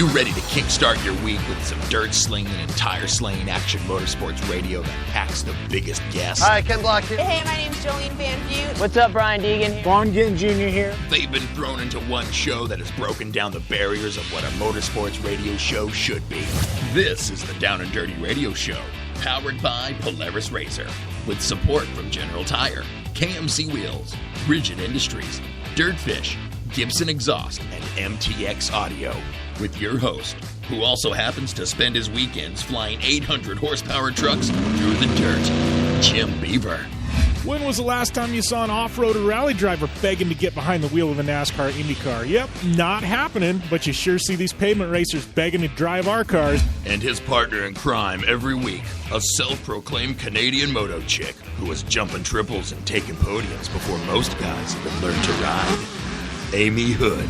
you ready to kickstart your week with some dirt slinging and tire slaying action motorsports radio that packs the biggest guests? Hi, Ken Block here. Hey, my name's Jolene Van Vugt. What's up, Brian Deegan? Vaughn Gittin Jr. here. They've been thrown into one show that has broken down the barriers of what a motorsports radio show should be. This is the Down and Dirty Radio Show, powered by Polaris Razor, with support from General Tire, KMC Wheels, Rigid Industries, Dirtfish, Gibson Exhaust, and MTX Audio, with your host, who also happens to spend his weekends flying 800 horsepower trucks through the dirt, Jim Beaver. When was the last time you saw an off-road or rally driver begging to get behind the wheel of a NASCAR IndyCar? Yep, not happening, but you sure see these pavement racers begging to drive our cars. And his partner in crime every week, a self-proclaimed Canadian moto chick who was jumping triples and taking podiums before most guys even learned to ride. Amy Hood.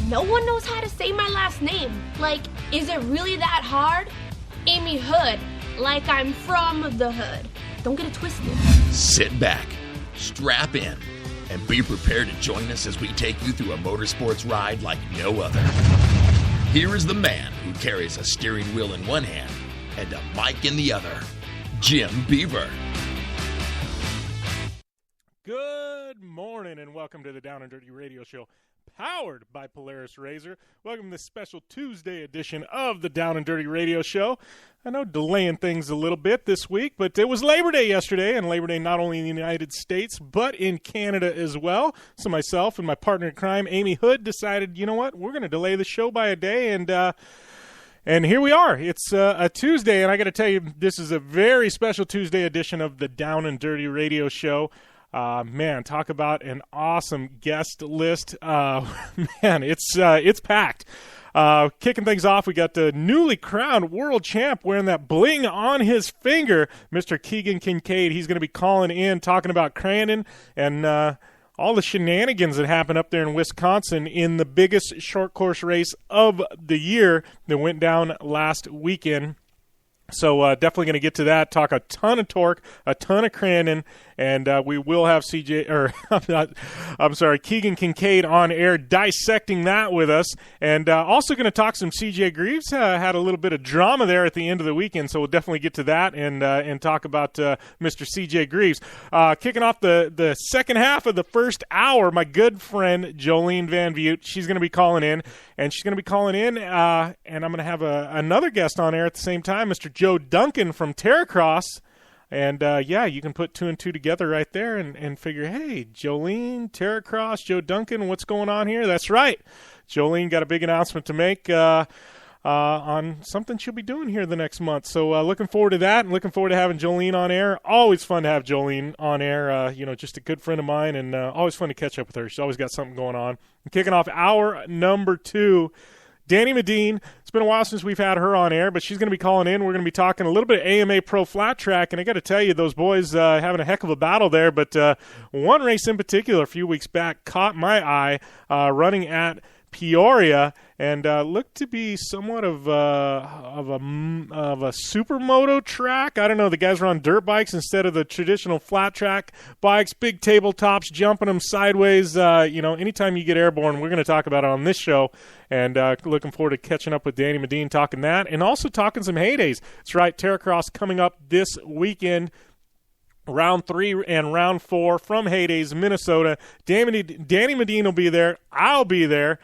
No one knows how to say my last name. Like, is it really that hard? Amy Hood. Like I'm from the hood. Don't get it twisted. Sit back, strap in, and be prepared to join us as we take you through a motorsports ride like no other. Here is the man who carries a steering wheel in one hand and a mic in the other, Jim Beaver. Good morning and welcome to the Down and Dirty Radio Show, powered by Polaris Razor. Welcome to this special Tuesday edition of the Down and Dirty Radio Show. I know delaying things a little bit this week, but it was Labor Day yesterday, and Labor Day not only in the United States, but in Canada as well. So myself and my partner in crime, Amy Hood, decided, you know what, we're going to delay the show by a day, and here we are. It's a Tuesday, and I got to tell you, this is a very special Tuesday edition of the Down and Dirty Radio Show. Man, talk about an awesome guest list. Man, it's packed. Kicking things off, we got the newly crowned world champ wearing that bling on his finger, Mr. Keegan Kincaid. He's going to be calling in, talking about Crandon and all the shenanigans that happened up there in Wisconsin in the biggest short course race of the year that went down last weekend. So definitely going to get to that, talk a ton of torque, a ton of Crandon, and we will have Keegan Kincaid on air dissecting that with us, and also going to talk some CJ Greaves. Had a little bit of drama there at the end of the weekend, so we'll definitely get to that and talk about Mr. CJ Greaves. Kicking off the second half of the first hour, my good friend Jolene Van Vugt, she's going to be calling in, and and I'm going to have another guest on air at the same time, Mr. Joe Duncan from Terracross. And, you can put two and two together right there and figure, hey, Jolene, Terracross, Joe Duncan, what's going on here? That's right. Jolene got a big announcement to make on something she'll be doing here the next month. So looking forward to that and looking forward to having Jolene on air. Always fun to have Jolene on air. Just a good friend of mine, and always fun to catch up with her. She's always got something going on. And kicking off hour number 2, Danny Medine. It's been a while since we've had her on air, but she's going to be calling in. We're going to be talking a little bit of AMA Pro Flat Track, and I got to tell you, those boys having a heck of a battle there. But one race in particular a few weeks back caught my eye, running at Peoria, and looked to be somewhat of a supermoto track. I don't know. The guys were on dirt bikes instead of the traditional flat track bikes, big tabletops, jumping them sideways. Anytime you get airborne, we're going to talk about it on this show. And looking forward to catching up with Danny Medine, talking that, and also talking some heydays. That's right, Terracross coming up this weekend. Round 3 and Round 4 from Heydays, Minnesota. Danny Medine will be there. I'll be there.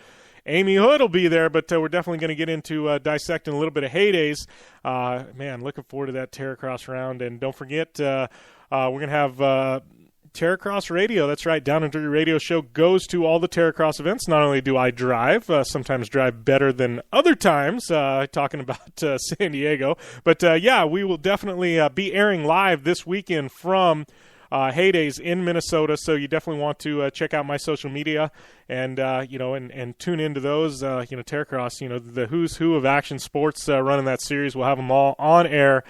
Amy Hood will be there, but we're definitely going to get into dissecting a little bit of Heydays. Looking forward to that Terracross round. And don't forget, we're going to have Terracross Radio. That's right, Down and Dirty Radio Show goes to all the Terracross events. Not only do I drive, sometimes drive better than other times, talking about San Diego, but we will definitely be airing live this weekend from Heydays in Minnesota, so you definitely want to check out my social media and tune into those. Terracross, the who's who of action sports running that series. We'll have them all on air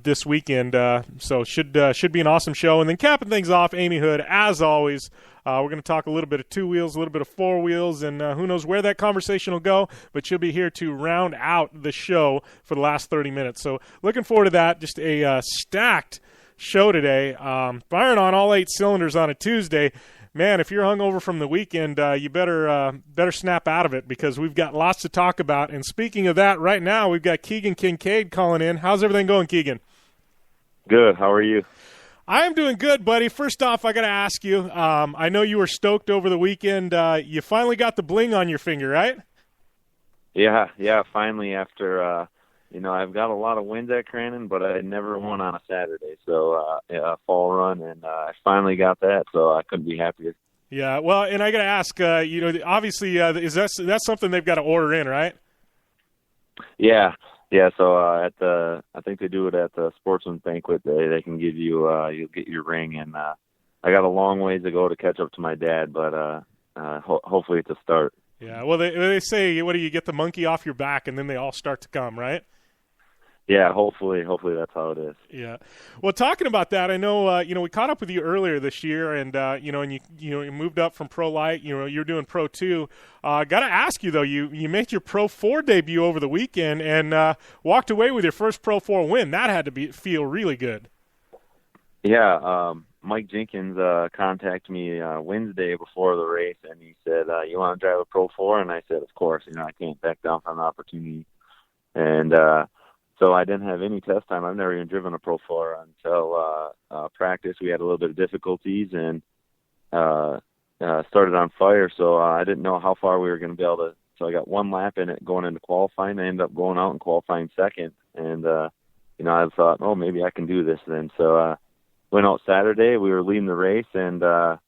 this weekend, so should be an awesome show. And then capping things off, Amy Hood, as always. We're going to talk a little bit of 2 wheels, a little bit of 4 wheels, and who knows where that conversation will go, but she'll be here to round out the show for the last 30 minutes. So looking forward to that. Just a stacked show today. Firing on all 8 cylinders on a Tuesday. man, if you're hungover from the weekend, you better snap out of it because we've got lots to talk about. And speaking of that, right now we've got Keegan Kincaid calling in. How's everything going, Keegan? Good. How are you? I'm doing good, buddy. First off, I got to ask you, I know you were stoked over the weekend. You finally got the bling on your finger, right? Yeah, finally after, I've got a lot of wins at Crandon, but I never won on a Saturday. So, fall run, and I finally got that, so I couldn't be happier. Yeah, well, and I got to ask, obviously, is that's something they've got to order in, right? Yeah. So I think they do it at the Sportsman's Banquet. They can give you, you'll get your ring, and I got a long ways to go to catch up to my dad, but hopefully it's a start. Yeah, well, they say, what do you get the monkey off your back, and then they all start to come, right? Yeah, hopefully that's how it is. Yeah. Well, talking about that, I know, we caught up with you earlier this year, and you moved up from Pro Light. You're doing Pro 2. Got to ask you though, you made your Pro 4 debut over the weekend and walked away with your first Pro 4 win. That had to feel really good. Yeah. Mike Jenkins contacted me Wednesday before the race, and he said, "You want to drive a Pro 4?" And I said, "Of course. I can't back down from the opportunity." And so I didn't have any test time. I've never even driven a Pro 4 until practice. We had a little bit of difficulties and started on fire, so I didn't know how far we were going to be able to. So I got one lap in it going into qualifying. I ended up going out and qualifying second, and I thought, oh, maybe I can do this then. So went out Saturday. We were leading the race and had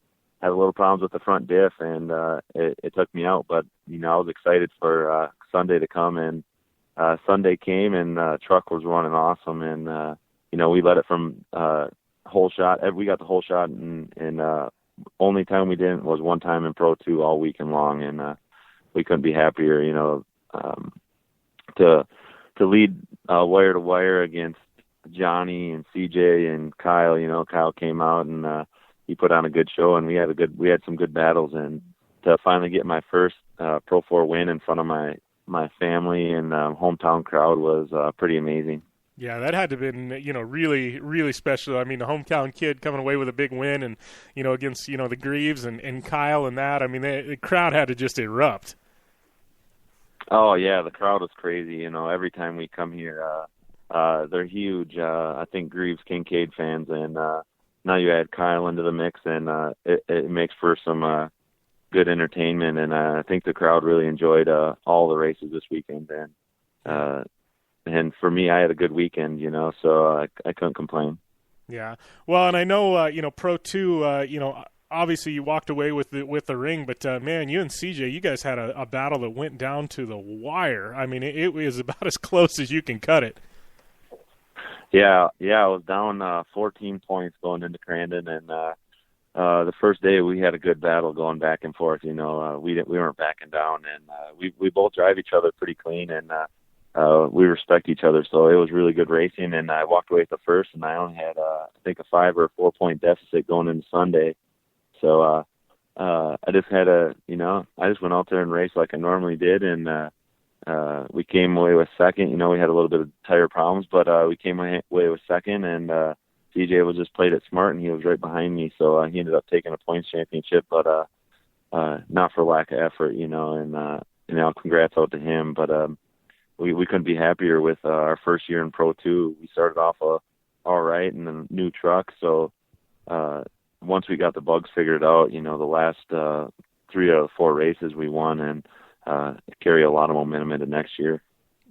a little problems with the front diff, and it took me out. But I was excited for Sunday to come, and Sunday came, and truck was running awesome, and we let it from whole shot. We got the whole shot, and only time we didn't was one time in Pro 2 all weekend long, and we couldn't be happier. To lead wire to wire against Johnny and CJ and Kyle. Kyle came out and he put on a good show, and we had some good battles, and to finally get my first Pro 4 win in front of my family and hometown crowd was pretty amazing. Yeah, that had to have been, really, really special. I mean, the hometown kid coming away with a big win and, against, the Greaves and Kyle and that. I mean, the crowd had to just erupt. Oh, yeah, the crowd was crazy. Every time we come here, they're huge. I think Greaves, Kincaid fans, and now you add Kyle into the mix, and it makes for some good entertainment, and I think the crowd really enjoyed all the races this weekend, and for me, I had a good weekend, so I couldn't complain. Yeah, well, and I know, Pro 2, obviously you walked away with the ring, but man, you and CJ, you guys had a battle that went down to the wire. I mean, it was about as close as you can cut it. Yeah, I was down 14 points going into Crandon, and the first day we had a good battle going back and forth. We weren't backing down, and we both drive each other pretty clean, and we respect each other. So it was really good racing, and I walked away with the first, and I only had I think a 5 or 4 point deficit going into Sunday. So I just had I just went out there and raced like I normally did, and we came away with second. We had a little bit of tire problems, but we came away with second, and DJ was just played it smart, and he was right behind me, so he ended up taking a points championship, but not for lack of effort, and congrats out to him. But we couldn't be happier with our first year in Pro 2. We started off all right in the new truck, so once we got the bugs figured out, the last 3 out of 4 races we won, and carry a lot of momentum into next year.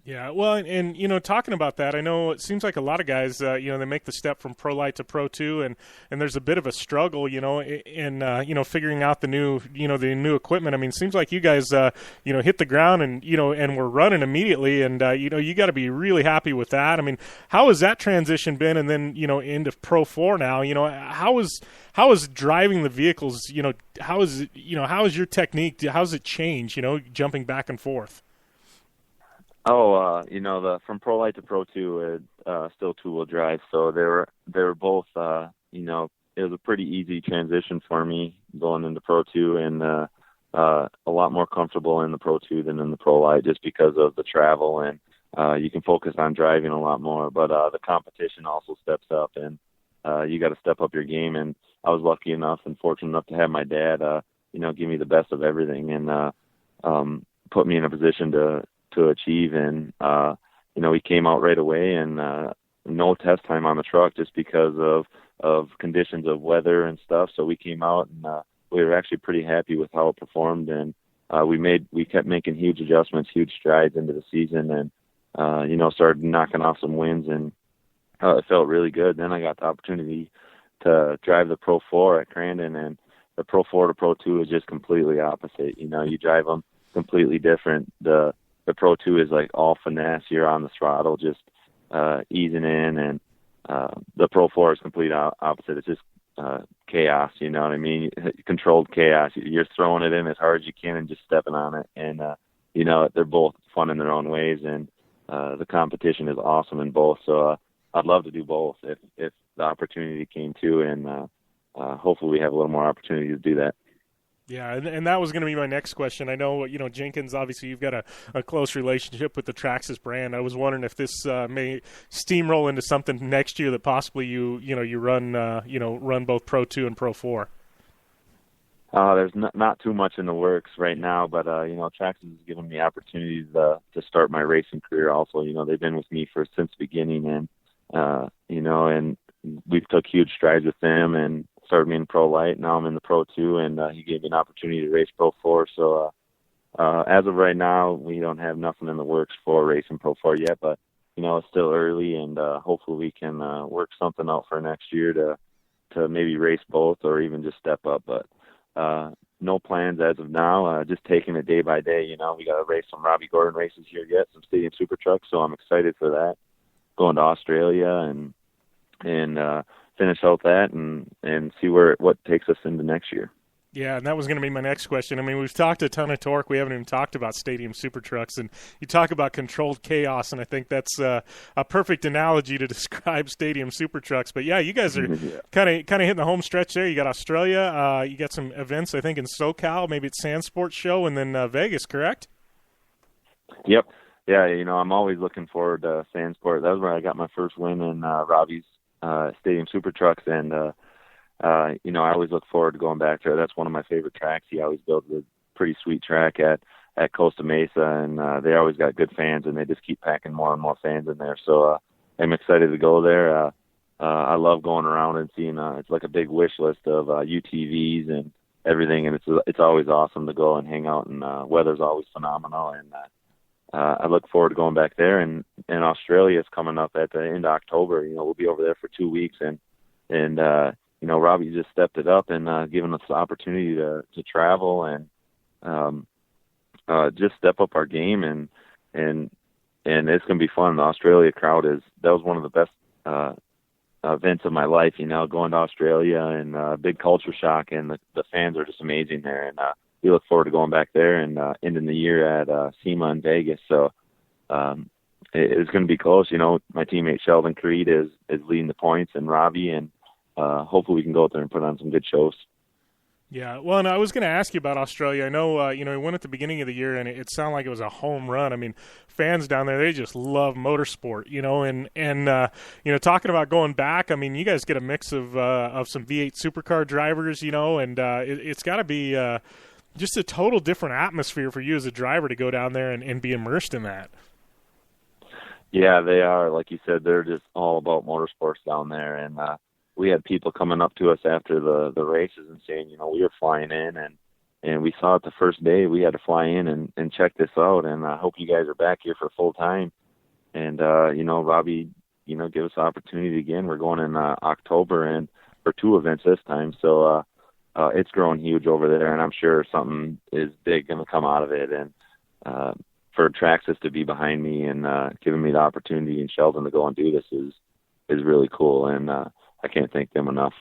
Yeah, well, and talking about that, I know it seems like a lot of guys, they make the step from Pro Light to Pro 2, and there's a bit of a struggle, in figuring out the new equipment. I mean, it seems like you guys, hit the ground and we're running immediately, and you got to be really happy with that. I mean, how has that transition been? And then into Pro 4 now, how is driving the vehicles? How is your technique? How's it change? Jumping back and forth. Oh, from Pro Light to Pro 2, still 2-wheel drive. So they were both, it was a pretty easy transition for me going into Pro 2, and a lot more comfortable in the Pro 2 than in the Pro Light, just because of the travel, and you can focus on driving a lot more. But the competition also steps up, and you got to step up your game. And I was lucky enough and fortunate enough to have my dad, give me the best of everything and put me in a position to achieve. And, we came out right away and no test time on the truck just because of conditions of weather and stuff. So we came out and we were actually pretty happy with how it performed. And we kept making huge adjustments, huge strides into the season and, started knocking off some wins and it felt really good. Then I got the opportunity to drive the Pro 4 at Crandon, and the Pro 4 to Pro 2 is just completely opposite. You drive them completely different. The Pro 2 is like all finesse. You're on the throttle, just easing in, and the Pro 4 is complete opposite. It's just chaos, you know what I mean? Controlled chaos. You're throwing it in as hard as you can and just stepping on it. And, they're both fun in their own ways, and the competition is awesome in both. So I'd love to do both if the opportunity came to, and hopefully we have a little more opportunity to do that. Yeah, and that was going to be my next question. I know, Jenkins, obviously you've got a close relationship with the Traxxas brand. I was wondering if this may steamroll into something next year that possibly you run both Pro 2 and Pro 4. There's not too much in the works right now, but Traxxas has given me opportunities to start my racing career. Also, they've been with me since the beginning, and and we've took huge strides with them and started me in Pro Light. Now I'm in the Pro 2, and he gave me an opportunity to race Pro 4. So as of right now, we don't have nothing in the works for racing Pro 4 yet, but it's still early, and hopefully we can work something out for next year to maybe race both or even just step up. But no plans as of now, just taking it day by day. We got to race some Robbie Gordon races here yet, some Stadium Super Trucks, so I'm excited for that. Going to Australia and finish out that and see what takes us into next year. Yeah, and that was going to be my next question. I mean, we've talked a ton of torque. We haven't even talked about Stadium Super Trucks, and you talk about controlled chaos, and I think that's a perfect analogy to describe Stadium Super Trucks. But yeah, you guys are kind of hitting the home stretch there. You got Australia, you got some events, I think, in SoCal, maybe it's Sand Sports Show, and then Vegas, correct? Yep. Yeah, I'm always looking forward to Sand Sport. That was where I got my first win in Robbie's Stadium Super Trucks, and I always look forward to going back there. That's one of my favorite tracks. He always builds a pretty sweet track at Costa Mesa, and they always got good fans, and they just keep packing more and more fans in there. So I'm excited to go there. I love going around and seeing. It's like a big wish list of UTVs and everything, and it's always awesome to go and hang out, and weather's always phenomenal. And I look forward to going back there. And Australia is coming up at the end of October. We'll be over there for 2 weeks, and Robbie just stepped it up and given us the opportunity to travel and just step up our game, and it's going to be fun. The Australia crowd that was one of the best events of my life, going to Australia, and big culture shock, and the fans are just amazing there, and we look forward to going back there and ending the year at SEMA in Vegas. So it's going to be close. My teammate Sheldon Creed is leading the points, and Robbie, and hopefully we can go out there and put on some good shows. Yeah, well, and I was going to ask you about Australia. I know, he went at the beginning of the year, and it sounded like it was a home run. I mean, fans down there, they just love motorsport, and talking about going back, I mean, you guys get a mix of some V8 supercar drivers, and it's got to be just a total different atmosphere for you as a driver to go down there and be immersed in that. Yeah, they are. Like you said, they're just all about motorsports down there, and we had people coming up to us after the races and saying, we were flying in and we saw it the first day. We had to fly in and check this out, and I hope you guys are back here for full time. And, Robbie, give us the opportunity again. We're going in October and for 2 events this time. So it's growing huge over there, and I'm sure something is big going to come out of it. And for Traxxas to be behind me and giving me the opportunity and Sheldon to go and do this is really cool. And I can't thank them enough.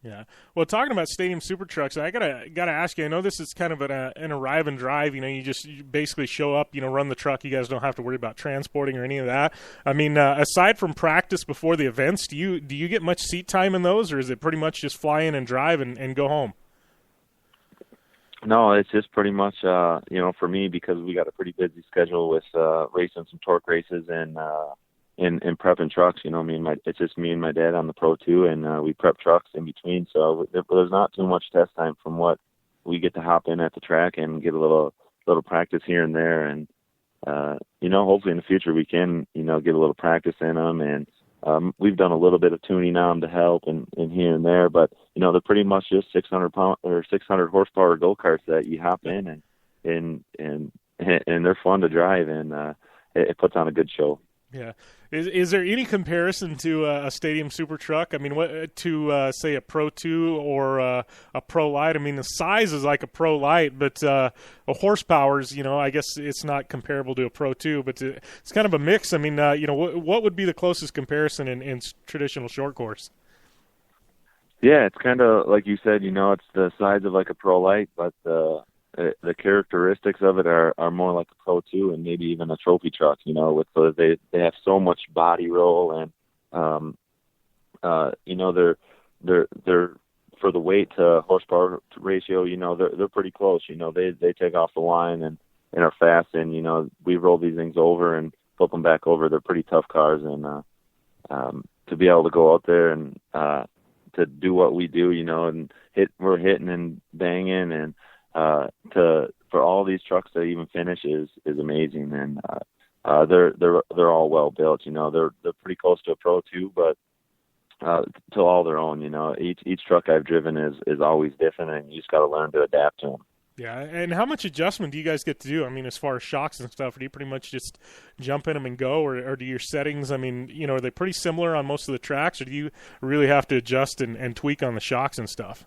Yeah. Well, talking about Stadium Super Trucks, I gotta ask you. I know this is kind of an arrive and drive. You basically show up, run the truck. You guys don't have to worry about transporting or any of that. I mean, aside from practice before the events, do you get much seat time in those, or is it pretty much just fly in and drive and go home? No, it's just pretty much, for me, because we got a pretty busy schedule with racing some torque races and in prepping trucks. It's just me and my dad on the Pro 2, and we prep trucks in between. So there's not too much test time from what we get to hop in at the track and get a little practice here and there. And hopefully in the future we can get a little practice in them. And we've done a little bit of tuning on them to help and here and there. But they're pretty much just 600 horsepower go-karts that you hop in and they're fun to drive, and it puts on a good show. Yeah. Is there any comparison to a stadium super truck? I mean, say a Pro 2 or a Pro Light? I mean, the size is like a Pro Light, but a horsepower's, I guess it's not comparable to a Pro 2, but it's kind of a mix. I mean, what would be the closest comparison in traditional short course? Yeah, it's kind of like you said, it's the size of like a Pro Light, but the characteristics of it are more like a Pro 2 and maybe even a trophy truck, they have so much body roll, and they're for the weight to horsepower ratio, they're pretty close. They take off the line and are fast, and we roll these things over and flip them back over. They're pretty tough cars, and to be able to go out there and to do what we do, and we're hitting and banging, and for all these trucks to even finish is amazing. And they're all well built. They're pretty close to a Pro 2, but to all their own. Each truck I've driven is always different, and you just got to learn to adapt to them. Yeah, and how much adjustment do you guys get to do? I mean, as far as shocks and stuff, do you pretty much just jump in them and go, or do your settings, I mean, are they pretty similar on most of the tracks, or do you really have to adjust and tweak on the shocks and stuff?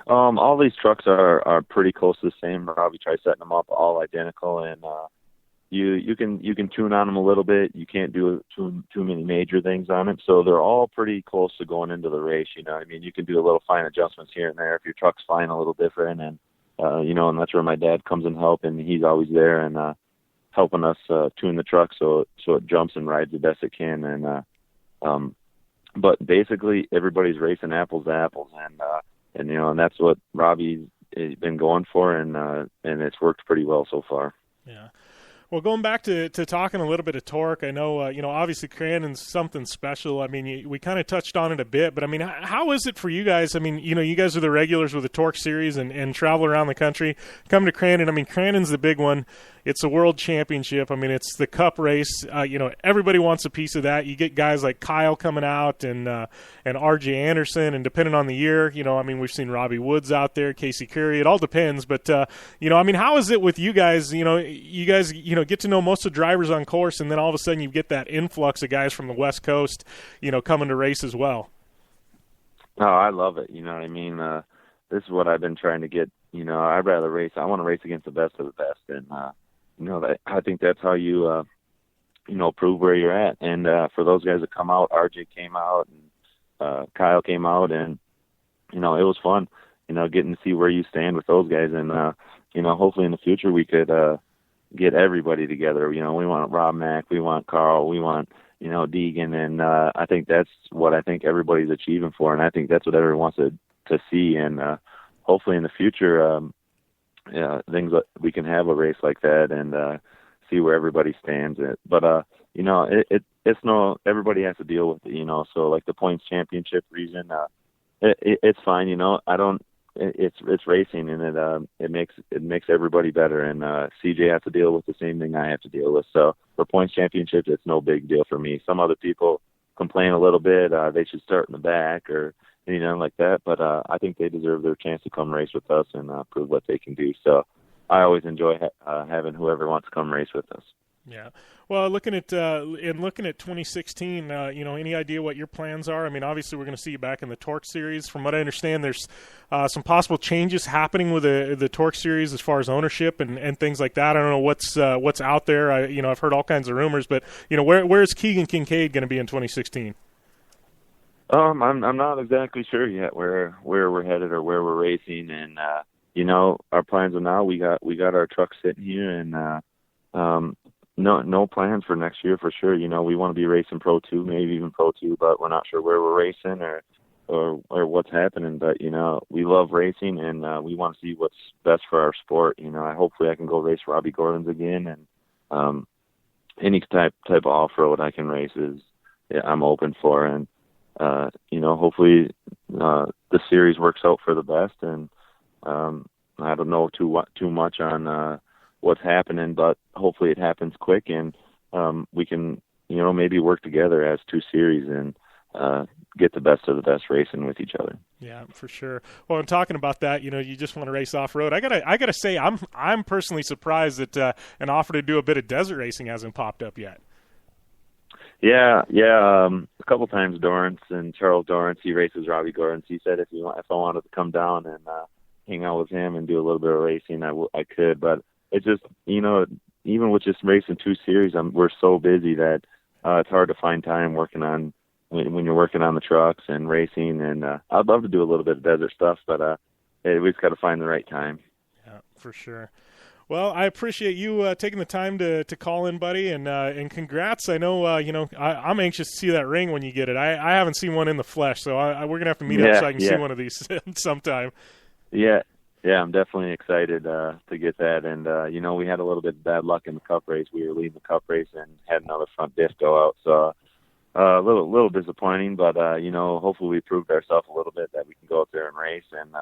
All these trucks are pretty close to the same. Robbie tries setting them up all identical, and you can tune on them a little bit. You can't do too many major things on it, so they're all pretty close to going into the race. I mean, you can do a little fine adjustments here and there if your truck's flying a little different, and and that's where my dad comes in help, and he's always there and helping us tune the truck so it jumps and rides the best it can. And but basically everybody's racing apples to apples, and that's what Robbie's been going for, and it's worked pretty well so far. Yeah. Well, going back to talking a little bit of torque, I know, obviously Crandon's something special. I mean, we kind of touched on it a bit, but I mean, how is it for you guys? I mean, you guys are the regulars with the Torque Series and travel around the country. Come to Crandon. I mean, Crandon's the big one. It's a world championship. I mean, it's the cup race. Everybody wants a piece of that. You get guys like Kyle coming out and R.J. Anderson, and depending on the year, I mean, we've seen Robbie Woods out there, Casey Curry. It all depends. But, I mean, how is it with you guys? You guys, get to know most of the drivers on course, and then all of a sudden you get that influx of guys from the West Coast, coming to race as well. Oh, I love it. You know what I mean? This is what I've been trying to get. I'd rather race. I want to race against the best of the best. And, I think that's how you, prove where you're at. And for those guys that come out, RJ came out and Kyle came out, and, it was fun, getting to see where you stand with those guys. And, hopefully in the future we could get everybody together. We want Rob Mack, we want Carl, we want, Deegan. And I think that's what I think everybody's achieving for. And I think that's what everyone wants to see. And hopefully in the future, things that we can have a race like that and see where everybody stands at. But it's no, everybody has to deal with it, so like the points championship reason, it's fine. It's racing, and it makes everybody better. And CJ has to deal with the same thing I have to deal with. So for points championships, it's no big deal for me. Some other people complain a little bit, they should start in the back or anything like that, but I think they deserve their chance to come race with us and prove what they can do. So I always enjoy having whoever wants to come race with us. Yeah. Well, looking at 2016, any idea what your plans are? I mean, obviously we're going to see you back in the Torque Series. From what I understand, there's some possible changes happening with the Torque Series as far as ownership and things like that. I don't know what's out there. I've heard all kinds of rumors, but where's Keegan Kincaid going to be in 2016? I'm not exactly sure yet where we're headed or where we're racing, and our plans are now we got our truck sitting here, and no plans for next year for sure. We want to be racing Pro 2, maybe even Pro 2, but we're not sure where we're racing or what's happening. But we love racing, and we want to see what's best for our sport. Hopefully I can go race Robbie Gordon's again, and any type of off-road I can race I'm open for. And, hopefully the series works out for the best. And I don't know too much on what's happening, but hopefully it happens quick, and we can, maybe work together as two series and get the best of the best racing with each other. Yeah, for sure. Well, in talking about that, you just want to race off-road. I gotta say, I'm personally surprised that an offer to do a bit of desert racing hasn't popped up yet. Yeah. A couple times Dorrance and Charles Dorrance, he races Robbie Gordon. He said if I wanted to come down and hang out with him and do a little bit of racing, I could. But it's just, even with just racing two series, we're so busy that it's hard to find time working on when you're working on the trucks and racing. And I'd love to do a little bit of desert stuff, but we just got to find the right time. Yeah, for sure. Well, I appreciate you taking the time to call in, buddy, and congrats. I know, I'm anxious to see that ring when you get it. I haven't seen one in the flesh, so we're going to have to meet up so I can see one of these sometime. Yeah, I'm definitely excited to get that. And, we had a little bit of bad luck in the Cup race. We were leading the Cup race and had another front diff go out, so a little disappointing, but, hopefully we proved ourselves a little bit that we can go out there and race, and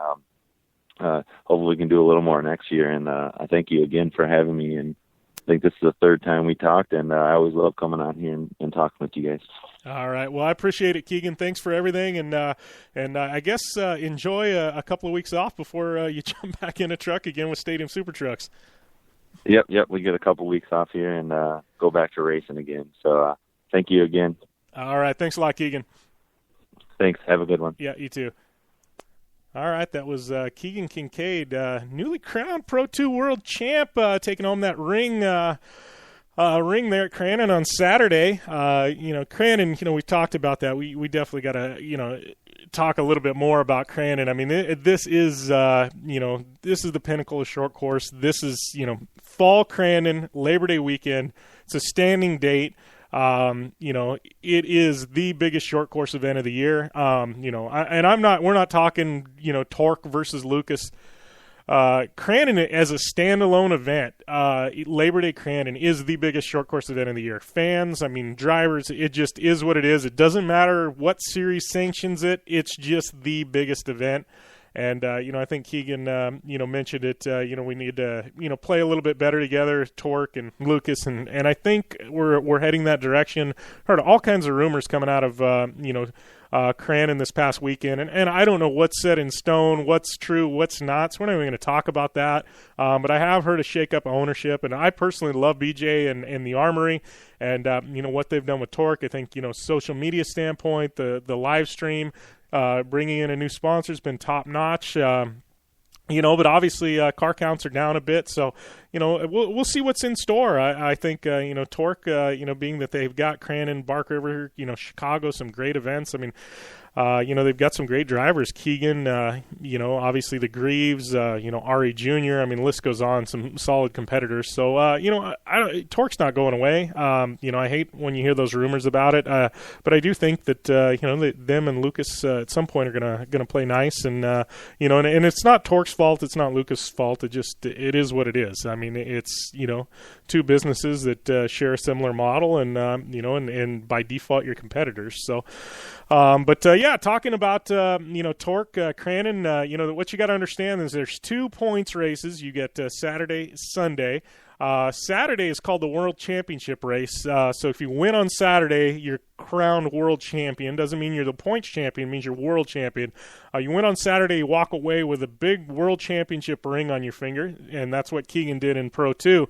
hopefully we can do a little more next year. And I thank you again for having me. And I think this is the third time we talked, and I always love coming on here and talking with you guys. All right. Well, I appreciate it, Keegan. Thanks for everything. And I guess enjoy a couple of weeks off before you jump back in a truck again with Stadium Super Trucks. Yep. We get a couple weeks off here and go back to racing again. So thank you again. All right. Thanks a lot, Keegan. Thanks. Have a good one. Yeah, you too. All right, that was Keegan Kincaid, newly crowned Pro 2 World Champ, taking home that ring there at Crandon on Saturday. Crandon, we've talked about that. We definitely got to, talk a little bit more about Crandon. I mean, this is the pinnacle of short course. This is, fall Crandon, Labor Day weekend. It's a standing date. It is the biggest short course event of the year. We're not talking, Torque versus Lucas. Crandon as a standalone event, Labor Day Crandon is the biggest short course event of the year. Fans, drivers, it just is what it is. It doesn't matter what series sanctions it. It's just the biggest event. And, I think Keegan, mentioned it, we need to, play a little bit better together, Torque and Lucas. And I think we're heading that direction. Heard all kinds of rumors coming out of, Crandon this past weekend. And I don't know what's set in stone, what's true, what's not. So we're not even going to talk about that. But I have heard a shake-up of ownership. And I personally love BJ and the Armory and, what they've done with Torque. I think, social media standpoint, the live stream, bringing in a new sponsor has been top notch. But obviously car counts are down a bit, so we'll see what's in store. I think Torque, being that they've got Crandon, Bark River, Chicago, some great events. They've got some great drivers. Keegan, obviously the Greaves, Ari Jr. The list goes on. Some solid competitors. So Torque's not going away. I hate when you hear those rumors about it, but I do think that them and Lucas at some point are gonna play nice. And and it's not Torque's fault. It's not Lucas' fault. It is what it is. It's two businesses that share a similar model, and and by default you're competitors. So. Talking about, Torque, Crandon, what you got to understand is there's 2 points races. You get Saturday, Sunday. Saturday is called the World Championship race. So if you win on Saturday, you're crowned world champion. Doesn't mean you're the points champion. It means you're world champion. You win on Saturday, you walk away with a big world championship ring on your finger, and that's what Keegan did in Pro 2.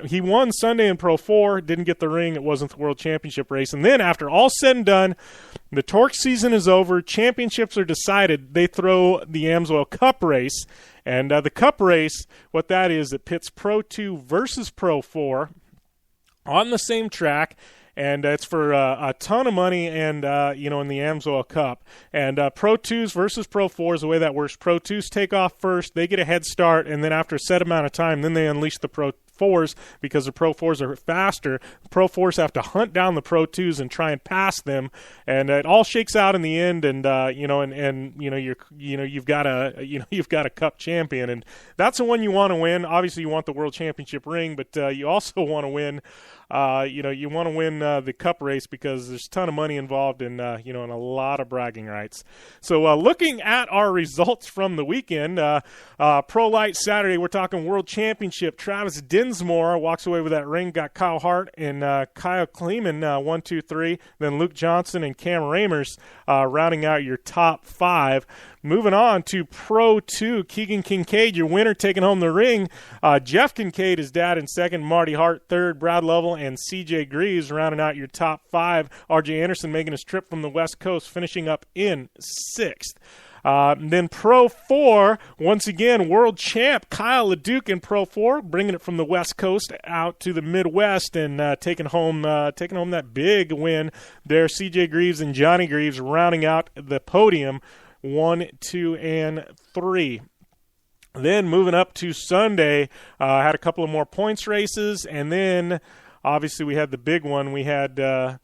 He won Sunday in Pro 4, didn't get the ring. It wasn't the world championship race. And then after all said and done, the Torque season is over. Championships are decided. They throw the Amsoil Cup race. And the Cup race, what that is, it pits Pro 2 versus Pro 4 on the same track. And it's for a ton of money and, in the Amsoil Cup. And Pro 2s versus Pro 4s, the way that works, Pro 2s take off first. They get a head start. And then after a set amount of time, then they unleash the Pro 4s because the Pro 4s are faster. Pro 4s have to hunt down the Pro 2s and try and pass them. And it all shakes out in the end. And, you've got a Cup champion. And that's the one you want to win. Obviously, you want the World Championship ring, but you also want to win you want to win the Cup race because there's a ton of money involved and and a lot of bragging rights. So looking at our results from the weekend, Pro Light Saturday, we're talking World Championship. Travis Dinsmore walks away with that ring, got Kyle Hart and Kyle Kleeman 1, 2, 3. Then Luke Johnson and Cam Ramers rounding out your top 5. Moving on to Pro 2, Keegan Kincaid, your winner, taking home the ring. Jeff Kincaid, his dad, in second. Marty Hart, third. Brad Lovell and C.J. Greaves rounding out your top 5. R.J. Anderson making his trip from the West Coast, finishing up in 6th. Then Pro 4, once again, world champ Kyle LeDuc in Pro 4, bringing it from the West Coast out to the Midwest and taking home that big win there. C.J. Greaves and Johnny Greaves rounding out the podium, 1, 2, and 3. Then moving up to Sunday, had a couple of more points races, and then obviously we had the big one. We had the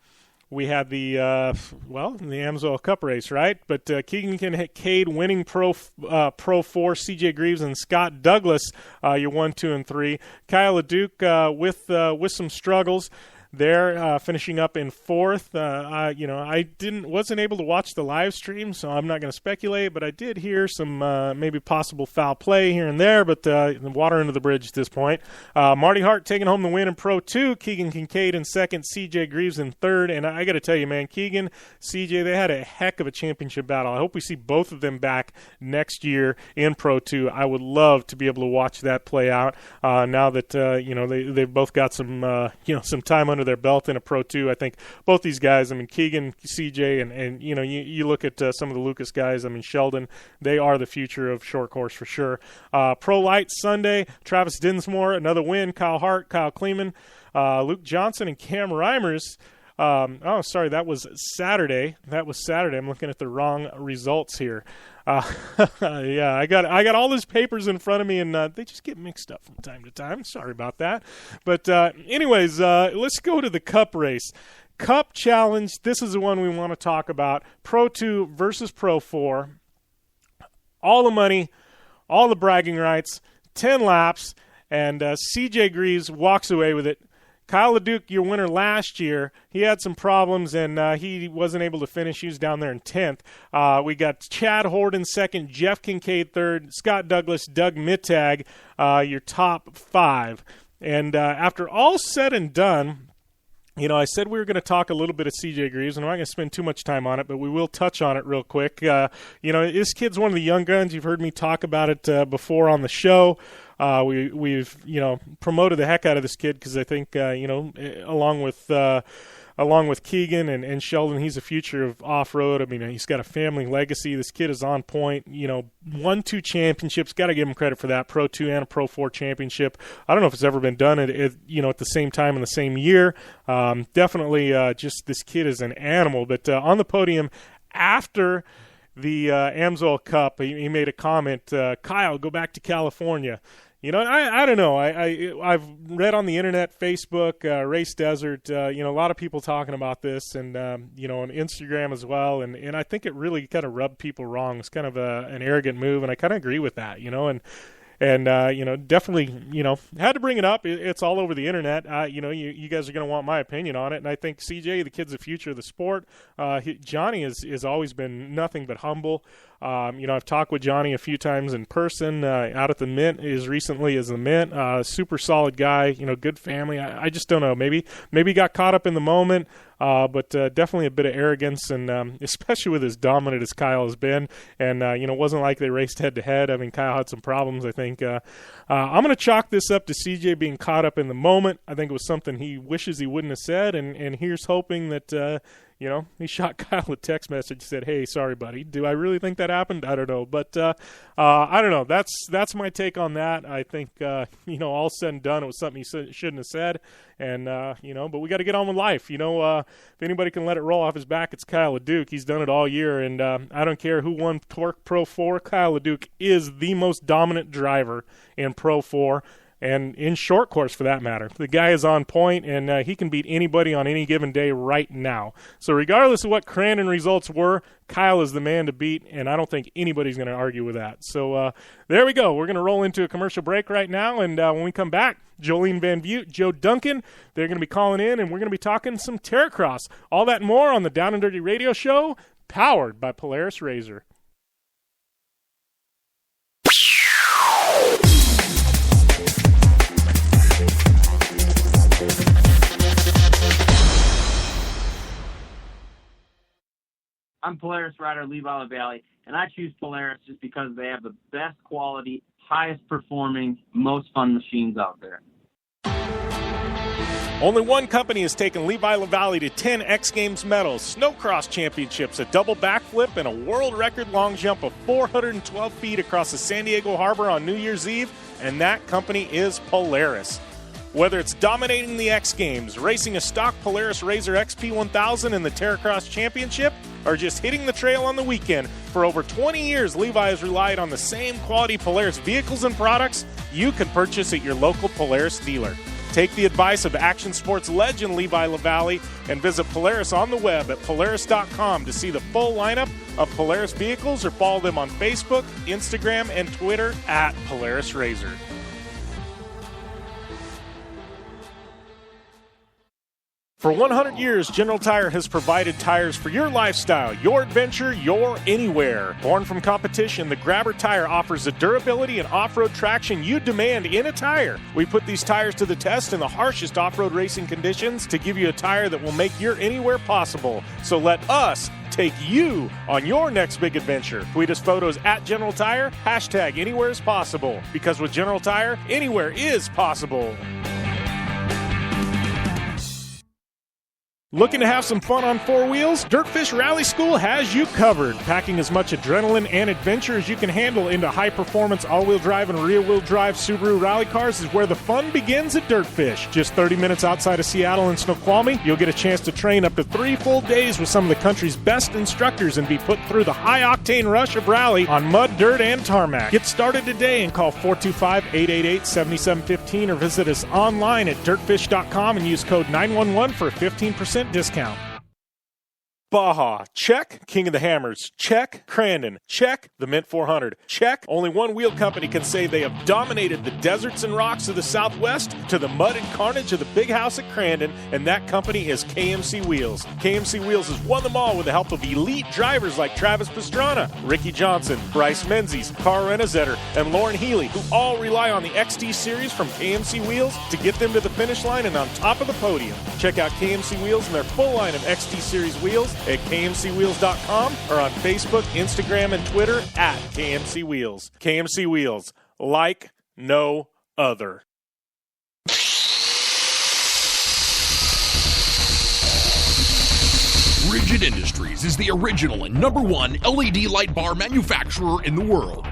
Amsoil Cup race, right? But Keegan Kincaid winning Pro 4, C.J. Greaves and Scott Douglas, your 1, 2, and 3. Kyle LeDuc with some struggles there, finishing up in 4th. I wasn't able to watch the live stream, so I'm not going to speculate, but I did hear some maybe possible foul play here and there, but water under the bridge at this point. Marty Hart taking home the win in Pro 2, Keegan Kincaid in 2nd, C.J. Greaves in 3rd, and I got to tell you, man, Keegan, C.J., they had a heck of a championship battle. I hope we see both of them back next year in Pro 2. I would love to be able to watch that play out now that they've both got some time under their belt in a Pro 2. I think both these guys, Keegan, CJ, and you look at some of the Lucas guys, Sheldon, they are the future of short course for sure. Pro Light Sunday, Travis Dinsmore, another win, Kyle Hart, Kyle Kleeman, Luke Johnson, and Cam Reimers. That was Saturday. I'm looking at the wrong results here. Yeah, I got all these papers in front of me, and they just get mixed up from time to time. Sorry about that. But anyways, let's go to the Cup race. Cup Challenge, this is the one we want to talk about. Pro 2 versus Pro 4. All the money, all the bragging rights, 10 laps, and C.J. Greaves walks away with it. Kyle LeDuc, your winner last year, he had some problems, and he wasn't able to finish. He was down there in 10th. We got Chad Horde in 2nd, Jeff Kincaid 3rd, Scott Douglas, Doug Mittag, your top 5. And after all said and done, I said we were going to talk a little bit of C.J. Greaves, and I'm not going to spend too much time on it, but we will touch on it real quick. This kid's one of the young guns. You've heard me talk about it before on the show. We've promoted the heck out of this kid because I think along with Keegan and Sheldon, he's the future of off-road. He's got a family legacy. This kid is on point. Won 2 championships. Got to give him credit for that. Pro 2 and a Pro 4 championship. I don't know if it's ever been done at the same time in the same year. Definitely, just this kid is an animal. But on the podium after the Amsoil Cup, he made a comment. Kyle, go back to California. I don't know. I've read on the internet, Facebook, Race Desert, a lot of people talking about this, and on Instagram as well. And I think it really kind of rubbed people wrong. It's kind of an arrogant move, and I kind of agree with that. And definitely, had to bring it up. It's all over the internet. You guys are going to want my opinion on it. And I think CJ, the kid's the future of the sport. Johnny has always been nothing but humble. I've talked with Johnny a few times in person, out at the Mint as recently as the Mint. Super solid guy, good family. I just don't know. Maybe got caught up in the moment, but definitely a bit of arrogance, and especially with as dominant as Kyle has been. And, it wasn't like they raced head-to-head. Kyle had some problems, I think. I'm going to chalk this up to CJ being caught up in the moment. I think it was something he wishes he wouldn't have said, and here's hoping that he shot Kyle a text message, said, "Hey, sorry, buddy." Do I really think that happened? I don't know. But I don't know. That's my take on that. I think, all said and done, it was something he shouldn't have said. And, but we got to get on with life. If anybody can let it roll off his back, it's Kyle LeDuc. He's done it all year. And I don't care who won Torque Pro 4. Kyle LeDuc is the most dominant driver in Pro 4. and in short course for that matter. The guy is on point, and he can beat anybody on any given day right now. So regardless of what Crandon results were, Kyle is the man to beat, and I don't think anybody's going to argue with that. So there we go. We're going to roll into a commercial break right now, and when we come back, Jolene Van Vugt, Joe Duncan, they're going to be calling in, and we're going to be talking some Terracross. All that and more on the Down and Dirty Radio Show, powered by Polaris Razor. I'm Polaris rider Levi LaValle, and I choose Polaris just because they have the best quality, highest performing, most fun machines out there. Only one company has taken Levi LaValle to 10 X Games medals, snowcross championships, a double backflip, and a world record long jump of 412 feet across the San Diego Harbor on New Year's Eve, and that company is Polaris. Whether it's dominating the X Games, racing a stock Polaris Razor XP1000 in the Terracross Championship, or just hitting the trail on the weekend, for over 20 years, Levi has relied on the same quality Polaris vehicles and products you can purchase at your local Polaris dealer. Take the advice of action sports legend Levi LaValle and visit Polaris on the web at Polaris.com to see the full lineup of Polaris vehicles, or follow them on Facebook, Instagram, and Twitter at Polaris Razor. For 100 years, General Tire has provided tires for your lifestyle, your adventure, your anywhere. Born from competition, the Grabber tire offers the durability and off-road traction you demand in a tire. We put these tires to the test in the harshest off-road racing conditions to give you a tire that will make your anywhere possible. So let us take you on your next big adventure. Tweet us photos at General Tire, hashtag anywhere is possible. Because with General Tire, anywhere is possible. Looking to have some fun on four wheels? Dirtfish Rally School has you covered. Packing as much adrenaline and adventure as you can handle into high-performance all-wheel drive and rear-wheel drive Subaru rally cars is where the fun begins at Dirtfish. Just 30 minutes outside of Seattle in Snoqualmie, you'll get a chance to train up to 3 full days with some of the country's best instructors and be put through the high-octane rush of rally on mud, dirt, and tarmac. Get started today and call 425-888-7715 or visit us online at dirtfish.com and use code 911 for a 15% discount. Baja, check. King of the Hammers, check. Crandon, check. The Mint 400, check. Only one wheel company can say they have dominated the deserts and rocks of the Southwest to the mud and carnage of the big house at Crandon, and that company is KMC Wheels. KMC Wheels has won them all with the help of elite drivers like Travis Pastrana, Ricky Johnson, Bryce Menzies, Carl Renazetter, and Lauren Healy, who all rely on the XT Series from KMC Wheels to get them to the finish line and on top of the podium. Check out KMC Wheels and their full line of XT Series wheels at KMCWheels.com or on Facebook, Instagram, and Twitter at KMC Wheels. KMC Wheels, like no other. Rigid Industries is the original and #1 LED light bar manufacturer in the world.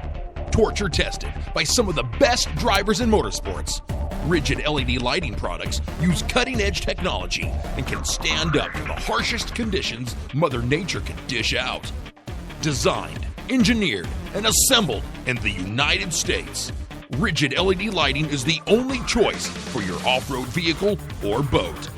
Torture tested by some of the best drivers in motorsports. Rigid LED lighting products use cutting-edge technology and can stand up to the harshest conditions Mother Nature can dish out. Designed, engineered, and assembled in the United States, Rigid LED lighting is the only choice for your off-road vehicle or boat.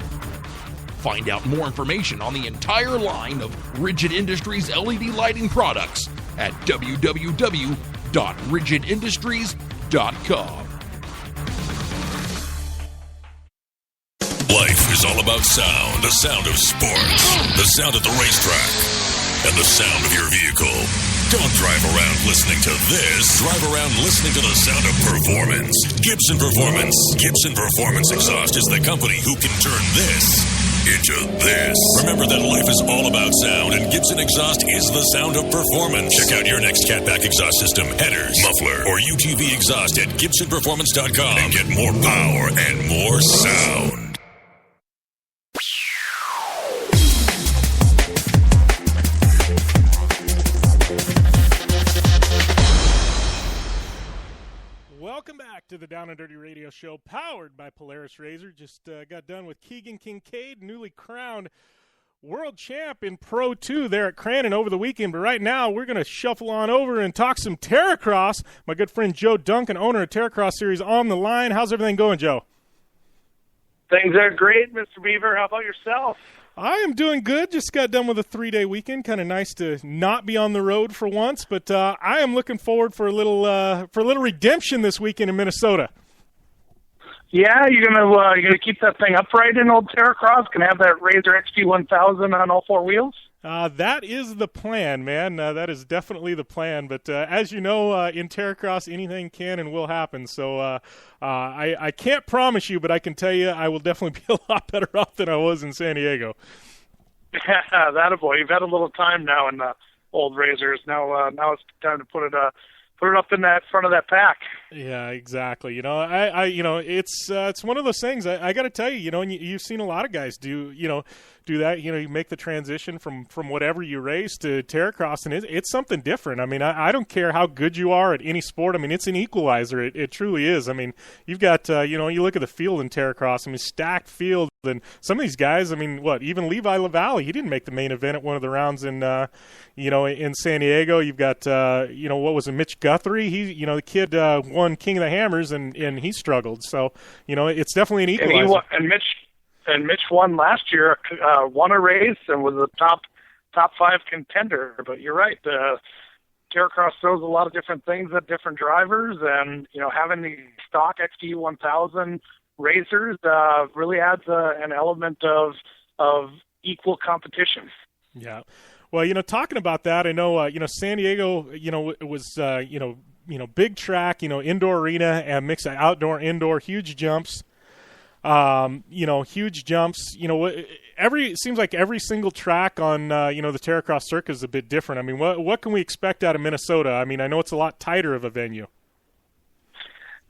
Find out more information on the entire line of Rigid Industries LED lighting products at www.rigidindustries.com. Life is all about sound, the sound of sports, the sound at the racetrack, and the sound of your vehicle. Don't drive around listening to this. Drive around listening to the sound of performance. Gibson Performance. Gibson Performance Exhaust is the company who can turn this into this. Remember that life is all about sound, and Gibson Exhaust is the sound of performance. Check out your next catback exhaust system, headers, muffler, or UTV exhaust at GibsonPerformance.com and get more power and more sound. Welcome back to the Down and Dirty Radio Show, powered by Polaris Razor. Just got done with Keegan Kincaid, newly crowned world champ in Pro 2 there at Crandon over the weekend. But right now, we're going to shuffle on over and talk some Terracross. My good friend Joe Duncan, owner of Terracross Series, on the line. How's everything going, Joe? Things are great, Mr. Beaver. How about yourself? I am doing good. Just got done with a 3-day weekend. Kind of nice to not be on the road for once. But I am looking forward for a little redemption this weekend in Minnesota. Yeah, you're gonna keep that thing upright in old Terracross? Gonna have that Razor XP 1000 on all four wheels? That is the plan, man. That is definitely the plan. But as you know, in Terracross, anything can and will happen. So I can't promise you, but I can tell you I will definitely be a lot better off than I was in San Diego. Yeah, that boy. You've had a little time now in the old Razors. Now it's time to put it up in that front of that pack. Yeah, exactly. It's one of those things. I got to tell you, and you've seen a lot of guys do that. You make the transition from whatever you race to Terracross, and it's something different. I mean, I don't care how good you are at any sport. I mean, it's an equalizer. It truly is. I mean, you've got you look at the field in Terracross. I mean, stacked field, and some of these guys. I mean, even Levi LaValle, he didn't make the main event at one of the rounds in in San Diego. You've got what was it, Mitch Guthrie? He the kid won King of the Hammers, and he struggled. So it's definitely an equalizer. And Mitch won last year, won a race, and was a top 5 contender. But you're right, Terracross throws a lot of different things at different drivers, and having the stock XT 1000 racers really adds an element of equal competition. Yeah. Well, talking about that, I know San Diego, it was big track, indoor arena and mix of outdoor, indoor, huge jumps. Huge jumps. It seems like every single track on the Terracross circuit is a bit different. I mean, what can we expect out of Minnesota? I mean, I know it's a lot tighter of a venue.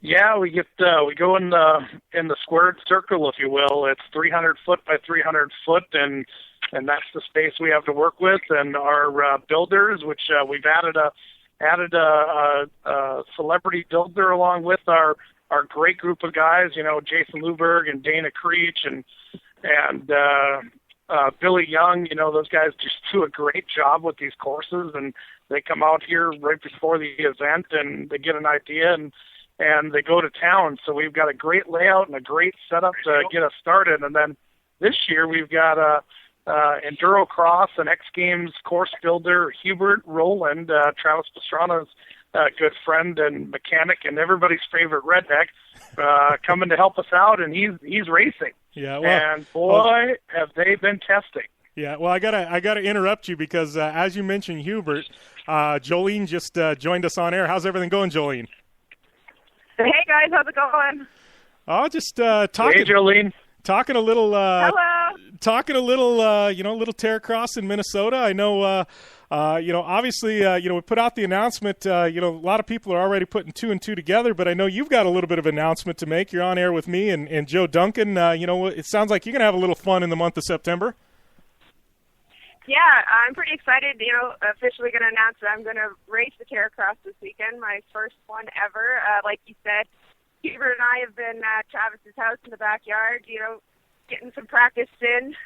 Yeah, we go in the squared circle, if you will. It's 300 foot by 300 foot, and that's the space we have to work with. And our builders, which we've added a celebrity builder along with our great group of guys, Jason Luberg and Dana Creech and Billy Young. Those guys just do a great job with these courses, and they come out here right before the event and they get an idea and they go to town. So we've got a great layout and a great setup to get us started. And then this year we've got Enduro Cross and X Games course builder Hubert Rowland, Travis Pastrana's good friend and mechanic and everybody's favorite redneck, coming to help us out, and he's racing. Yeah, well, and boy, have they been testing. Yeah, well, I gotta interrupt you because as you mentioned Hubert, Jolene just joined us on air. How's everything going, Jolene? Hey guys, how's it going? Oh, just talking. Hey, Jolene. Talking a little. Hello. Talking a little. Little Terracross in Minnesota. I know. Obviously, we put out the announcement. A lot of people are already putting 2 and 2 together, but I know you've got a little bit of an announcement to make. You're on air with me and Joe Duncan. It sounds like you're going to have a little fun in the month of September. Yeah, I'm pretty excited. Officially going to announce that I'm going to race the Terracross this weekend, my first one ever. Like you said, Hubert and I have been at Travis's house in the backyard, getting some practice in.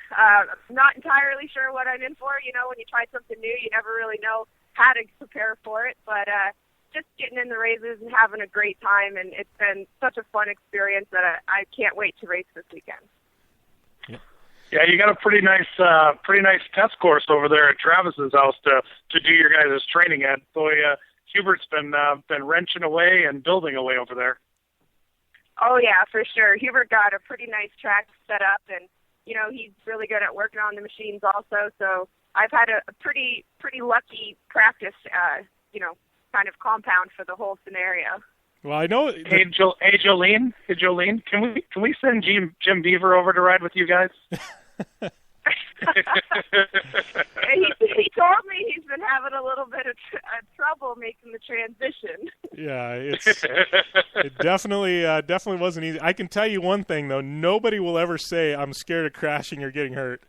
Not entirely sure what I'm in for. When you try something new, you never really know how to prepare for it. But just getting in the races and having a great time, and it's been such a fun experience that I can't wait to race this weekend. Yeah, you got a pretty nice test course over there at Travis's house to do your guys' training at. Boy, Hubert's been wrenching away and building away over there. Oh yeah, for sure. Hubert got a pretty nice track set up, and he's really good at working on the machines also. So I've had a pretty lucky practice, kind of compound for the whole scenario. Well, I know. Hey, Jolene, can we send Jim Beaver over to ride with you guys? He told me he's been having a little bit of trouble making the transition. Yeah, it definitely wasn't easy. I can tell you one thing though: nobody will ever say I'm scared of crashing or getting hurt.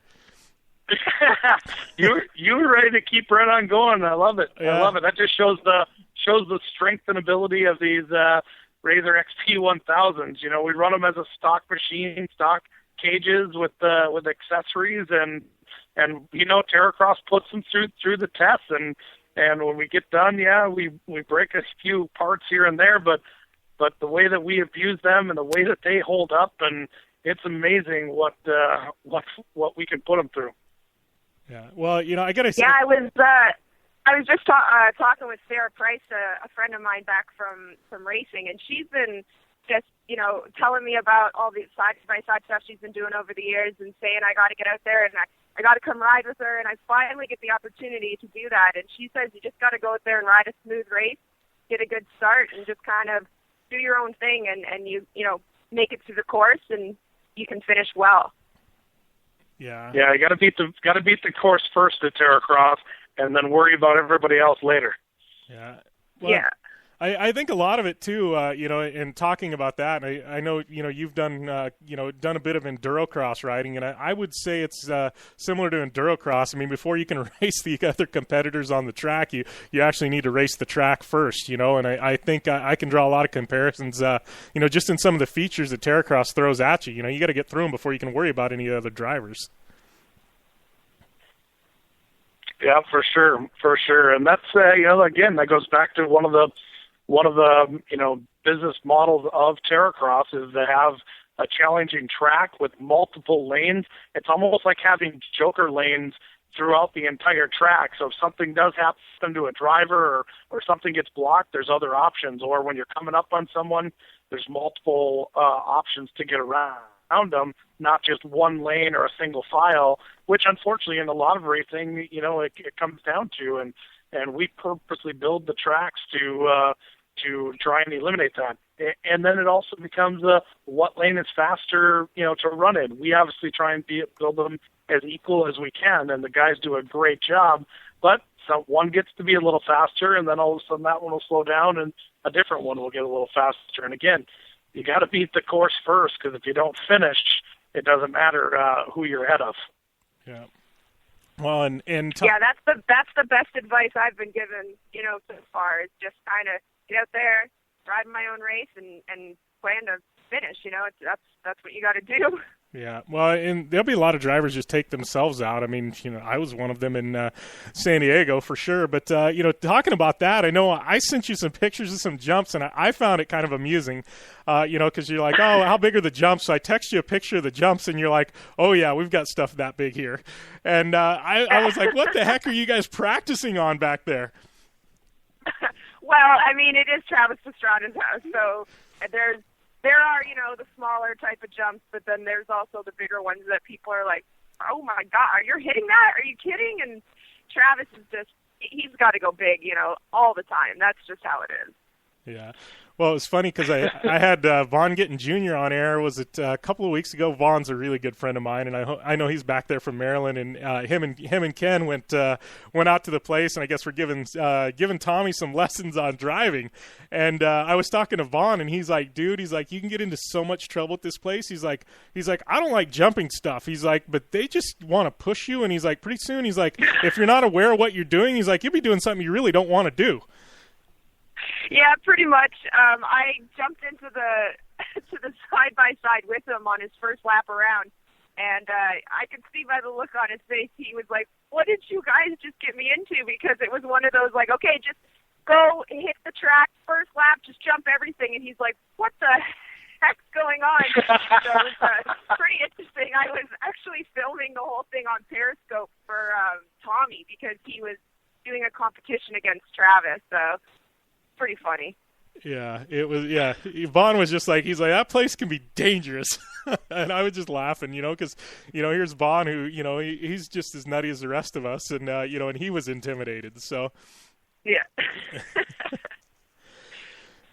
You were ready to keep right on going. I love it. Yeah. I love it. That just shows the strength and ability of these Razor XP 1000s. We run them as a stock machine, stock cages with accessories, and Terracross puts them through the tests, and when we get done, we break a few parts here and there, but the way that we abuse them and the way that they hold up, and it's amazing what we can put them through. Yeah. Well, I gotta say. Yeah, I was just talking with Sarah Price, a friend of mine back from racing, and she's been just telling me about all the side-by-side stuff she's been doing over the years, and saying I got to get out there and I got to come ride with her, and I finally get the opportunity to do that. And she says you just got to go out there and ride a smooth race, get a good start, and just kind of do your own thing, and you make it through the course, and you can finish well. Yeah. Yeah, you got to beat the course first at Terracross, and then worry about everybody else later. Yeah. Well, yeah. I think a lot of it too, in talking about that, and I know, you've done, done a bit of endurocross riding, and I would say it's similar to endurocross. I mean, before you can race the other competitors on the track, you actually need to race the track first, and I think I can draw a lot of comparisons, just in some of the features that Terracross throws at you. You got to get through them before you can worry about any other drivers. Yeah, for sure. And that's, again, that goes back to one of the business models of Terracross is to have a challenging track with multiple lanes. It's almost like having joker lanes throughout the entire track. So if something does happen to a driver or something gets blocked, there's other options. Or when you're coming up on someone, there's multiple options to get around them, not just one lane or a single file, which unfortunately in a lot of racing, it comes down to. And we purposely build the tracks to try and eliminate that. And then it also becomes what lane is faster, to run in. We obviously try and build them as equal as we can, and the guys do a great job. But one gets to be a little faster, and then all of a sudden that one will slow down, and a different one will get a little faster. And again, you got to beat the course first, because if you don't finish, it doesn't matter who you're ahead of. Yeah. Well, yeah, that's the best advice I've been given, so far. Is just kind of get out there, ride my own race, and plan to finish. That's what you got to do. Yeah, well, and there'll be a lot of drivers just take themselves out. I mean, I was one of them in San Diego for sure. But, talking about that, I know I sent you some pictures of some jumps, and I found it kind of amusing, because you're like, oh, how big are the jumps? So I text you a picture of the jumps, and you're like, oh, yeah, we've got stuff that big here. And I was like, what the heck are you guys practicing on back there? Well, I mean, it is Travis Pastrana's house, so there are, the smaller type of jumps, but then there's also the bigger ones that people are like, oh my God, you're hitting that? Are you kidding? And Travis is he's got to go big, all the time. That's just how it is. Yeah. Well, it was funny because I had Vaughn Gittin Jr. on air. Was it a couple of weeks ago? Vaughn's a really good friend of mine, and I know he's back there from Maryland. And him and Ken went out to the place, and I guess we're giving Tommy some lessons on driving. And I was talking to Vaughn, and he's like, dude, you can get into so much trouble at this place. He's like, I don't like jumping stuff. He's like, but they just want to push you. And he's like, pretty soon, he's like, if you're not aware of what you're doing, he's like, you'll be doing something you really don't want to do. Yeah, pretty much. I jumped into the side by side with him on his first lap around, and I could see by the look on his face he was like, "What did you guys just get me into?" Because it was one of those like, "Okay, just go hit the track first lap, just jump everything," and he's like, "What the heck's going on?" So it was pretty interesting. I was actually filming the whole thing on Periscope for Tommy because he was doing a competition against Travis. So. Pretty funny. Yeah, it was. Yeah, Vaughn was just like, he's like, that place can be dangerous, and I was just laughing, because here's Vaughn who he's just as nutty as the rest of us, and and he was intimidated. So yeah.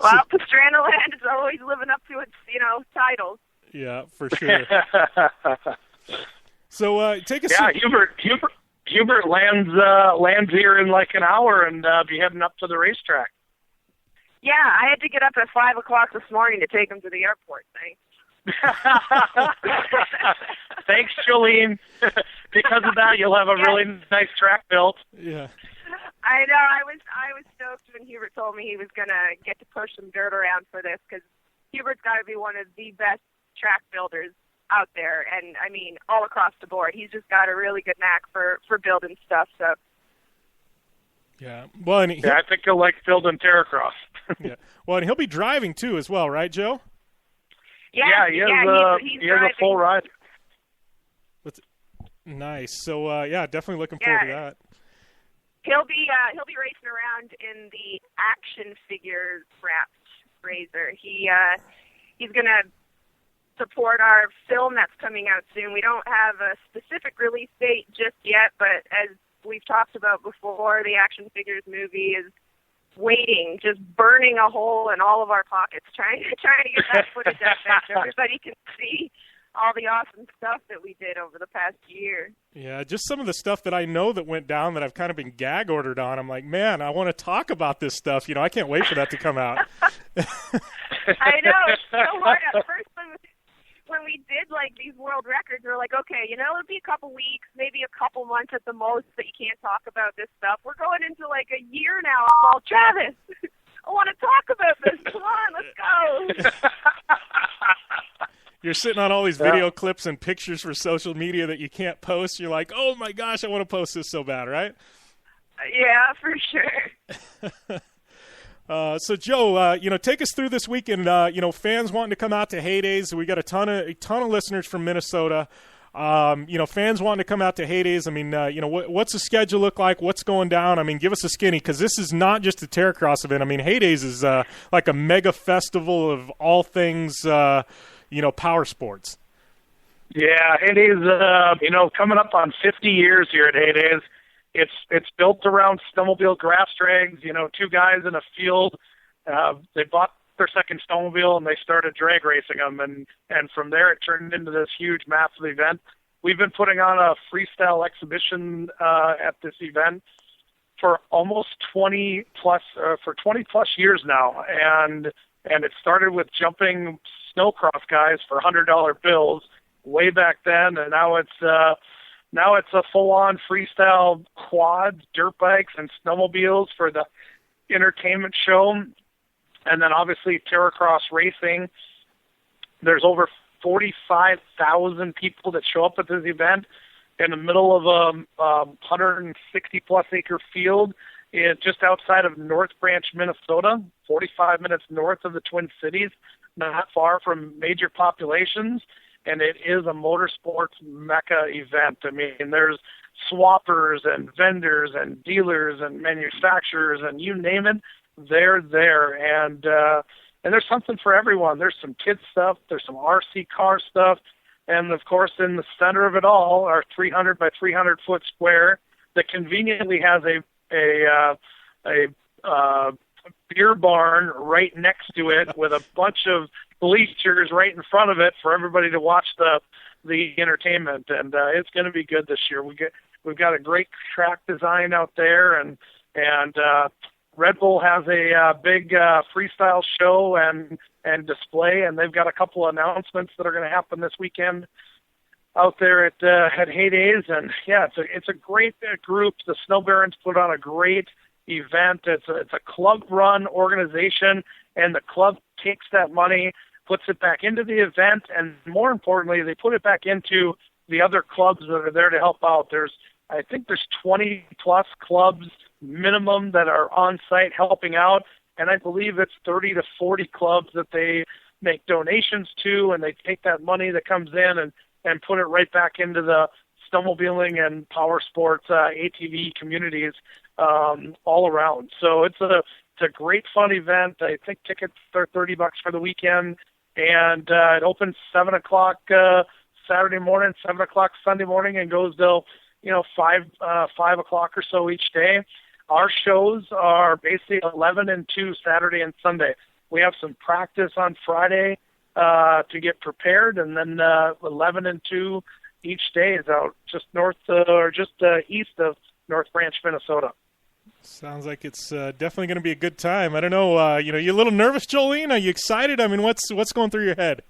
Well, Pastrana Land is always living up to its titles. Yeah, for sure. So take us. Yeah, Hubert lands here in like an hour and be heading up to the racetrack. Yeah, I had to get up at 5 o'clock this morning to take him to the airport. Thanks. Thanks, Jolene. Because of that, you'll have a really nice track built. Yeah. I know. I was stoked when Hubert told me he was gonna get to push some dirt around for this, because Hubert's got to be one of the best track builders out there, and I mean all across the board. He's just got a really good knack for building stuff. So yeah, well, and I think he'll like building Terracross. Yeah, well, and he'll be driving too as well, right, Joe? Yeah, he has a full ride. Nice. So yeah, definitely looking forward to that. He'll be racing around in the action figure wrapped razor. He's gonna support our film that's coming out soon. We don't have a specific release date just yet, but as we've talked about before, the action figures movie is waiting, just burning a hole in all of our pockets, trying to get that footage out there so everybody can see all the awesome stuff that we did over the past year. Yeah, just some of the stuff that I know that went down that I've kind of been gag ordered on. I'm like, man, I want to talk about this stuff. I can't wait for that to come out. I know, it's so hard. At first, when we did like these world records, we were like, okay, it'll be a couple weeks, maybe a couple months at the most that you can't talk about this stuff. We're going into like a year now. Well, Travis, I want to talk about this. Come on, let's go. You're sitting on all these video clips and pictures for social media that you can't post. You're like, oh my gosh, I want to post this so bad, right? Yeah, for sure. So Joe, take us through this weekend. Fans wanting to come out to Heydays. We got a ton of listeners from Minnesota. Fans wanting to come out to Heydays. I mean, what's the schedule look like? What's going down? I mean, give us a skinny, because this is not just a Terracross event. I mean, Heydays is like a mega festival of all things, power sports. Yeah, Heydays, coming up on 50 years here at Heydays. It's built around snowmobile grass drags, two guys in a field. They bought their second snowmobile and they started drag racing them. And from there it turned into this huge, massive event. We've been putting on a freestyle exhibition at this event for almost 20 plus years now. And it started with jumping snowcross guys for $100 bills way back then. And now it's a full-on freestyle quads, dirt bikes, and snowmobiles for the entertainment show. And then obviously Terracross racing. There's over 45,000 people that show up at this event in the middle of a 160-plus acre field just outside of North Branch, Minnesota, 45 minutes north of the Twin Cities, not far from major populations. And it is a motorsports mecca event. I mean, there's swappers and vendors and dealers and manufacturers and you name it, they're there. And there's something for everyone. There's some kids stuff. There's some RC car stuff. And, of course, in the center of it all, our 300 by 300 foot square that conveniently has a beer barn right next to it with a bunch of bleachers right in front of it for everybody to watch the entertainment, and it's going to be good this year. We've got a great track design out there, and Red Bull has a big freestyle show and display, and they've got a couple of announcements that are going to happen this weekend out there at Heydays. And yeah, it's a great group. The Snow Barons put on a great event. It's a club-run organization, and the club takes that money, puts it back into the event, and more importantly, they put it back into the other clubs that are there to help out. I think there's 20-plus clubs minimum that are on site helping out, and I believe it's 30 to 40 clubs that they make donations to, and they take that money that comes in and put it right back into the snowmobiling and power sports ATV communities all around. So it's a great fun event. I think tickets are $30 for the weekend, and it opens 7 o'clock Saturday morning, 7 o'clock Sunday morning, and goes till 5 o'clock or so each day. Our shows are basically 11 and 2 Saturday and Sunday. We have some practice on Friday to get prepared, and then 11 and 2 each day is out just east of North Branch, Minnesota. Sounds like it's definitely going to be a good time. I don't know, you a little nervous, Jolene? Are you excited? I mean, what's going through your head?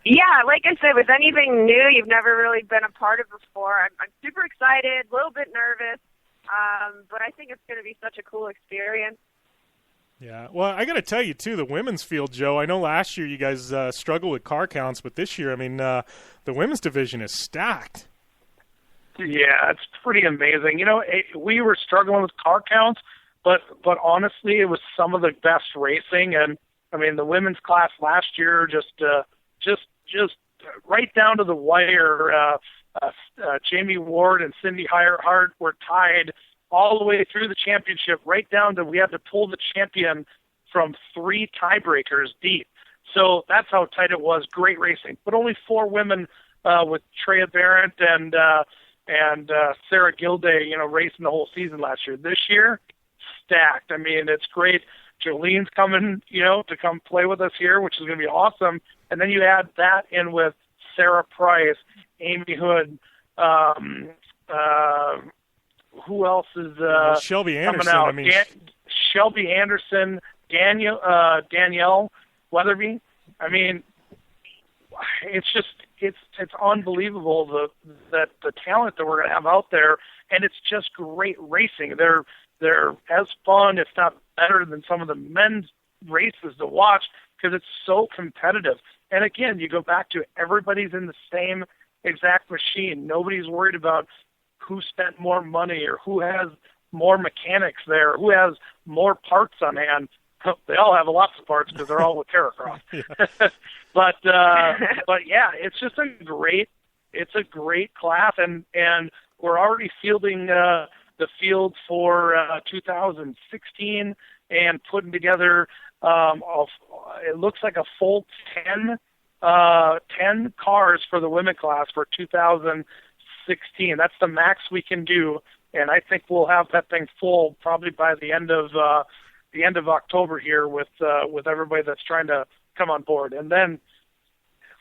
Yeah, like I said, with anything new you've never really been a part of before, I'm super excited, a little bit nervous, but I think it's going to be such a cool experience. Yeah, well, I got to tell you, too, the women's field, Joe, I know last year you guys struggled with car counts, but this year, I mean, the women's division is stacked. Yeah, it's pretty amazing. You know, we were struggling with car counts, but honestly, it was some of the best racing. And, I mean, the women's class last year just right down to the wire, Jamie Ward and Cindy Hart were tied all the way through the championship, right down to we had to pull the champion from 3 tiebreakers deep. So that's how tight it was. Great racing, but only 4 women with Treya Barrett and Sarah Gilday, you know, racing the whole season last year. This year, stacked. I mean, it's great. Jolene's coming, you know, to come play with us here, which is going to be awesome. And then you add that in with Sarah Price, Amy Hood, who else is Shelby Anderson, coming out? I mean, Shelby Anderson, Danielle Weatherby. I mean, it's just it's unbelievable that the talent that we're going to have out there, and it's just great racing. They're as fun, if not better, than some of the men's races to watch because it's so competitive. And again, you go back to everybody's in the same exact machine. Nobody's worried about who spent more money or who has more mechanics there, who has more parts on hand. They all have lots of parts because they're all with Terracross. But yeah, it's just a great class, and we're already fielding the field for 2016 and putting together it looks like a full 10 cars for the women class for 2016. That's the max we can do, and I think we'll have that thing full probably by the end of October here with everybody that's trying to come on board, and then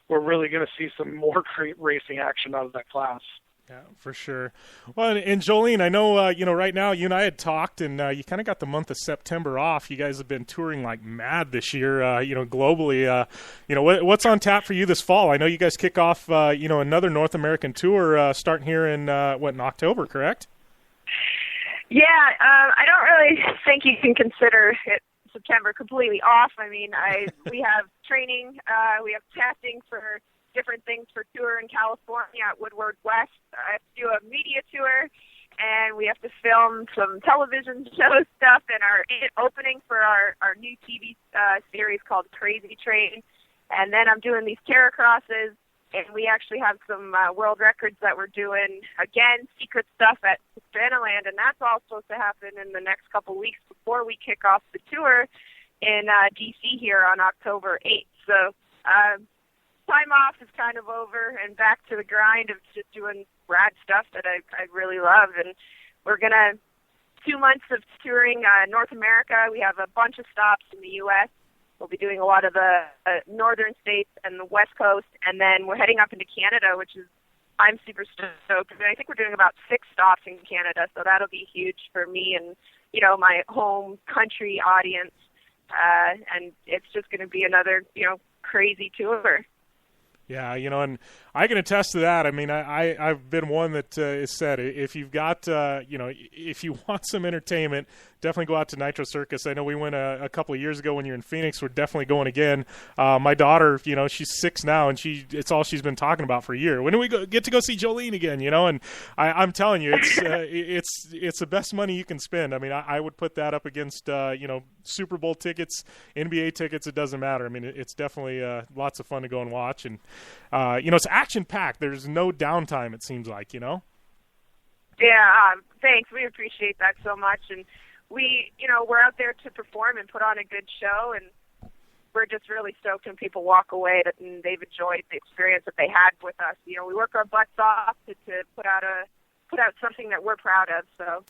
we're really going to see some more great racing action out of that class. Yeah, for sure. Well, and Jolene, I know, right now you and I had talked, and you kind of got the month of September off. You guys have been touring like mad this year, globally. What's on tap for you this fall? I know you guys kick off, another North American tour starting here in October, correct? Yeah, I don't really think you can consider it September completely off. I mean, we have training, we have testing for different things for tour in California at Woodward West. I have to do a media tour, and we have to film some television show stuff and our opening for our new TV series called Crazy Train. And then I'm doing these Terracrosses, and we actually have some world records that we're doing, again, secret stuff at Savannahland, and that's all supposed to happen in the next couple weeks before we kick off the tour in D.C. here on October 8th. So time off is kind of over and back to the grind of just doing rad stuff that I really love. And we're going to 2 months of touring North America. We have a bunch of stops in the U.S. We'll be doing a lot of the northern states and the West Coast, and then we're heading up into Canada, which is I'm super stoked. I think we're doing about 6 stops in Canada, so that'll be huge for me and my home country audience. And it's just going to be another crazy tour. Yeah, and I can attest to that. I mean, I've been one that has said if you've got, if you want some entertainment, definitely go out to Nitro Circus. I know we went a couple of years ago when you're in Phoenix. We're definitely going again. My daughter, she's 6 now, and it's all she's been talking about for a year. When do we get to go see Jolene again? And I'm telling you, it's the best money you can spend. I mean, I would put that up against Super Bowl tickets, NBA tickets. It doesn't matter. I mean, it's definitely lots of fun to go and watch, and it's action packed. There's no downtime. It seems like Yeah, thanks. We appreciate that so much, and we're out there to perform and put on a good show, and we're just really stoked when people walk away and they've enjoyed the experience that they had with us. We work our butts off to put out something that we're proud of. So.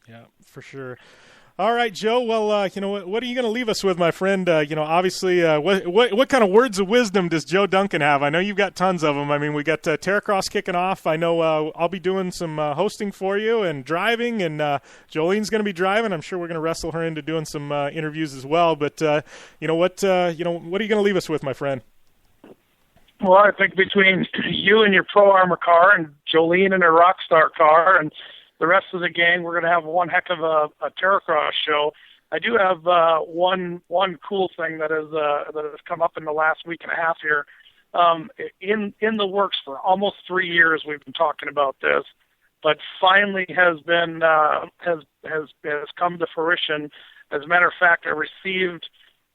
Yeah, for sure. All right, Joe. Well, what are you going to leave us with, my friend? Obviously, what kind of words of wisdom does Joe Duncan have? I know you've got tons of them. I mean, we got Terracross kicking off. I know I'll be doing some hosting for you and driving, and Jolene's going to be driving. I'm sure we're going to wrestle her into doing some interviews as well. But what are you going to leave us with, my friend? Well, I think between you and your Pro Armor car and Jolene and her Rockstar car and the rest of the gang, we're going to have one heck of a Terracross show. I do have one cool thing that has come up in the last week and a half here. In the works for almost 3 years, we've been talking about this, but finally has come to fruition. As a matter of fact, I received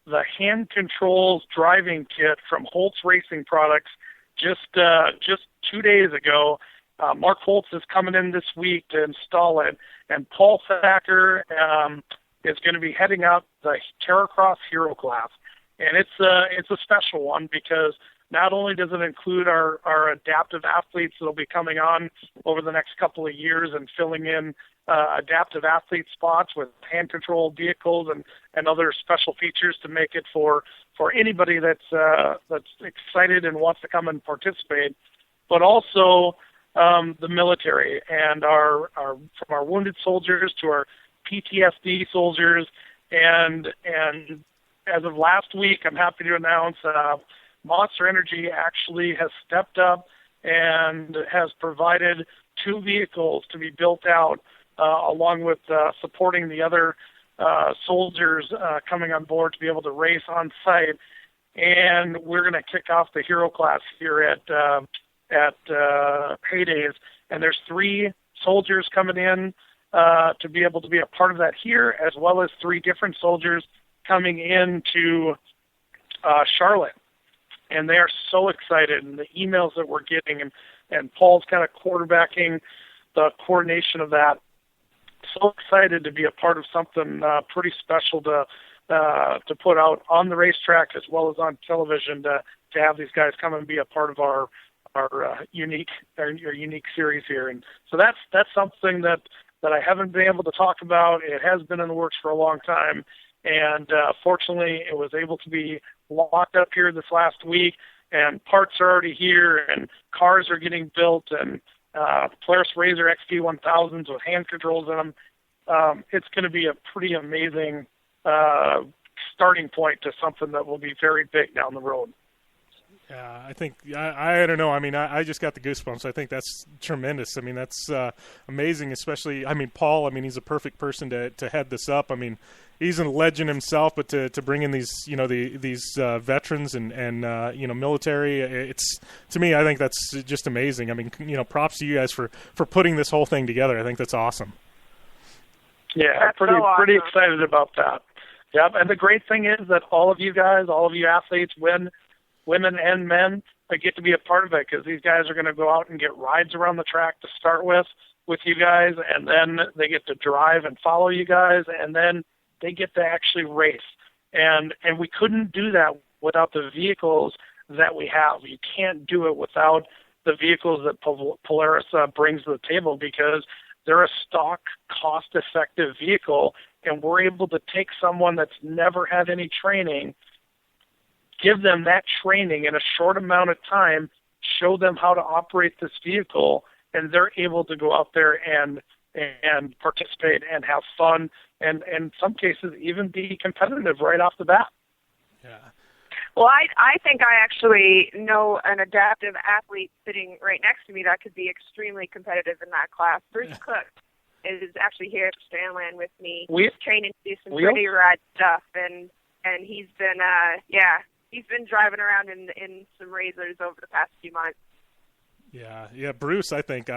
the hand controls driving kit from Holtz Racing Products just 2 days ago. Mark Holtz is coming in this week to install it, and Paul Thacker is going to be heading out the Terracross Hero class, and it's a special one because not only does it include our adaptive athletes that will be coming on over the next couple of years and filling in adaptive athlete spots with hand-controlled vehicles and other special features to make it for anybody that's excited and wants to come and participate, but also the military and from our wounded soldiers to our PTSD soldiers, and as of last week, I'm happy to announce Monster Energy actually has stepped up and has provided 2 vehicles to be built out, along with supporting the other soldiers coming on board to be able to race on site. And we're going to kick off the Hero class here at Heydays, and there's 3 soldiers coming in to be able to be a part of that here, as well as 3 different soldiers coming into Charlotte. And they are so excited, and the emails that we're getting, and Paul's kind of quarterbacking the coordination of that. So excited to be a part of something pretty special to put out on the racetrack as well as on television to have these guys come and be a part of our unique series here. And so that's something that I haven't been able to talk about. It has been in the works for a long time, and fortunately it was able to be locked up here this last week, and parts are already here, and cars are getting built, and Polaris Razor XT1000s with hand controls in them. It's going to be a pretty amazing starting point to something that will be very big down the road. Yeah, I think I don't know. I mean, I just got the goosebumps. I think that's tremendous. I mean, that's amazing. Especially, I mean, Paul. I mean, he's a perfect person to head this up. I mean, he's a legend himself, but to bring in these these veterans and military, it's, to me, I think that's just amazing. I mean, props to you guys for putting this whole thing together. I think that's awesome. Yeah, that's pretty excited about that. Yep, and the great thing is that all of you guys, all of you athletes, women and men, get to be a part of it, because these guys are going to go out and get rides around the track to start with you guys, and then they get to drive and follow you guys, and then they get to actually race. And we couldn't do that without the vehicles that we have. You can't do it without the vehicles that Polaris brings to the table, because they're a stock, cost-effective vehicle, and we're able to take someone that's never had any training, give them that training in a short amount of time, show them how to operate this vehicle, and they're able to go out there and participate and have fun, and in some cases even be competitive right off the bat. Yeah. Well, I think I actually know an adaptive athlete sitting right next to me that could be extremely competitive in that class. Bruce Cook is actually here at Strandland with me, training to do some pretty rad stuff, and he's been he's been driving around in some Razors over the past few months. Yeah, Bruce, I think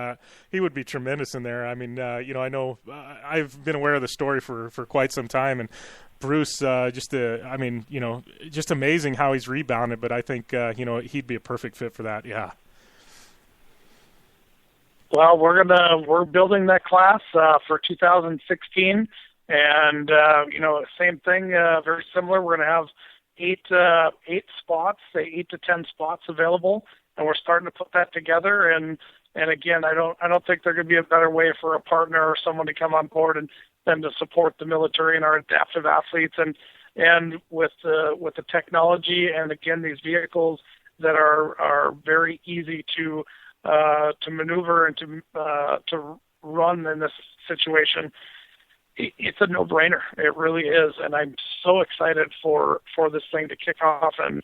he would be tremendous in there. I mean, I know I've been aware of the story for quite some time, and Bruce, just amazing how he's rebounded. But I think he'd be a perfect fit for that. Yeah. Well, we're building that class for 2016, and same thing, very similar. We're going to have 8 spots, say 8 to 10 spots available, and we're starting to put that together. And again, I don't think there could be a better way for a partner or someone to come on board than to support the military and our adaptive athletes, and with the technology, and again, these vehicles that are very easy to maneuver and to run in this situation. It's a no-brainer. It really is, and I'm so excited for this thing to kick off and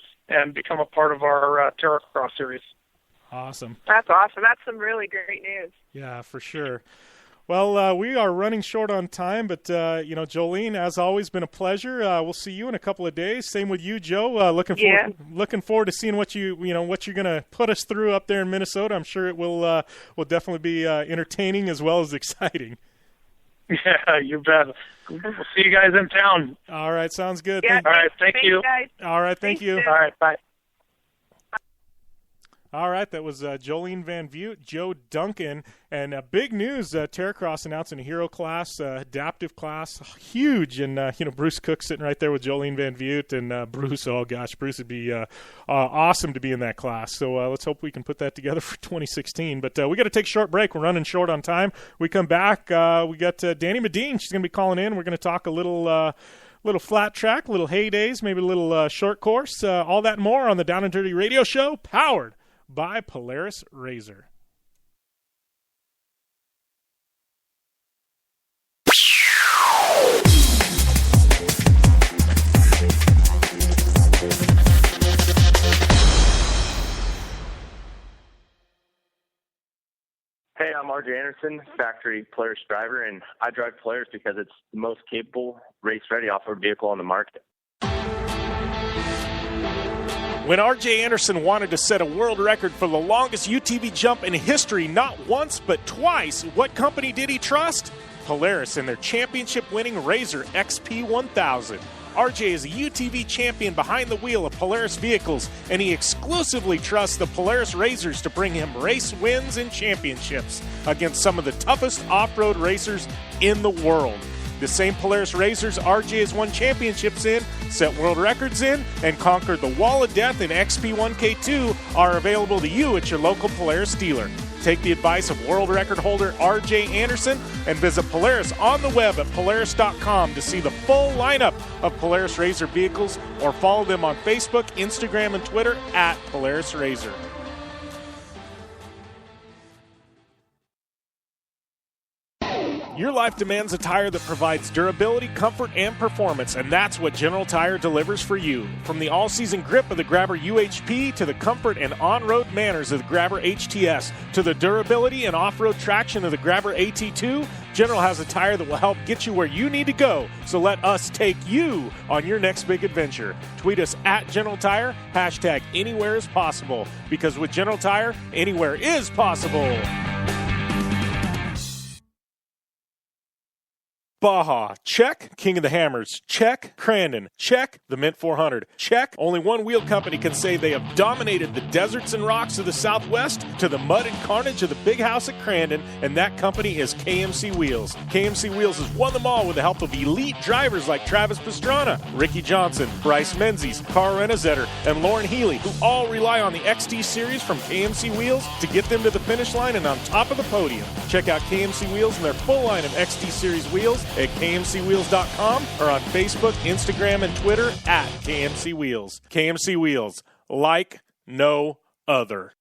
become a part of our Terracross series. Awesome. That's awesome. That's some really great news. Yeah, for sure. Well, we are running short on time, but, Jolene, as always, been a pleasure. We'll see you in a couple of days. Same with you, Joe. Looking forward to seeing what you're going to put us through up there in Minnesota. I'm sure it will definitely be entertaining as well as exciting. Yeah, you bet. We'll see you guys in town. All right, sounds good. Yeah, All right, thank you. Guys. All right, thank you. All right, bye. All right, that was Jolene Van Vugt, Joe Duncan, and big news, Terracross announcing a hero class, adaptive class, huge, and, Bruce Cook sitting right there with Jolene Van Vugt, and Bruce, oh gosh, Bruce would be awesome to be in that class, so let's hope we can put that together for 2016, but we got to take a short break, we're running short on time. We come back, we got Danny Medine, she's going to be calling in, we're going to talk a little flat track, little heydays, maybe a little short course, all that and more on the Down and Dirty Radio Show, powered by Polaris Razor. Hey, I'm RJ Anderson, factory Polaris driver, and I drive Polaris because it's the most capable, race-ready off-road vehicle on the market. When R.J. Anderson wanted to set a world record for the longest UTV jump in history, not once but twice, what company did he trust? Polaris and their championship-winning Razor XP1000. R.J. is a UTV champion behind the wheel of Polaris vehicles, and he exclusively trusts the Polaris Razors to bring him race wins and championships against some of the toughest off-road racers in the world. The same Polaris Razors RJ has won championships in, set world records in, and conquered the Wall of Death in XP1K2 are available to you at your local Polaris dealer. Take the advice of world record holder RJ Anderson and visit Polaris on the web at Polaris.com to see the full lineup of Polaris Razor vehicles, or follow them on Facebook, Instagram, and Twitter at Polaris Razor. Your life demands a tire that provides durability, comfort, and performance, and that's what General Tire delivers for you. From the all-season grip of the Grabber UHP to the comfort and on-road manners of the Grabber HTS to the durability and off-road traction of the Grabber AT2, General has a tire that will help get you where you need to go. So let us take you on your next big adventure. Tweet us at General Tire, hashtag anywhere is possible, because with General Tire, anywhere is possible. Baja, check. King of the Hammers, check. Crandon, check. The Mint 400, check. Only one wheel company can say they have dominated the deserts and rocks of the Southwest to the mud and carnage of the big house at Crandon, and that company is KMC Wheels. KMC Wheels has won them all with the help of elite drivers like Travis Pastrana, Ricky Johnson, Bryce Menzies, Carl Renazetter, and Lauren Healy, who all rely on the XT Series from KMC Wheels to get them to the finish line and on top of the podium. Check out KMC Wheels and their full line of XT Series wheels at KMCWheels.com or on Facebook, Instagram, and Twitter at KMC Wheels. KMC Wheels, like no other.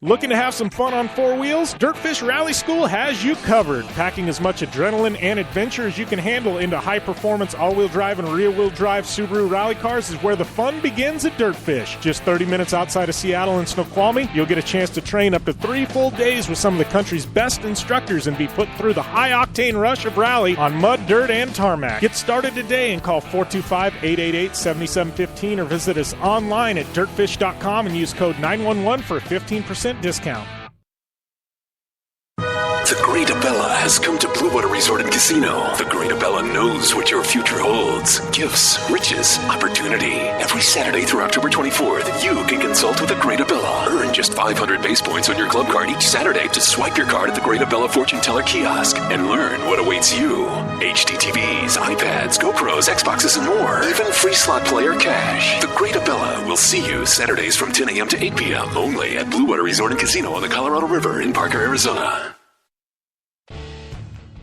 Looking to have some fun on four wheels? Dirtfish Rally School has you covered. Packing as much adrenaline and adventure as you can handle into high-performance all-wheel drive and rear-wheel drive Subaru rally cars is where the fun begins at Dirtfish. Just 30 minutes outside of Seattle and Snoqualmie, you'll get a chance to train up to 3 full days with some of the country's best instructors and be put through the high-octane rush of rally on mud, dirt, and tarmac. Get started today and call 425-888-7715 or visit us online at dirtfish.com and use code 911 for a 15% discount. The Great Abella has come to Blue Water Resort and Casino. The Great Abella knows what your future holds. Gifts, riches, opportunity. Every Saturday through October 24th, you can consult with the Great Abella. Earn just 500 base points on your club card each Saturday to swipe your card at the Great Abella Fortune Teller kiosk and learn what awaits you. HD TVs, iPads, GoPros, Xboxes, and more. Even free slot play or cash. The Great Abella will see you Saturdays from 10 a.m. to 8 p.m. only at Blue Water Resort and Casino on the Colorado River in Parker, Arizona.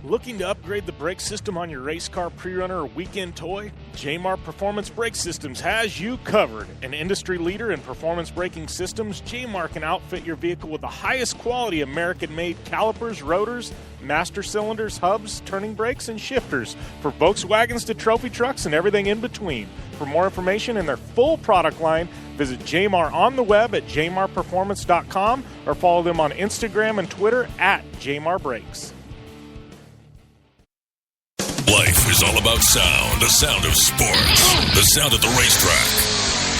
Looking to upgrade the brake system on your race car, pre-runner, or weekend toy? Jmar Performance Brake Systems has you covered. An industry leader in performance braking systems, Jmar can outfit your vehicle with the highest quality American-made calipers, rotors, master cylinders, hubs, turning brakes, and shifters for Volkswagens to trophy trucks and everything in between. For more information and their full product line, visit Jmar on the web at jmarperformance.com or follow them on Instagram and Twitter at Jmar Brakes. Life is all about sound, the sound of sports, the sound at the racetrack,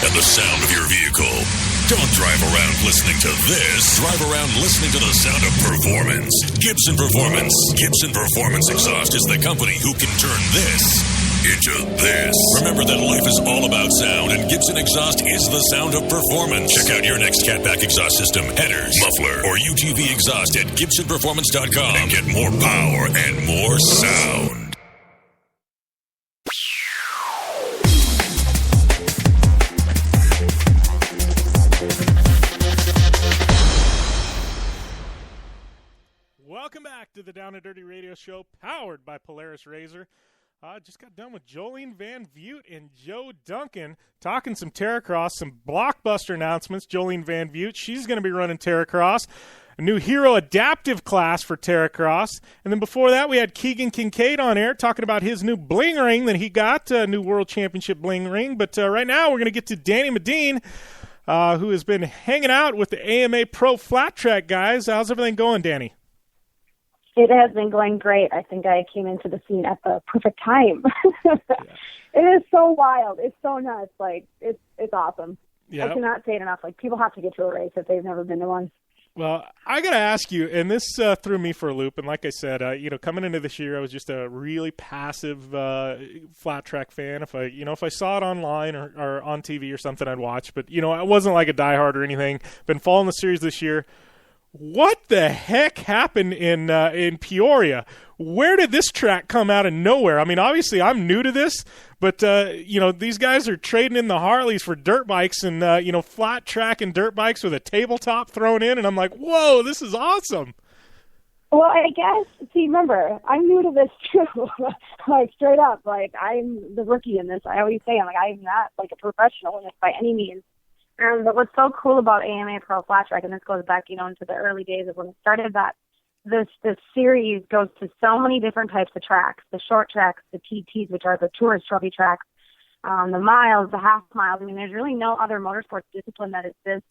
and the sound of your vehicle. Don't drive around listening to this. Drive around listening to the sound of performance. Gibson Performance. Gibson Performance Exhaust is the company who can turn this into this. Remember that life is all about sound, and Gibson Exhaust is the sound of performance. Check out your next catback exhaust system, headers, muffler, or UTV exhaust at GibsonPerformance.com and get more power and more sound. Welcome back to the Down and Dirty Radio Show, powered by Polaris Razor. Just got done with Jolene Van Vugt and Joe Duncan talking some Terracross, some blockbuster announcements. Jolene Van Vugt, she's going to be running Terracross, a new Hero Adaptive class for Terracross. And then before that, we had Keegan Kincaid on air talking about his new bling ring that he got, a new World Championship bling ring. But right now, we're going to get to Danny Medine, who has been hanging out with the AMA Pro Flat Track guys. How's everything going, Danny? It has been going great. I think I came into the scene at the perfect time. It is so wild. It's so nuts. Like, it's awesome. Yeah. I cannot say it enough. Like, people have to get to a race if they've never been to one. Well, I got to ask you, and this threw me for a loop. And like I said, coming into this year, I was just a really passive flat track fan. If I saw it online or on TV or something, I'd watch. But, I wasn't like a diehard or anything. Been following the series this year. What the heck happened in Peoria? Where did this track come out of nowhere? I mean, obviously I'm new to this, but these guys are trading in the Harleys for dirt bikes and flat track and dirt bikes with a tabletop thrown in, and I'm like, whoa, this is awesome. Well, I guess, remember, I'm new to this too. Like, straight up, like, I'm the rookie in this. I always say, I'm not like a professional in this by any means. But what's so cool about AMA Pro Flat Track, and this goes back, into the early days of when it started, that this series goes to so many different types of tracks, the short tracks, the TTs, which are the tourist trophy tracks, the miles, the half miles. I mean, there's really no other motorsports discipline that is this,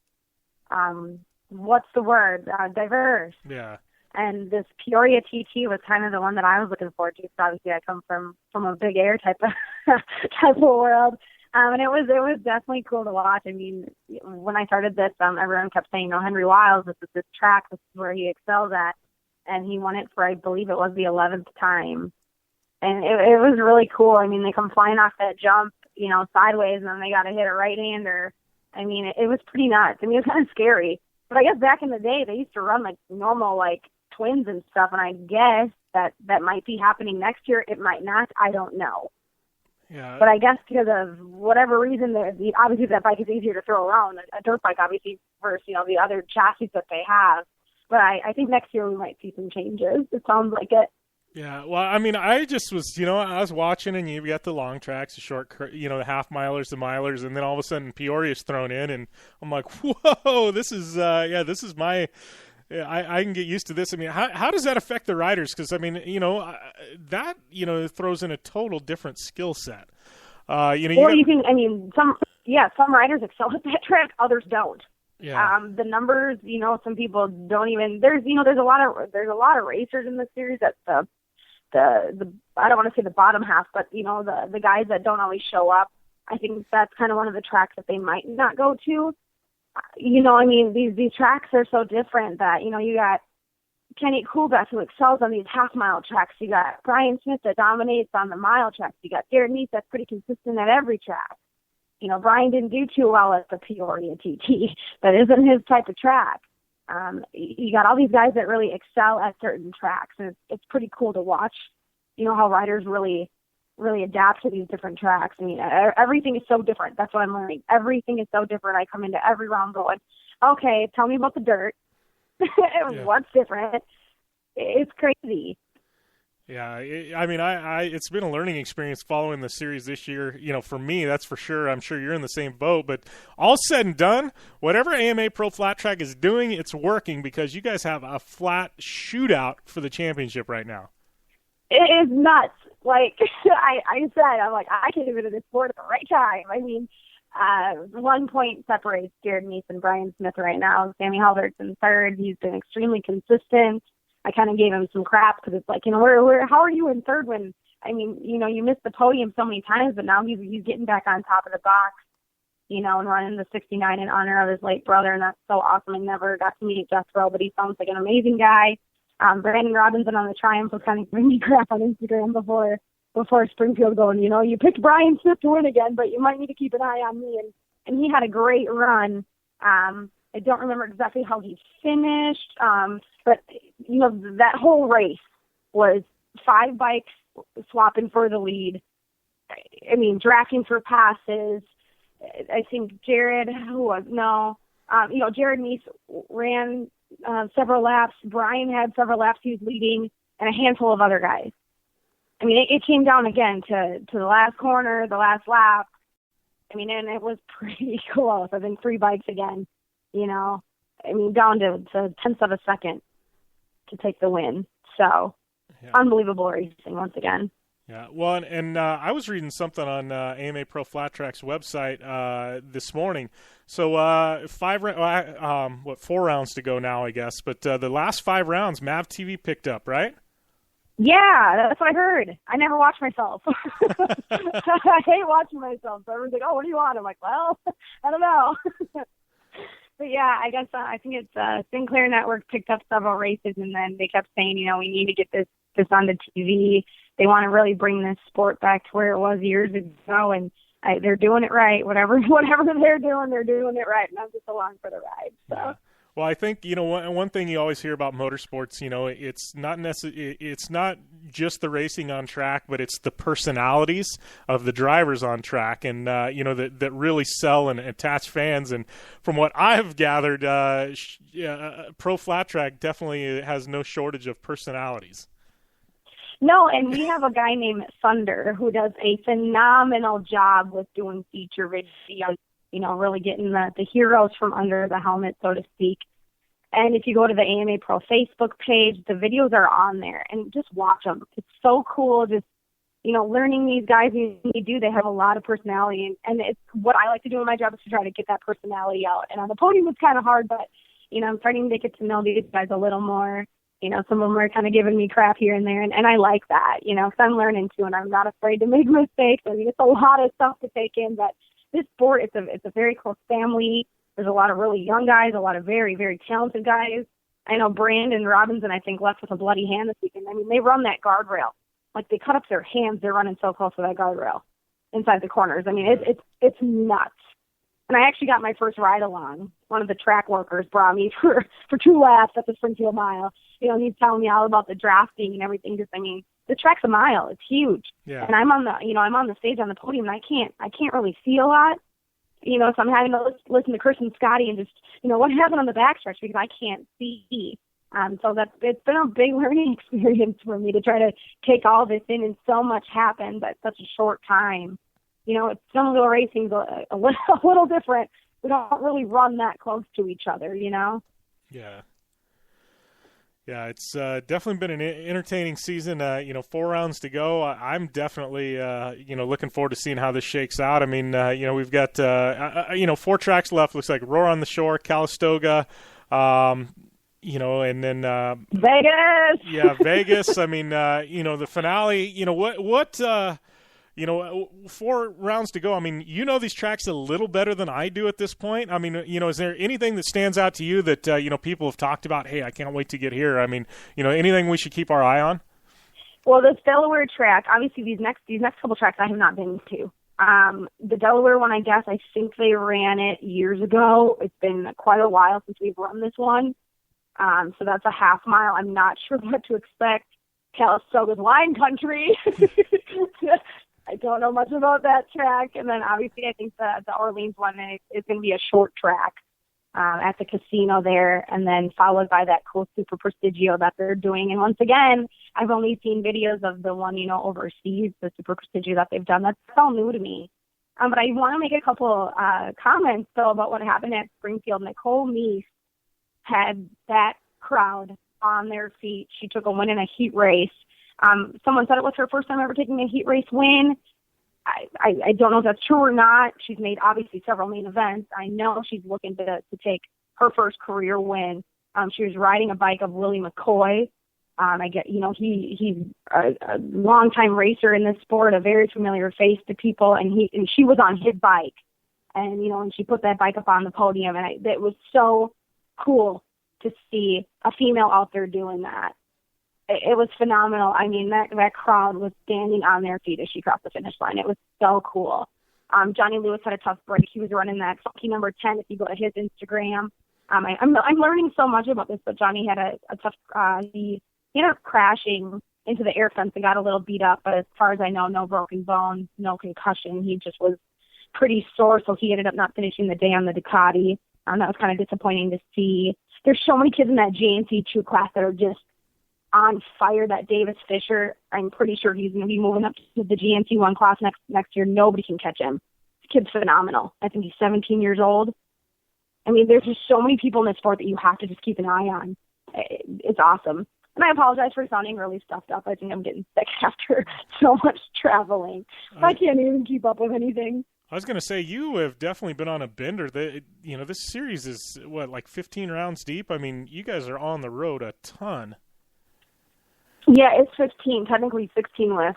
diverse. Yeah. And this Peoria TT was kind of the one that I was looking forward to, because obviously I come from a big air type of world. And it was definitely cool to watch. I mean, when I started this, everyone kept saying, Henry Wiles, this is this track, this is where he excels at. And he won it for, I believe it was the 11th time. And it was really cool. I mean, they come flying off that jump, sideways, and then they got to hit a right-hander. I mean, it was pretty nuts. I mean, it was kind of scary. But I guess back in the day, they used to run like normal, like, twins and stuff. And I guess that might be happening next year. It might not. I don't know. Yeah. But I guess because of whatever reason, obviously that bike is easier to throw around, a dirt bike, obviously, versus, the other chassis that they have. But I think next year we might see some changes. It sounds like it. Yeah, well, I mean, I just was, I was watching, and you got the long tracks, the short, the half milers, the milers, and then all of a sudden Peoria's thrown in, and I'm like, whoa, this is, this is my... I can get used to this. I mean, how does that affect the riders? Because, I mean, that, throws in a total different skill set. Some riders excel at that track, others don't. Yeah. The numbers, some people don't even, there's a lot of racers in this series that the I don't want to say the bottom half, but, the guys that don't always show up. I think that's kind of one of the tracks that they might not go to. These tracks are so different that, you got Kenny Coolbeth, who excels on these half-mile tracks. You got Brian Smith that dominates on the mile tracks. You got Jared Neese that's pretty consistent at every track. Brian didn't do too well at the Peoria TT. That isn't his type of track. You got all these guys that really excel at certain tracks, and it's pretty cool to watch, how riders really adapt to these different tracks. I mean, everything is so different. That's what I'm learning. Everything is so different. I come into every round going, okay, tell me about the dirt. What's different? It's crazy. Yeah, it's been a learning experience following the series this year. For me, that's for sure. I'm sure you're in the same boat. But all said and done, whatever AMA Pro Flat Track is doing, it's working, because you guys have a flat shootout for the championship right now. It is nuts. Like I said, I'm like, I came into this sport at the right time. I mean, 1 point separates Jared Neese and Brian Smith right now. Sammy Halbert's in third. He's been extremely consistent. I kind of gave him some crap because it's like, how are you in third when I mean, you missed the podium so many times, but now he's getting back on top of the box, and running the 69 in honor of his late brother, and that's so awesome. I never got to meet Jethro, but he sounds like an amazing guy. Brandon Robinson on the Triumph was kind of giving me crap on Instagram before Springfield going, you picked Brian Smith to win again, but you might need to keep an eye on me. And he had a great run. I don't remember exactly how he finished, but, that whole race was 5 bikes swapping for the lead. I mean, drafting for passes. I think Jared Meese ran several laps. Brian had several laps he was leading, and a handful of other guys. I mean, it came down again to the last corner, the last lap. I mean, and it was pretty close. I think 3 bikes again, I mean, down to tenths of a second to take the win. So, Unbelievable racing once again. Yeah, well, and I was reading something on AMA Pro Flat Track's website this morning. So 4 rounds to go now, I guess. But the last 5 rounds, Mav TV picked up, right? Yeah, that's what I heard. I never watch myself. I hate watching myself. So everyone's like, "Oh, what do you want?" I'm like, "Well, I don't know." But yeah, I guess I think it's Sinclair Network picked up several races, and then they kept saying, we need to get this on the TV. They want to really bring this sport back to where it was years ago, and they're doing it right. Whatever they're doing it right, and I'm just along for the ride. So. Yeah. Well, I think one thing you always hear about motorsports, it's not just the racing on track, but it's the personalities of the drivers on track, and that really sell and attach fans. And from what I've gathered, Pro Flat Track definitely has no shortage of personalities. No, and we have a guy named Thunder who does a phenomenal job with doing feature videos. Really getting the heroes from under the helmet, so to speak. And if you go to the AMA Pro Facebook page, the videos are on there, and just watch them. It's so cool just, learning these guys. They have a lot of personality, and it's what I like to do in my job is to try to get that personality out. And on the podium it's kind of hard, but, I'm starting to get to know these guys a little more. Some of them are kind of giving me crap here and there, and I like that, because I'm learning too, and I'm not afraid to make mistakes. I mean, it's a lot of stuff to take in, but this sport, it's a very close family. There's a lot of really young guys, a lot of very, very talented guys. I know Brandon Robinson, I think, left with a bloody hand this weekend. I mean, they run that guardrail. Like, they cut up their hands. They're running so close to that guardrail inside the corners. I mean, it's nuts. And I actually got my first ride along. One of the track workers brought me for 2 laps at the Springfield Mile. He's telling me all about the drafting and everything. Just, I mean, the track's a mile. It's huge. Yeah. And I'm on the stage on the podium, and I can't really see a lot. So I'm having to listen to Chris and Scotty and just, what happened on the backstretch because I can't see. So it's been a big learning experience for me to try to take all this in, and so much happened at such a short time. Some of the racing's a little different. We don't really run that close to each other, Yeah. Yeah, it's definitely been an entertaining season. 4 rounds to go. I'm definitely, looking forward to seeing how this shakes out. I mean, we've got, 4 tracks left. Looks like Roar on the Shore, Calistoga, and then Vegas. Yeah, Vegas. I mean, the finale. What 4 rounds to go. I mean, these tracks a little better than I do at this point. I mean, is there anything that stands out to you that, people have talked about? Hey, I can't wait to get here. I mean, anything we should keep our eye on? Well, this Delaware track, obviously these next couple tracks I have not been to. The Delaware one, I guess, I think they ran it years ago. It's been quite a while since we've run this one. So that's a half mile. I'm not sure what to expect. Calistoga's wine country. I don't know much about that track. And then obviously I think the Orleans one is going to be a short track at the casino there, and then followed by that cool Super Prestigio that they're doing. And once again, I've only seen videos of the one, overseas, the Super Prestigio that they've done. That's all new to me. But I want to make a couple comments, though, about what happened at Springfield. Nicole Meese had that crowd on their feet. She took a win in a heat race. Someone said it was her first time ever taking a heat race win. I don't know if that's true or not. She's made, obviously, several main events. I know she's looking to take her first career win. She was riding a bike of Willie McCoy, He's a longtime racer in this sport, a very familiar face to people, and she was on his bike, and and she put that bike up on the podium, and it was so cool to see a female out there doing that. It was phenomenal. I mean, that crowd was standing on their feet as she crossed the finish line. It was so cool. Johnny Lewis had a tough break. He was running that funky number 10. If you go to his Instagram, I'm learning so much about this. But Johnny had a tough. He ended up crashing into the air fence and got a little beat up. But as far as I know, no broken bones, no concussion. He just was pretty sore, so he ended up not finishing the day on the Ducati. That was kind of disappointing to see. There's so many kids in that JNC 2 class that are just on fire. That Davis Fisher, I'm pretty sure he's going to be moving up to the GNC 1 class next year. Nobody can catch him. This kid's phenomenal. I think he's 17 years old. I mean, there's just so many people in this sport that you have to just keep an eye on. It's awesome. And I apologize for sounding really stuffed up. I think I'm getting sick after so much traveling. I can't even keep up with anything. I was going to say, you have definitely been on a bender. This series is, like 15 rounds deep? I mean, you guys are on the road a ton. Yeah, it's 15, technically 16 with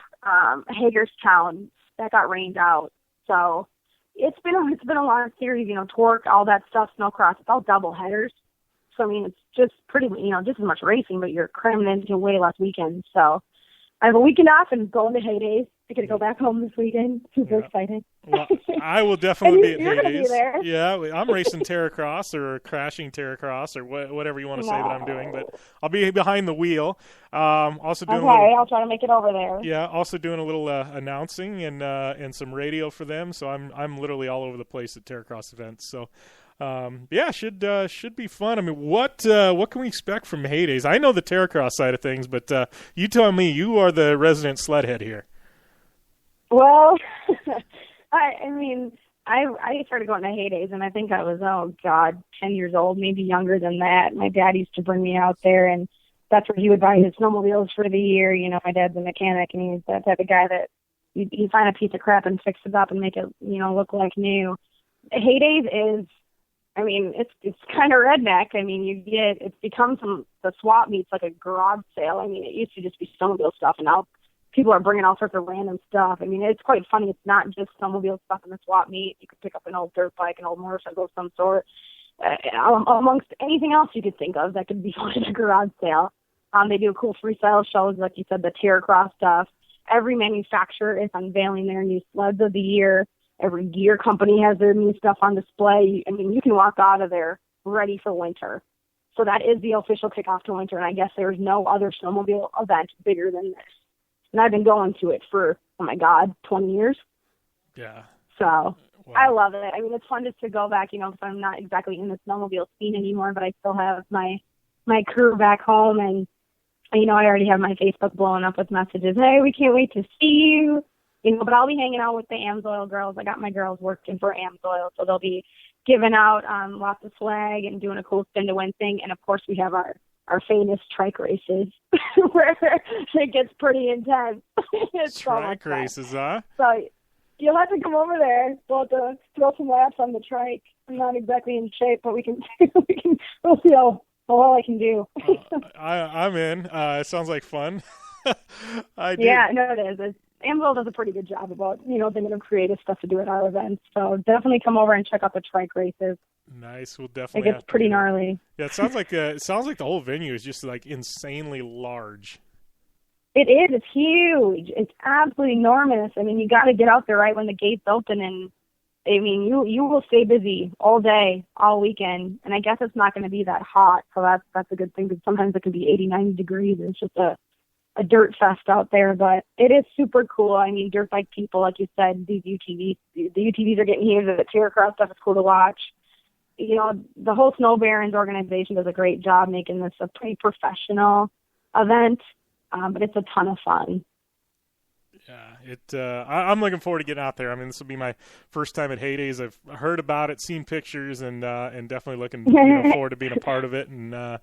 Hagerstown. That got rained out. So it's been a long series, torque, all that stuff, snowcross. It's all double headers. So, I mean, it's just pretty, just as much racing, but you're cramming into way less weekends. So I have a weekend off and going to Heydays. I get to go back home this weekend. Super excited. Well, I will definitely be at You're gonna Heydays. be there. Yeah, I'm racing Terracross or crashing Terracross or whatever you want to say that I'm doing, but I'll be behind the wheel. Also doing I'll try to make it over there. Yeah, also doing a little announcing and some radio for them. So I'm literally all over the place at Terracross events. So should be fun. I mean, what can we expect from Heydays? I know the Terracross side of things, but you tell me. You are the resident sledhead here. Well, I started going to Heydays, and I think I was 10 years old, maybe younger than that. My dad used to bring me out there, and that's where he would buy his snowmobiles for the year. My dad's a mechanic, and he's that type of guy that you find a piece of crap and fix it up and make it look like new. Heydays is, it's kind of redneck. I mean, it's become the swap meets like a garage sale. I mean, it used to just be snowmobile stuff, and now people are bringing all sorts of random stuff. I mean, it's quite funny. It's not just snowmobile stuff in the swap meet. You could pick up an old dirt bike, an old motorcycle of some sort, amongst anything else you could think of that could be found in a garage sale. They do cool freestyle shows, like you said, the Terracross stuff. Every manufacturer is unveiling their new sleds of the year. Every gear company has their new stuff on display. I mean, you can walk out of there ready for winter. So that is the official kickoff to winter, and I guess there's no other snowmobile event bigger than this. And I've been going to it for, 20 years. Yeah. So wow. I love it. I mean, it's fun just to go back, because I'm not exactly in the snowmobile scene anymore, but I still have my crew back home. And, I already have my Facebook blowing up with messages. Hey, we can't wait to see you. But I'll be hanging out with the AMSOIL girls. I got my girls working for AMSOIL, so they'll be giving out lots of swag and doing a cool spin to win thing. And, of course, we have our famous trike races where it gets pretty intense. It's trike races, huh? So you'll have to come over there. We'll have to throw some laps on the trike. I'm not exactly in shape, but we'll see how well I can do. I'm in. It sounds like fun. I do. Yeah, no, it is. AMSOIL does a pretty good job about, thinking of creative stuff to do at our events. So definitely come over and check out the trike races. Nice. We'll definitely. It gets pretty gnarly. Yeah, it sounds like the whole venue is just like insanely large. It is. It's huge. It's absolutely enormous. I mean, you got to get out there right when the gates open, and I mean, you will stay busy all day, all weekend. And I guess it's not going to be that hot, so that's a good thing, because sometimes it can be 80, 90 degrees. And it's just a dirt fest out there, but it is super cool. I mean, dirt bike people, like you said, these UTVs, the UTVs are getting huge. The Terracross stuff is cool to watch. The whole Snow Barons organization does a great job making this a pretty professional event, but it's a ton of fun. Yeah, I'm looking forward to getting out there. I mean, this will be my first time at Heydays. I've heard about it, seen pictures, and definitely looking forward to being a part of it, and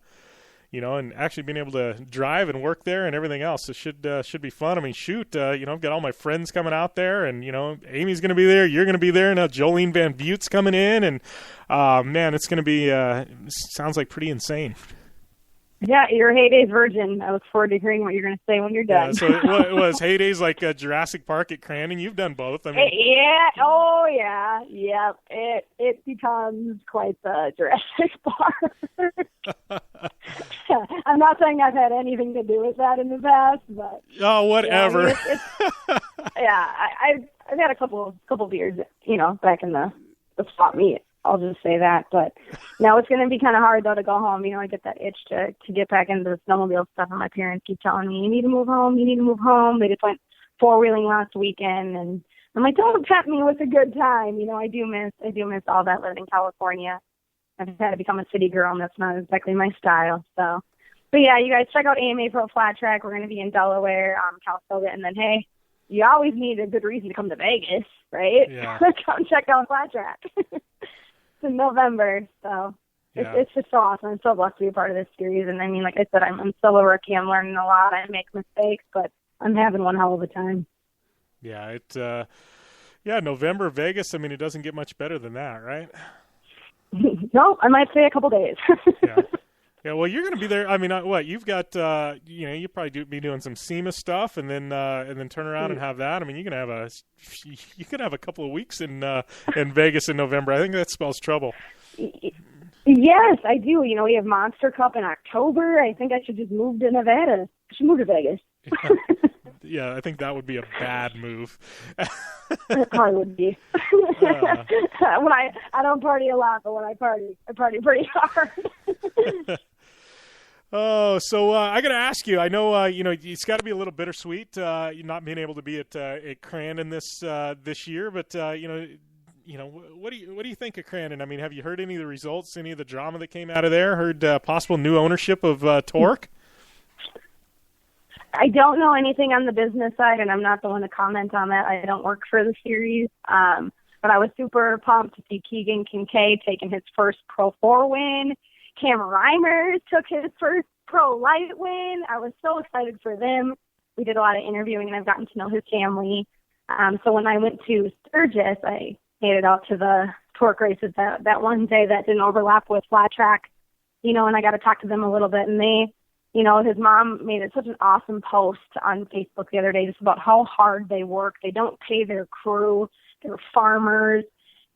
and actually being able to drive and work there and everything else. It should be fun. I mean, shoot, I've got all my friends coming out there, and Amy's going to be there. You're going to be there. Now Jolene Van Vugt's coming in, and man, it's going to be sounds like pretty insane. Yeah, you're a heydays virgin. I look forward to hearing what you're going to say when you're done. Yeah, so it was heydays like Jurassic Park at Crandon. You've done both. I mean, yeah. Oh, yeah. Yep. It becomes quite the Jurassic Park. I'm not saying I've had anything to do with that in the past, but whatever. Yeah, I've had a couple beers, back in the swap meet. I'll just say that. But now it's going to be kind of hard, though, to go home. I get that itch to get back into the snowmobile stuff, and my parents keep telling me, you need to move home, you need to move home. They just went four-wheeling last weekend, and I'm like, don't tempt me with a good time. I do miss all that living in California. I've had to become a city girl, and that's not exactly my style. So, but yeah, you guys check out AMA Pro Flat Track. We're going to be in Delaware, California, and then, hey, you always need a good reason to come to Vegas, right? Yeah. Come check out Flat Track. In November, so it's just so awesome. I'm so blessed to be a part of this series, and I mean, like I said, I'm still a rookie. I'm learning a lot. I make mistakes, but I'm having one hell of a time. Yeah, November, Vegas. I mean, it doesn't get much better than that, right? No, I might say a couple days. Yeah. Well, you're going to be there. I mean, what you've got? You probably be doing some SEMA stuff, and then turn around and have that. I mean, you can have a couple of weeks in Vegas in November. I think that spells trouble. Yes, I do. We have Monster Cup in October. I think I should just move to Nevada. I should move to Vegas. Yeah, I think that would be a bad move. It probably would be. When I don't party a lot, but when I party pretty hard. Oh, so I got to ask you. I know it's got to be a little bittersweet not being able to be at Crandon this year, but what do you think of Crandon? I mean, have you heard any of the results, any of the drama that came out of there? Heard possible new ownership of Torque? I don't know anything on the business side, and I'm not the one to comment on that. I don't work for the series. But I was super pumped to see Keegan Kincaid taking his first Pro 4 win. Cam Reimers took his first Pro Light win. I was so excited for them. We did a lot of interviewing, and I've gotten to know his family. So when I went to Sturgis, I made it out to the Torque races that one day that didn't overlap with Flat Track, and I got to talk to them a little bit. And they, his mom made it such an awesome post on Facebook the other day just about how hard they work. They don't pay their crew. They're farmers.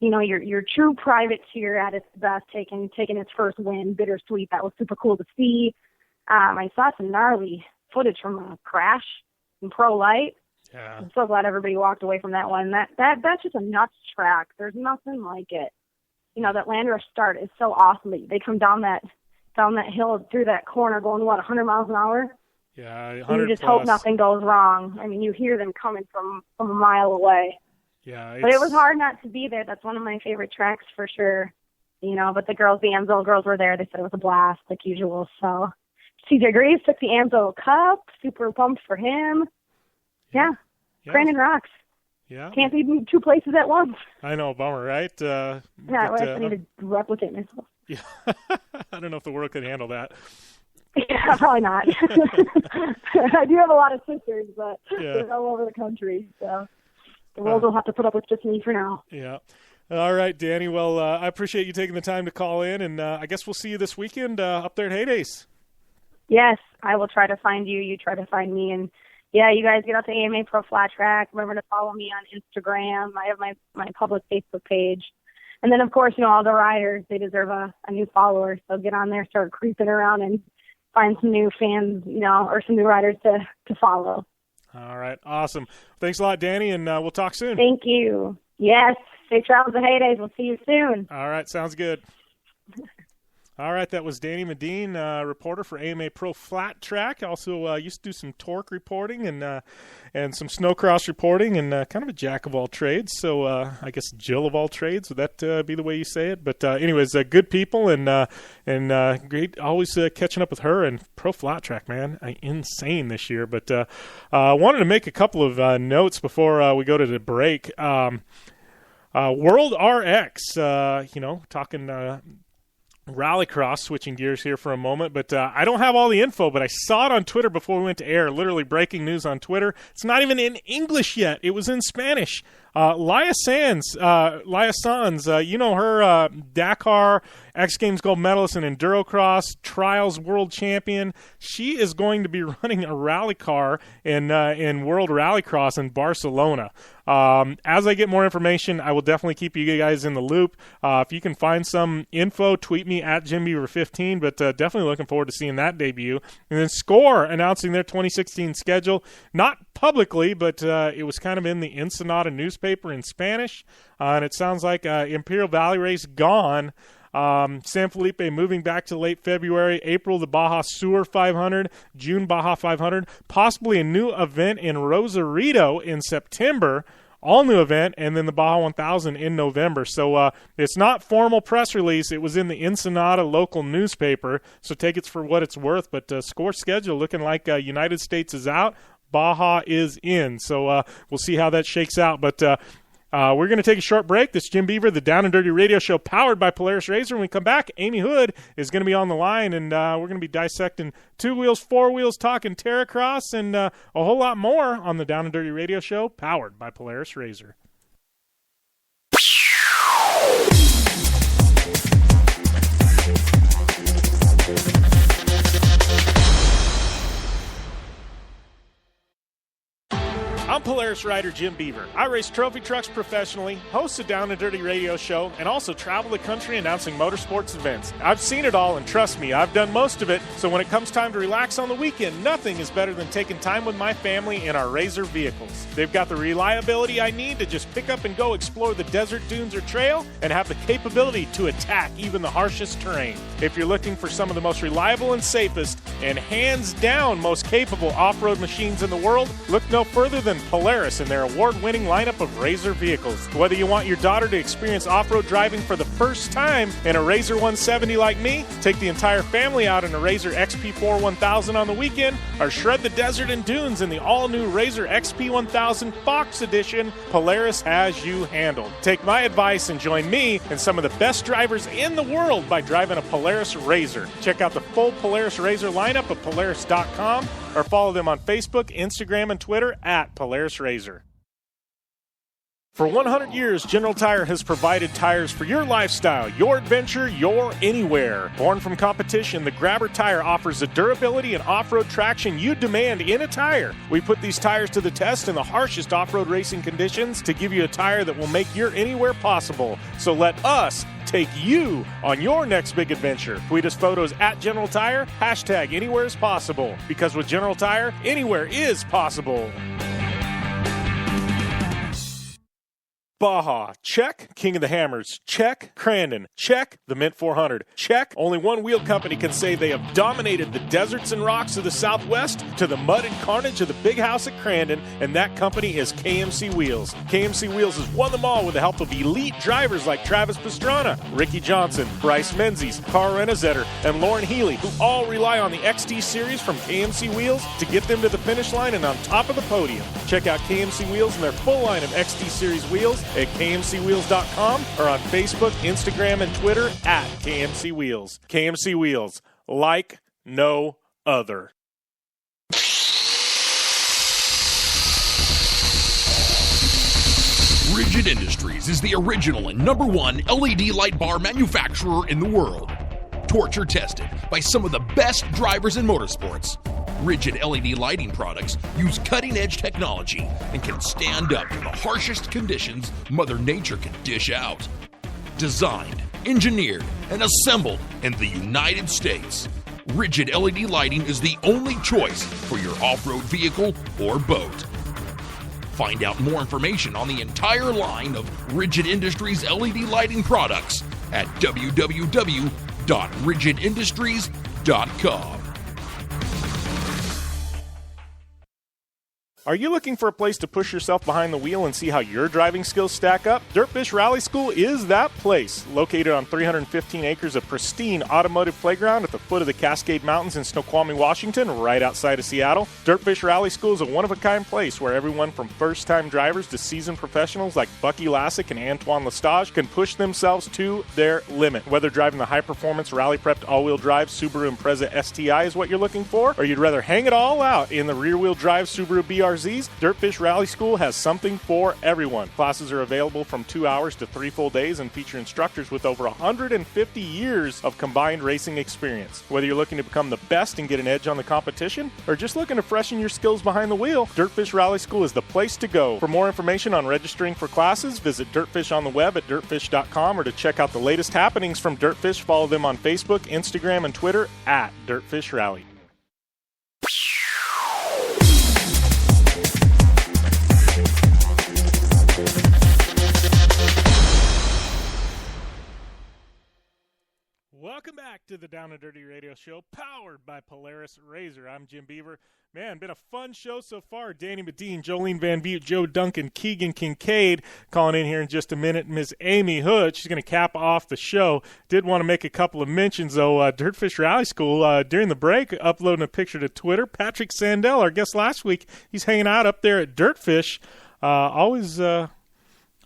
Your true privateer at its best, taking its first win, bittersweet. That was super cool to see. I saw some gnarly footage from a crash in Pro Light. Yeah. I'm so glad everybody walked away from that one. That's just a nuts track. There's nothing like it. That land rush start is so awesome. They come down that hill through that corner going, 100 miles an hour? Yeah, 100 and you just plus. hope nothing goes wrong. I mean, you hear them coming from a mile away. Yeah, but it was hard not to be there. That's one of my favorite tracks for sure. But the Amsoil girls were there. They said it was a blast, like usual. So CJ Greaves took the Amsoil Cup. Super pumped for him. Yeah. Crandon rocks. Yeah. Can't be two places at once. I know, bummer, right? I need to replicate myself. Yeah. I don't know if the world could handle that. Yeah, probably not. I do have a lot of sisters, but they're all over the country, so the world will have to put up with just me for now. Yeah. All right, Danny. Well, I appreciate you taking the time to call in, and I guess we'll see you this weekend up there at Heydays. Yes, I will try to find you. You try to find me, and yeah, you guys get out to AMA Pro Flat Track. Remember to follow me on Instagram. I have my public Facebook page. And then, of course, all the riders, they deserve a new follower. So get on there, start creeping around, and find some new fans, or some new riders to follow. All right. Awesome. Thanks a lot, Danny, and we'll talk soon. Thank you. Yes. Safe travels to Heydays. We'll see you soon. All right. Sounds good. All right, that was Danny Medine, reporter for AMA Pro Flat Track. Also used to do some torque reporting and some snowcross reporting, and kind of a jack of all trades. So I guess Jill of all trades, would that be the way you say it? But anyways, good people and great. Always catching up with her and Pro Flat Track, man, insane this year. But I wanted to make a couple of notes before we go to the break. World RX, talking. Rallycross, switching gears here for a moment, but I don't have all the info, but I saw it on Twitter before we went to air, literally breaking news on Twitter. It's not even in English yet. It was in Spanish. Laya Sanz, you know her, Dakar, X Games gold medalist in Endurocross, Trials world champion. She is going to be running a rally car in World Rallycross in Barcelona. As I get more information, I will definitely keep you guys in the loop. If you can find some info, tweet me at JimBeaver15, but definitely looking forward to seeing that debut. And then Score announcing their 2016 schedule, not publicly, but it was kind of in the Ensenada newspaper in Spanish, and it sounds like Imperial Valley Race gone. San Felipe moving back to late February, April the Baja Sur 500, June Baja 500, possibly a new event in Rosarito in September, all new event, and then the Baja 1000 in November. So it's not formal press release. It was in the Ensenada local newspaper, so take it for what it's worth. But Score schedule looking like United States is out, Baja is in. So we'll see how that shakes out. But we're going to take a short break. This is Jim Beaver, the Down and Dirty Radio Show, powered by Polaris Razor. When we come back, Amy Hood is going to be on the line, and we're going to be dissecting 2 wheels, 4 wheels, talking Terracross, and a whole lot more on the Down and Dirty Radio Show, powered by Polaris Razor. I'm Polaris rider Jim Beaver. I race trophy trucks professionally, host a Down and Dirty radio show, and also travel the country announcing motorsports events. I've seen it all, and trust me, I've done most of it, so when it comes time to relax on the weekend, nothing is better than taking time with my family in our Razor vehicles. They've got the reliability I need to just pick up and go explore the desert, dunes, or trail, and have the capability to attack even the harshest terrain. If you're looking for some of the most reliable and safest, and hands down most capable off-road machines in the world, look no further than Polaris and their award-winning lineup of Razor vehicles. Whether you want your daughter to experience off-road driving for the first time in a Razor 170 like me, take the entire family out in a Razor XP4 1000 on the weekend, or shred the desert and dunes in the all-new Razor XP 1000 Fox Edition, Polaris has you handled. Take my advice and join me and some of the best drivers in the world by driving a Polaris Razor. Check out the full Polaris Razor lineup at Polaris.com or follow them on Facebook, Instagram, and Twitter at Polaris Razor. For 100 years, General Tire has provided tires for your lifestyle, your adventure, your anywhere. Born from competition, the Grabber tire offers the durability and off-road traction you demand in a tire. We put these tires to the test in the harshest off-road racing conditions to give you a tire that will make your anywhere possible. So let us take you on your next big adventure. Tweet us photos at General Tire, hashtag anywhere is possible. Because with General Tire, anywhere is possible. Baja, check. King of the Hammers, check. Crandon, check. The Mint 400, check. Only one wheel company can say they have dominated the deserts and rocks of the Southwest to the mud and carnage of the big house at Crandon, and that company is KMC Wheels. KMC Wheels has won them all with the help of elite drivers like Travis Pastrana, Ricky Johnson, Bryce Menzies, Carl Renazetter, and Lauren Healy, who all rely on the XT Series from KMC Wheels to get them to the finish line and on top of the podium. Check out KMC Wheels and their full line of XT Series wheels at KMCWheels.com or on Facebook, Instagram, and Twitter at KMC Wheels. KMC Wheels, like no other. Rigid Industries is the original and #1 LED light bar manufacturer in the world. Torture tested by some of the best drivers in motorsports. Rigid LED lighting products use cutting-edge technology and can stand up to the harshest conditions Mother Nature can dish out. Designed, engineered, and assembled in the United States, Rigid LED lighting is the only choice for your off-road vehicle or boat. Find out more information on the entire line of Rigid Industries LED lighting products at www.rigidindustries.com. Are you looking for a place to push yourself behind the wheel and see how your driving skills stack up? Dirtfish Rally School is that place. Located on 315 acres of pristine automotive playground at the foot of the Cascade Mountains in Snoqualmie, Washington, right outside of Seattle, Dirtfish Rally School is a one-of-a-kind place where everyone from first-time drivers to seasoned professionals like Bucky Lassick and Antoine Lestage can push themselves to their limit. Whether driving the high-performance, rally-prepped all-wheel drive Subaru Impreza STI is what you're looking for, or you'd rather hang it all out in the rear-wheel drive Subaru BRZ RZs, Dirtfish Rally School has something for everyone. Classes are available from 2 hours to 3 full days and feature instructors with over 150 years of combined racing experience. Whether you're looking to become the best and get an edge on the competition, or just looking to freshen your skills behind the wheel, Dirtfish Rally School is the place to go. For more information on registering for classes, visit Dirtfish on the web at dirtfish.com, or to check out the latest happenings from Dirtfish, follow them on Facebook, Instagram, and Twitter at Dirtfish Rally. Welcome back to the Down and Dirty Radio Show, powered by Polaris Razor. I'm Jim Beaver. Man, been a fun show so far. Danny Medine, Jolene Van Vugt, Joe Duncan, Keegan Kincaid calling in here in just a minute. Ms. Amy Hood, she's going to cap off the show. Did want to make a couple of mentions, though. Dirtfish Rally School, during the break, uploading a picture to Twitter. Patrick Sandell, our guest last week, he's hanging out up there at Dirtfish.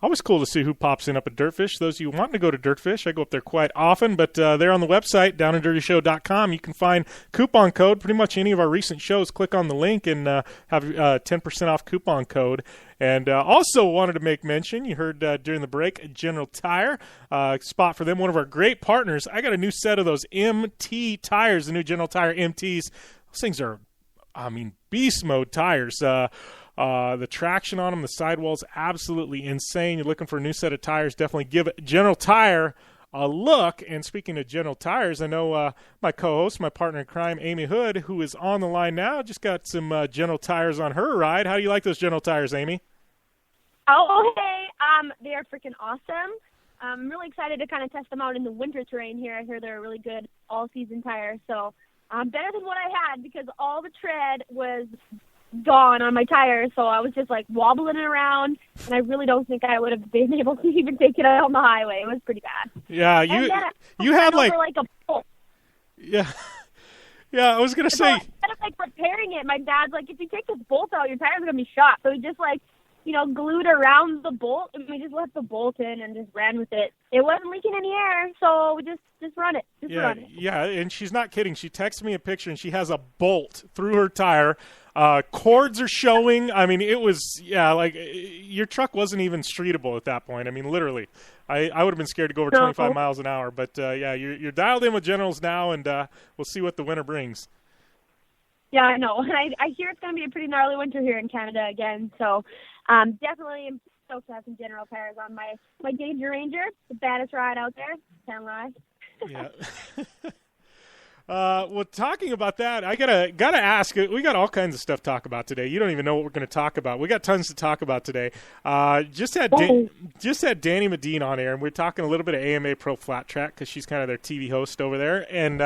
Always cool to see who pops in up at Dirtfish. Those of you wanting to go to Dirtfish, I go up there quite often. But there on the website, downanddirtyshow.com, you can find coupon code. Pretty much any of our recent shows, click on the link and have 10% off coupon code. And also wanted to make mention, you heard during the break, General Tire, spot for them, one of our great partners. I got a new set of those MT tires, the new General Tire MTs. Those things are, beast mode tires. The traction on them, the sidewall's absolutely insane. You're looking for a new set of tires, definitely give General Tire a look. And speaking of General Tires, I know my co-host, my partner in crime, Amy Hood, who is on the line now, just got some General Tires on her ride. How do you like those General Tires, Amy? Oh, hey. They are freaking awesome. I'm really excited to kind of test them out in the winter terrain here. I hear they're a really good all-season tire. So better than what I had, because all the tread was gone on my tires, so I was just like wobbling it around, and I really don't think I would have been able to even take it out on the highway. It was pretty bad. Yeah, you had like a bolt. Yeah, I was gonna say, instead of like repairing it, my dad's like, if you take this bolt out, your tire's gonna be shot. So he just glued around the bolt, and we just left the bolt in and just ran with it. It wasn't leaking any air, so we just run it. Run it. Yeah, and she's not kidding. She texted me a picture, and she has a bolt through her tire. Cords are showing. It was, like your truck wasn't even streetable at that point. Literally. I would have been scared to go over 25 miles an hour. But, you're dialed in with Generals now, and we'll see what the winter brings. Yeah, I know. I hear it's going to be a pretty gnarly winter here in Canada again. So definitely am stoked to have some General Tires on my Danger Ranger, the baddest ride out there. Can't lie. Yeah. Well, talking about that, I gotta ask. We got all kinds of stuff to talk about today. You don't even know what we're going to talk about. We got tons to talk about today. Just had Danny Medine on air, and we're talking a little bit of AMA Pro Flat Track because she's kind of their TV host over there. And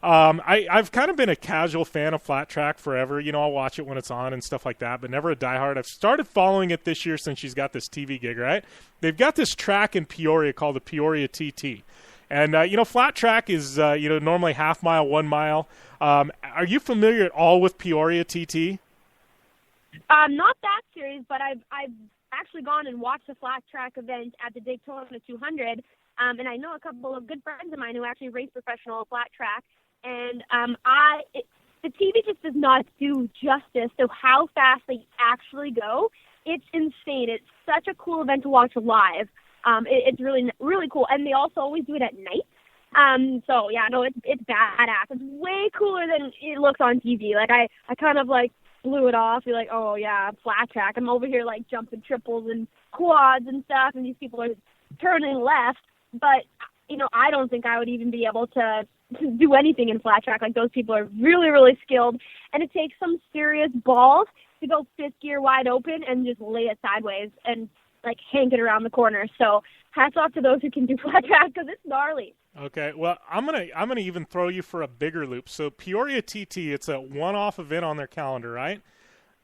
I've kind of been a casual fan of Flat Track forever. I'll watch it when it's on and stuff like that, but never a diehard. I've started following it this year since she's got this TV gig. Right? They've got this track in Peoria called the Peoria TT. And, flat track is, normally half mile, 1 mile. Are you familiar at all with Peoria TT? Not that series, but I've actually gone and watched a flat track event at the Daytona 200. And I know a couple of good friends of mine who actually race professional flat track. And the TV just does not do justice to how fast they actually go. It's insane. It's such a cool event to watch live. It's really, really cool. And they also always do it at night. It's badass. It's way cooler than it looks on TV. Like, I kind of, blew it off. You're like, oh, yeah, flat track. I'm over here, jumping triples and quads and stuff, and these people are turning left. But, I don't think I would even be able to do anything in flat track. Those people are really, really skilled. And it takes some serious balls to go fifth gear wide open and just lay it sideways and hank it around the corner. So hats off to those who can do flat track, because it's gnarly. Okay, well, I'm gonna even throw you for a bigger loop. So Peoria TT, it's a one-off event on their calendar, right?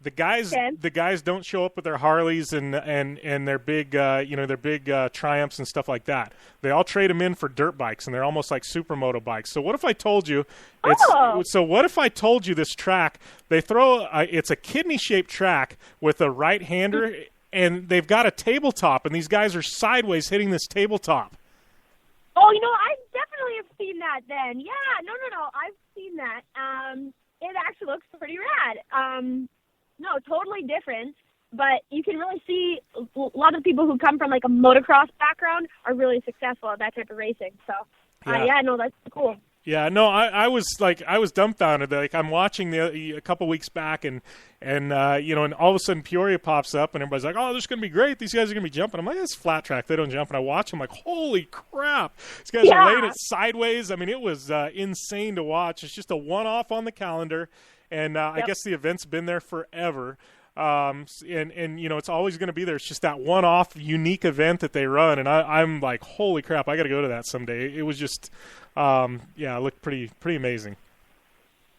The guys don't show up with their Harleys and their big Triumphs and stuff like that. They all trade them in for dirt bikes, and they're almost like supermoto bikes. So what if I told you this track, they throw it's a kidney-shaped track with a right-hander, and they've got a tabletop, and these guys are sideways hitting this tabletop. Oh, I definitely have seen that then. Yeah, no, I've seen that. It actually looks pretty rad. No, totally different. But you can really see a lot of the people who come from, like, a motocross background are really successful at that type of racing. So, that's cool. Yeah, no, I was dumbfounded. Like, I'm watching a couple weeks back, and all of a sudden Peoria pops up, and everybody's like, "Oh, this is gonna be great. These guys are gonna be jumping." I'm like, "It's flat track. They don't jump." And I watch them, like, "Holy crap! These guys are laying it sideways." I mean, it was insane to watch. It's just a one-off on the calendar, and I guess the event's been there forever. And it's always going to be there. It's just that one-off unique event that they run, and I'm like, holy crap, I got to go to that someday. It was just, it looked pretty amazing.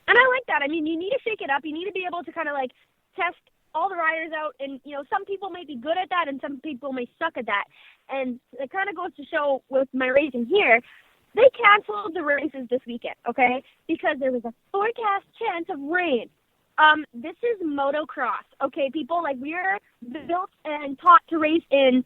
And I like that. I mean, you need to shake it up. You need to be able to kind of like test all the riders out, and some people may be good at that, and some people may suck at that. And it kind of goes to show with my racing here, they canceled the races this weekend, okay, because there was a forecast chance of rain. This is motocross, okay, people? Like, we're built and taught to race in,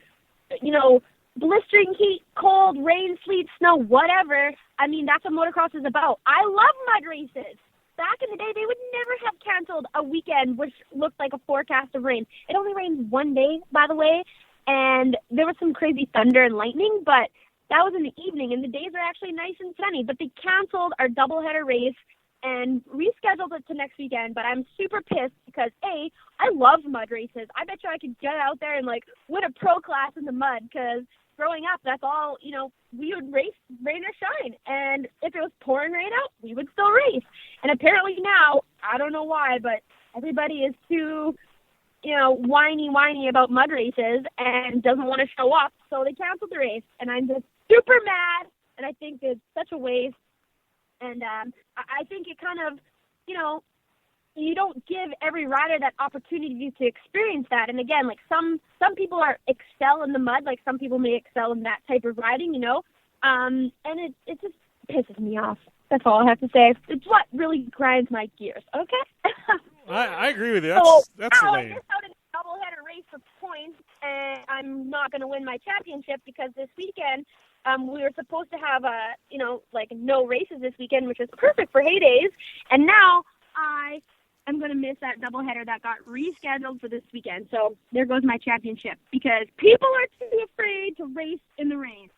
blistering heat, cold, rain, sleet, snow, whatever. I mean, that's what motocross is about. I love mud races. Back in the day, they would never have canceled a weekend which looked like a forecast of rain. It only rained one day, by the way, and there was some crazy thunder and lightning, but that was in the evening, and the days are actually nice and sunny. But they canceled our doubleheader race and rescheduled it to next weekend, but I'm super pissed because, A, I love mud races. I bet you I could get out there and, like, win a pro class in the mud because growing up, that's all, we would race rain or shine. And if it was pouring rain out, we would still race. And apparently now, I don't know why, but everybody is too, whiny about mud races and doesn't want to show up, so they canceled the race. And I'm just super mad, and I think it's such a waste. And I think it kind of, you don't give every rider that opportunity to experience that. And again, like some people excel in the mud, like some people may excel in that type of riding, and it just pisses me off. That's all I have to say. It's what really grinds my gears. Okay. I agree with you. That's lame. lame. I missed out in a doubleheader race for points, and I'm not going to win my championship because this weekend. We were supposed to have no races this weekend, which is perfect for heydays. And now I am going to miss that doubleheader that got rescheduled for this weekend. So there goes my championship because people are too afraid to race in the rain.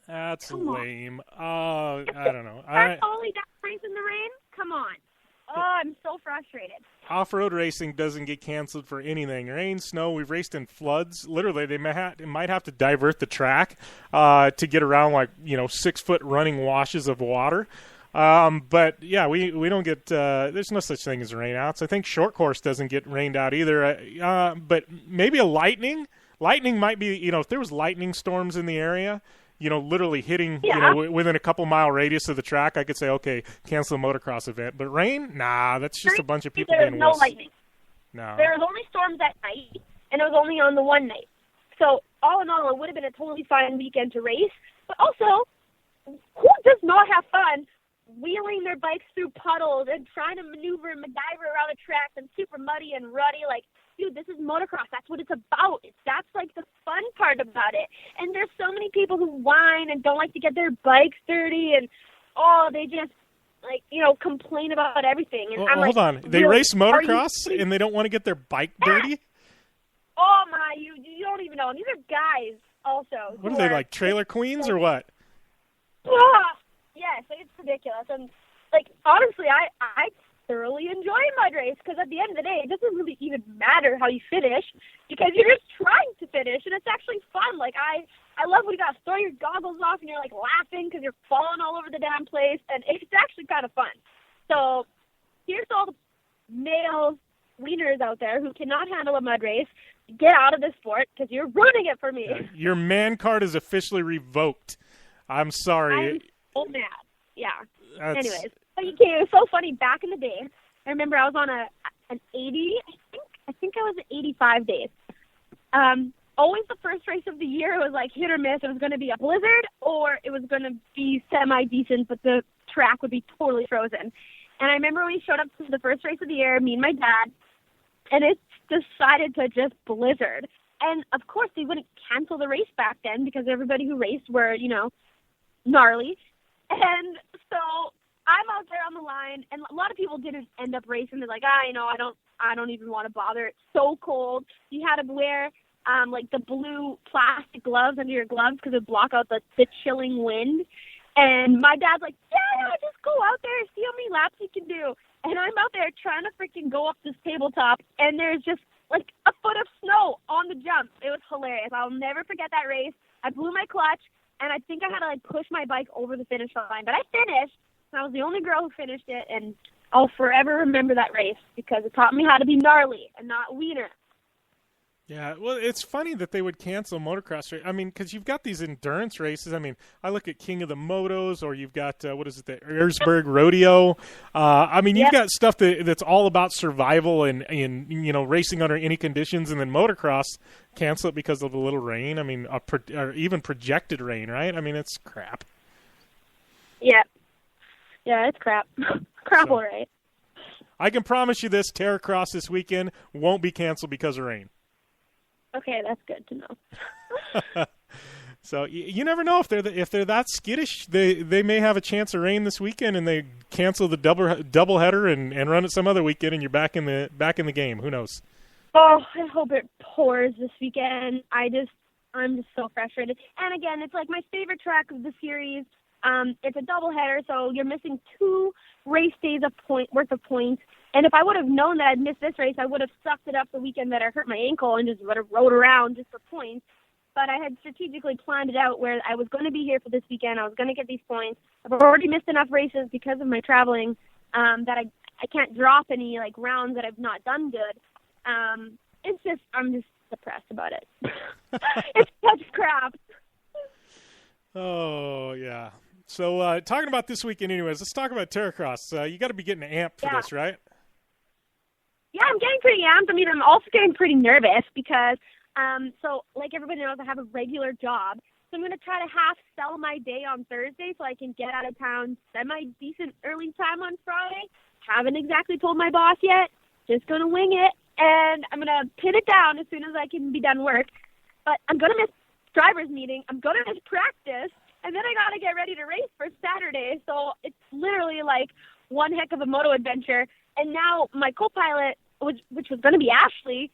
That's lame. I don't know. That's only that race in the rain? Come on. Oh, I'm so frustrated. Off-road racing doesn't get canceled for anything. Rain, snow, we've raced in floods. Literally, they might have to divert the track to get around 6-foot running washes of water. But yeah, we don't get. There's no such thing as rainouts. I think short course doesn't get rained out either. But maybe a lightning. Lightning might be. If there was lightning storms in the area. Literally hitting, within a couple mile radius of the track, I could say, okay, cancel the motocross event. But rain? Nah, that's just a bunch of people being no lightning. No. There was only storms at night, and it was only on the one night. So, all in all, it would have been a totally fine weekend to race. But also, who does not have fun wheeling their bikes through puddles and trying to maneuver and MacGyver around a track and super muddy and ruddy? Like, dude, this is motocross. That's what it's about. That's like the fun part about it. And there's so many people who whine and don't like to get their bikes dirty, and they just complain about everything. And hold on, they race motocross and they don't want to get their bike dirty? Oh my, you don't even know. And these are guys also. What are they, like trailer queens or what? Yes, it's ridiculous. And honestly, I thoroughly enjoy mud race because at the end of the day, it doesn't really even matter how you finish because you're just trying to finish, and it's actually fun. Like I love when you got to throw your goggles off and you're laughing because you're falling all over the damn place, and it's actually kind of fun. So here's all the male wieners out there who cannot handle a mud race. Get out of this sport because you're ruining it for me. Your man card is officially revoked. I'm sorry. I'm so mad. Yeah. Anyways. It was so funny. Back in the day, I remember I was on an 80, I think I was at 85 days. Always the first race of the year, it was like hit or miss. It was going to be a blizzard or it was going to be semi-decent, but the track would be totally frozen. And I remember we showed up to the first race of the year, me and my dad, and it decided to just blizzard. And, of course, they wouldn't cancel the race back then because everybody who raced were, gnarly. And so I'm out there on the line, and a lot of people didn't end up racing. They're like, I don't I don't even want to bother. It's so cold. You had to wear like the blue plastic gloves under your gloves because it would block out the chilling wind. And my dad's like, yeah, just go out there and see how many laps you can do. And I'm out there trying to freaking go up this tabletop, and there's just like a foot of snow on the jump. It was hilarious. I'll never forget that race. I blew my clutch, and I think I had to like push my bike over the finish line. But I finished, and I was the only girl who finished it, and I'll forever remember that race because it taught me how to be gnarly and not wiener. Yeah, well, it's funny that they would cancel motocross races. I mean, because you've got these endurance races. I mean, I look at King of the Motos, or you've got, the Erzberg Rodeo. I mean, you've got stuff that's all about survival and racing under any conditions, and then motocross cancel it because of a little rain. I mean, or even projected rain, right? I mean, it's crap. Yeah. Yeah, it's crap. Crap, all right. I can promise you this, Terracross this weekend won't be canceled because of rain. Okay, that's good to know. So you never know if they're that skittish. They may have a chance of rain this weekend, and they cancel the double header and run it some other weekend, and you're back in the game. Who knows? Oh, I hope it pours this weekend. I'm just so frustrated. And again, it's like my favorite track of the series. It's a double header, so you're missing 2 race days worth of points. And if I would have known that I'd missed this race, I would have sucked it up the weekend that I hurt my ankle and just would have rode around just for points. But I had strategically planned it out where I was going to be here for this weekend. I was going to get these points. I've already missed enough races because of my traveling that I can't drop any like rounds that I've not done good. I'm just depressed about it. It's such crap. Oh yeah. So talking about this weekend, anyways, let's talk about Terracross. You got to be getting amped for this, right? Yeah, I'm getting pretty amped. I mean, I'm also getting pretty nervous because, so like everybody knows, I have a regular job. So I'm going to try to half sell my day on Thursday so I can get out of town semi-decent early time on Friday. Haven't exactly told my boss yet. Just going to wing it. And I'm going to pin it down as soon as I can be done work. But I'm going to miss driver's meeting. I'm going to miss practice. And then I got to get ready to race for Saturday. So it's literally like one heck of a moto adventure. And now my co-pilot, which was going to be Ashley,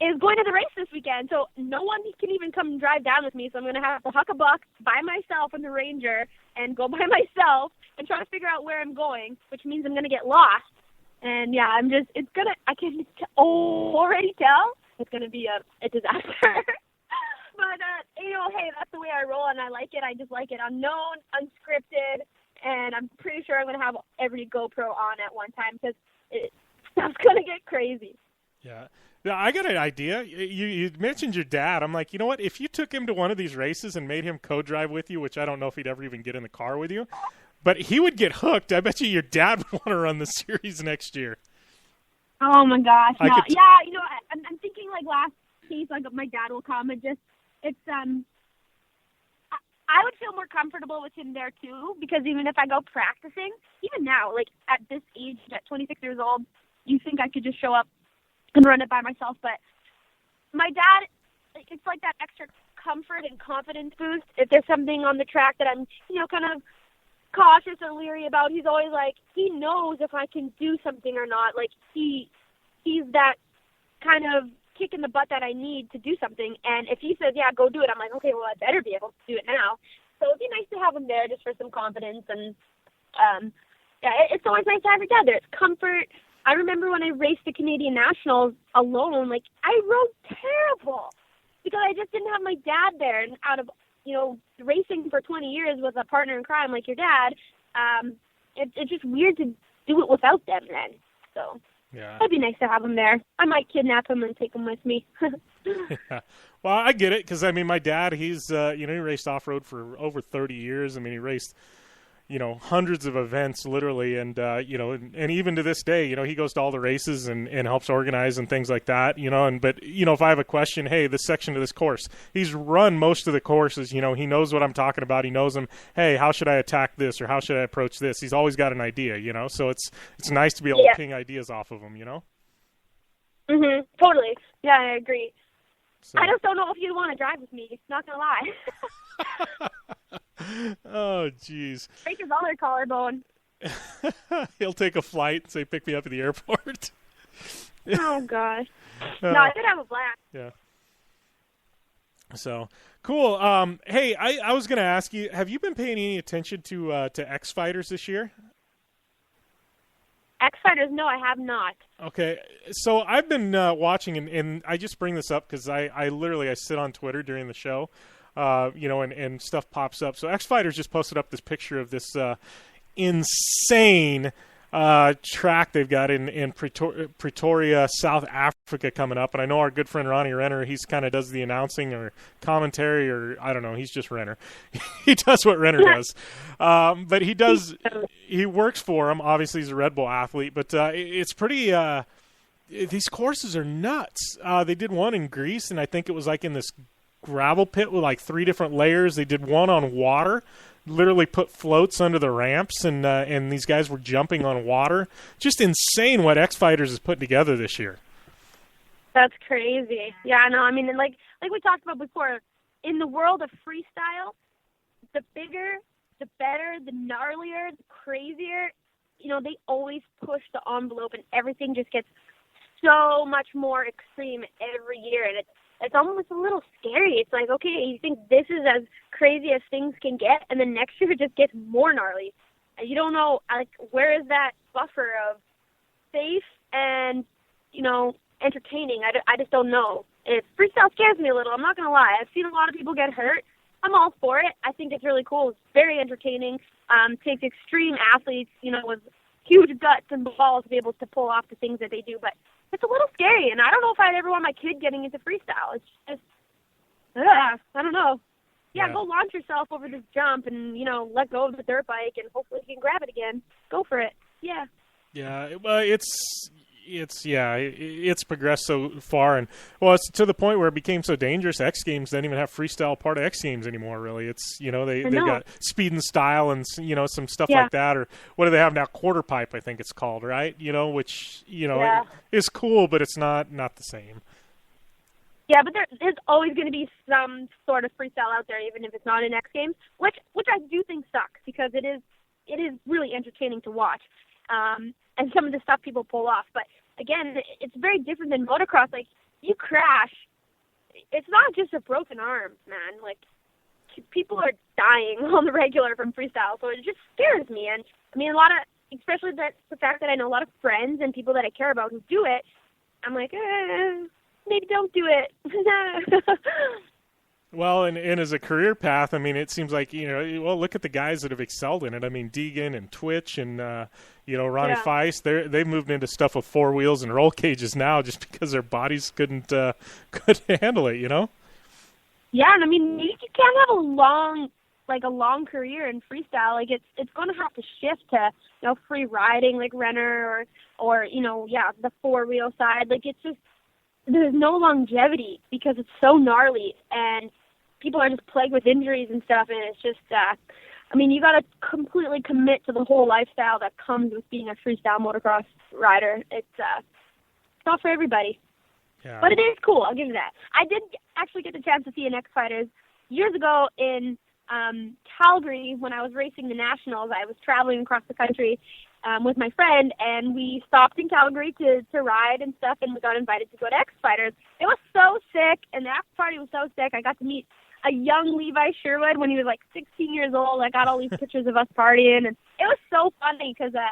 is going to the race this weekend. So no one can even come drive down with me. So I'm going to have to huck a buck by myself in the Ranger and go by myself and try to figure out where I'm going, which means I'm going to get lost. And yeah, I can already tell it's going to be a disaster. But, hey, that's the way I roll, and I like it. I just like it unknown, unscripted, and I'm pretty sure I'm going to have every GoPro on at one time because stuff's going to get crazy. Yeah. Now, I got an idea. You mentioned your dad. I'm like, you know what? If you took him to one of these races and made him co-drive with you, which I don't know if he'd ever even get in the car with you, but he would get hooked. I bet you your dad would want to run the series next year. Oh, my gosh. No. Yeah, I'm thinking like last case, like my dad will come and just, I would feel more comfortable with him there too, because even if I go practicing, even now, like at this age, at 26 years old, you think I could just show up and run it by myself. But my dad, it's like that extra comfort and confidence boost. If there's something on the track that I'm, kind of cautious or leery about, he's always like, he knows if I can do something or not. Like he's that kind of kick in the butt that I need to do something. And if he says, yeah, go do it, I'm like, okay, well, I better be able to do it now. So it'd be nice to have him there just for some confidence. And, it's always nice to have your dad there. It's comfort. I remember when I raced the Canadian Nationals alone, like, I rode terrible because I just didn't have my dad there. And out of, racing for 20 years with a partner in crime like your dad, it's just weird to do it without them then. So yeah, it'd be nice to have him there. I might kidnap him and take him with me. Yeah. Well, I get it because, my dad, he's, he raced off-road for over 30 years. I mean, he raced, hundreds of events literally. And, and even to this day, he goes to all the races and helps organize and things like that, but if I have a question, hey, this section of this course, he's run most of the courses, he knows what I'm talking about. He knows them. Hey, how should I attack this? Or how should I approach this? He's always got an idea, so it's nice to be able to ping ideas off of him, Mhm. Totally. Yeah, I agree. So. I just don't know if you'd want to drive with me. Not gonna lie. Oh, jeez. Break his other collarbone. He'll take a flight and say, pick me up at the airport. Oh, gosh. No, I did have a blast. Yeah. So, cool. Hey, I was going to ask you, have you been paying any attention to X Fighters this year? X Fighters? No, I have not. Okay, so I've been watching, and I just bring this up because I literally sit on Twitter during the show, and stuff pops up. So X Fighters just posted up this picture of this insane track they've got in Pretoria, South Africa coming up. And I know our good friend Ronnie Renner, he's kind of does the announcing or commentary, or I don't know, he's just Renner. He does what Renner does. But he works for him. Obviously, he's a Red Bull athlete, but it's pretty, these courses are nuts. They did one in Greece, and I think it was like in this gravel pit with like 3 different layers. They did one on water. Literally put floats under the ramps, and these guys were jumping on water. Just insane what X Fighters is putting together this year. That's crazy. Yeah, no, I mean, and like we talked about before, in the world of freestyle, the bigger, the better, the gnarlier, the crazier, they always push the envelope, and everything just gets so much more extreme every year, and it's almost a little scary. It's like, okay, you think this is as crazy as things can get, and then next year it just gets more gnarly. And you don't know, like, where is that buffer of safe and, entertaining? I just don't know. Freestyle scares me a little, I'm not going to lie. I've seen a lot of people get hurt. I'm all for it. I think it's really cool. It's very entertaining. Takes extreme athletes, with huge guts and balls to be able to pull off the things that they do, but it's a little scary, and I don't know if I'd ever want my kid getting into freestyle. It's just, I don't know. Yeah, go launch yourself over this jump and, let go of the dirt bike, and hopefully you can grab it again. Go for it. Yeah. Yeah, well, it's progressed so far, and it's to the point where it became so dangerous. X Games don't even have freestyle part of X Games anymore. Really, it's they got speed and style and some stuff like that, or what do they have now? Quarter pipe, I think it's called, right? Which is cool, but it's not the same. Yeah, but there's always going to be some sort of freestyle out there, even if it's not in X Games, which I do think sucks, because it is really entertaining to watch. And some of the stuff people pull off. But, again, it's very different than motocross. Like, you crash, it's not just a broken arm, man. Like, people are dying on the regular from freestyle, so it just scares me. And, I mean, especially the fact that I know a lot of friends and people that I care about who do it, I'm like, maybe don't do it. Well, and as a career path, I mean, it seems like, look at the guys that have excelled in it. I mean, Deegan and Twitch and, Ronnie Feist, they've moved into stuff with 4 wheels and roll cages now just because their bodies couldn't handle it, Yeah, and I mean, you can't have a long career in freestyle. Like, it's going to have to shift to, free riding like Renner or the 4-wheel side. Like, it's just, there's no longevity because it's so gnarly, and people are just plagued with injuries and stuff, and it's just, you got to completely commit to the whole lifestyle that comes with being a freestyle motocross rider. It's not for everybody. Yeah. But it is cool, I'll give you that. I did actually get the chance to see an X Fighters years ago in Calgary when I was racing the Nationals. I was traveling across the country with my friend, and we stopped in Calgary to ride and stuff, and we got invited to go to X Fighters. It was so sick, and the after party was so sick. I got to meet a young Levi Sherwood when he was like 16 years old. I got all these pictures of us partying, and it was so funny because, now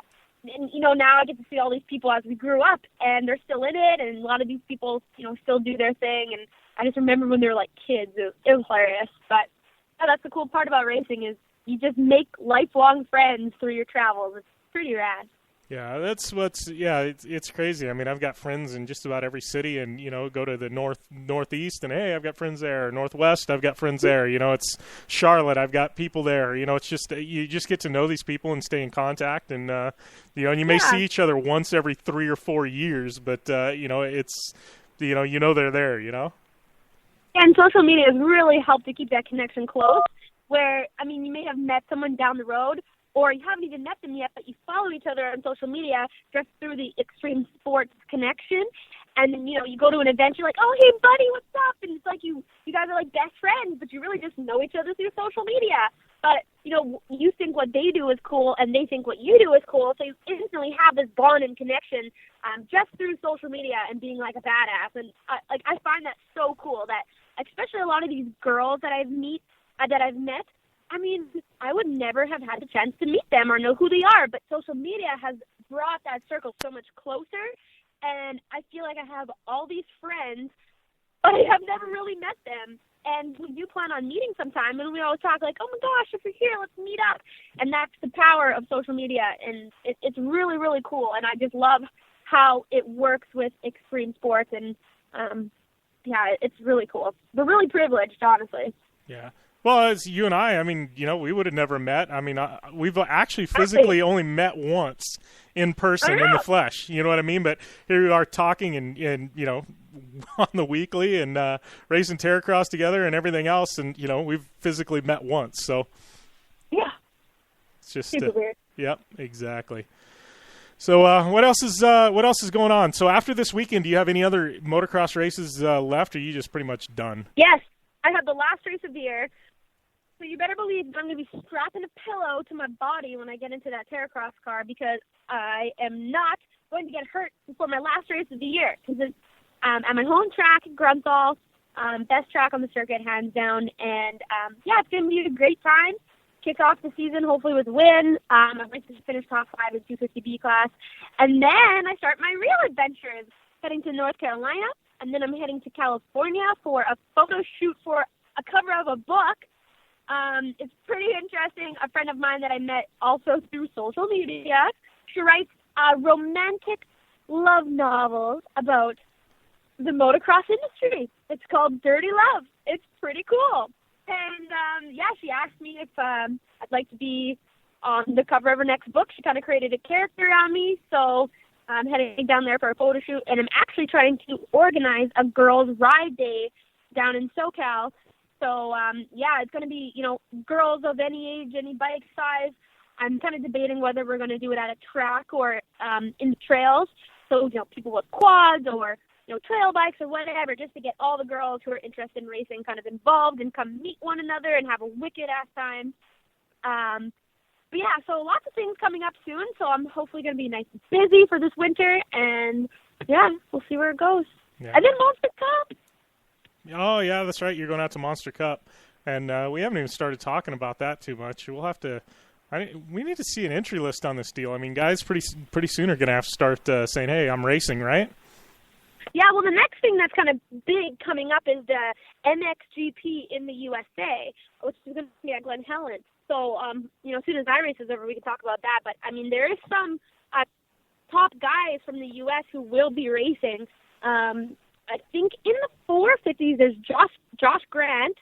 I get to see all these people as we grew up, and they're still in it, and a lot of these people, still do their thing, and I just remember when they were like kids. It was hilarious, but that's the cool part about racing is you just make lifelong friends through your travels. It's pretty rad. Yeah, it's crazy. I mean, I've got friends in just about every city, and go to the northeast, and hey, I've got friends there. Northwest, I've got friends there. It's Charlotte, I've got people there. It's just you just get to know these people and stay in contact, and and you may see each other once every 3 or 4 years, but it's they're there. Yeah, and social media has really helped to keep that connection close. Where you may have met someone down the road, or you haven't even met them yet, but you follow each other on social media just through the extreme sports connection. And then, you go to an event, you're like, oh, hey, buddy, what's up? And it's like you guys are like best friends, but you really just know each other through social media. but, you know, you think what they do is cool and they think what you do is cool, so you instantly have this bond and connection just through social media and being like a badass. And I find that so cool that especially a lot of these girls that I've met, I mean, I would never have had the chance to meet them or know who they are, but social media has brought that circle so much closer, and I feel like I have all these friends, but I have never really met them. And we do plan on meeting sometime, and we always talk like, oh my gosh, if you're here, let's meet up. And that's the power of social media, and it's really, really cool. And I just love how it works with extreme sports, and yeah, it's really cool. We're really privileged, honestly. Yeah. Well, as you and I mean, you know, we would have never met. I mean, we've actually physically only met once in person in the flesh. You know what I mean? But here we are talking and you know, on the weekly and racing Terracross together and everything else. And, you know, we've physically met once. So, yeah, it's just super weird. Yep, exactly. So what else is going on? So after this weekend, do you have any other motocross races left, or are you just pretty much done? Yes, I have the last race of the year. So you better believe I'm going to be strapping a pillow to my body when I get into that Terracross car, because I am not going to get hurt before my last race of the year. Because it's at my home track at Grunthal, best track on the circuit, hands down. And, yeah, it's going to be a great time. Kick off the season, hopefully with a win. I'd like to finish top 5 in 250B class. And then I start my real adventures, heading to North Carolina. And then I'm heading to California for a photo shoot for a cover of a book. It's pretty interesting. A friend of mine that I met also through social media, she writes romantic love novels about the motocross industry. It's called Dirty Love. It's pretty cool. And, yeah, she asked me if I'd like to be on the cover of her next book. She kind of created a character around me, so I'm heading down there for a photo shoot, and I'm actually trying to organize a girls' ride day down in SoCal. So, yeah, it's going to be, you know, girls of any age, any bike size. I'm kind of debating whether we're going to do it at a track or in the trails. So, you know, people with quads or, you know, trail bikes or whatever, just to get all the girls who are interested in racing kind of involved and come meet one another and have a wicked-ass time. But, yeah, so lots of things coming up soon. So I'm hopefully going to be nice and busy for this winter. And, yeah, we'll see where it goes. Yeah. And then Monster Cup. Oh, yeah, that's right. You're going out to Monster Cup. And we haven't even started talking about that too much. We'll have to we need to see an entry list on this deal. I mean, guys pretty soon are going to have to start saying, hey, I'm racing, right? Yeah, well, the next thing that's kind of big coming up is the MXGP in the USA, which is going to be at Glen Helen. So, you know, as soon as I race is over, we can talk about that. But, I mean, there is some top guys from the U.S. who will be racing. I think in the 450s, there's Josh Grant,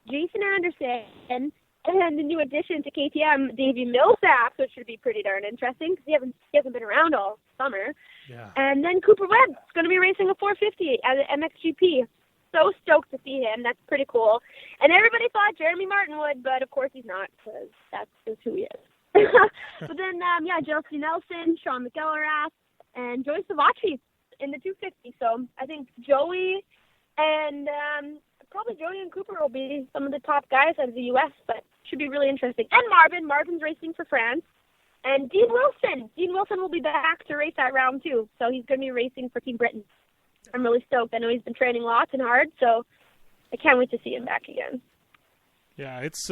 Jason Anderson, and the new addition to KTM, Davey Millsap, which should be pretty darn interesting because he hasn't been around all summer. Yeah. And then Cooper Webb is going to be racing a 450 at the MXGP. So stoked to see him. That's pretty cool. And everybody thought Jeremy Martin would, but of course he's not, because that's just who he is. But then, yeah, Chelsea Nelson, Sean McElrath, and Joey Savacci in the 250. So I think Joey and probably Joey and Cooper will be some of the top guys out of the U.S., but should be really interesting. And Marvin's racing for France. And Dean Wilson will be back to race that round too. So he's going to be racing for Team Britain. I'm really stoked. I know he's been training lots and hard, so I can't wait to see him back again. Yeah, it's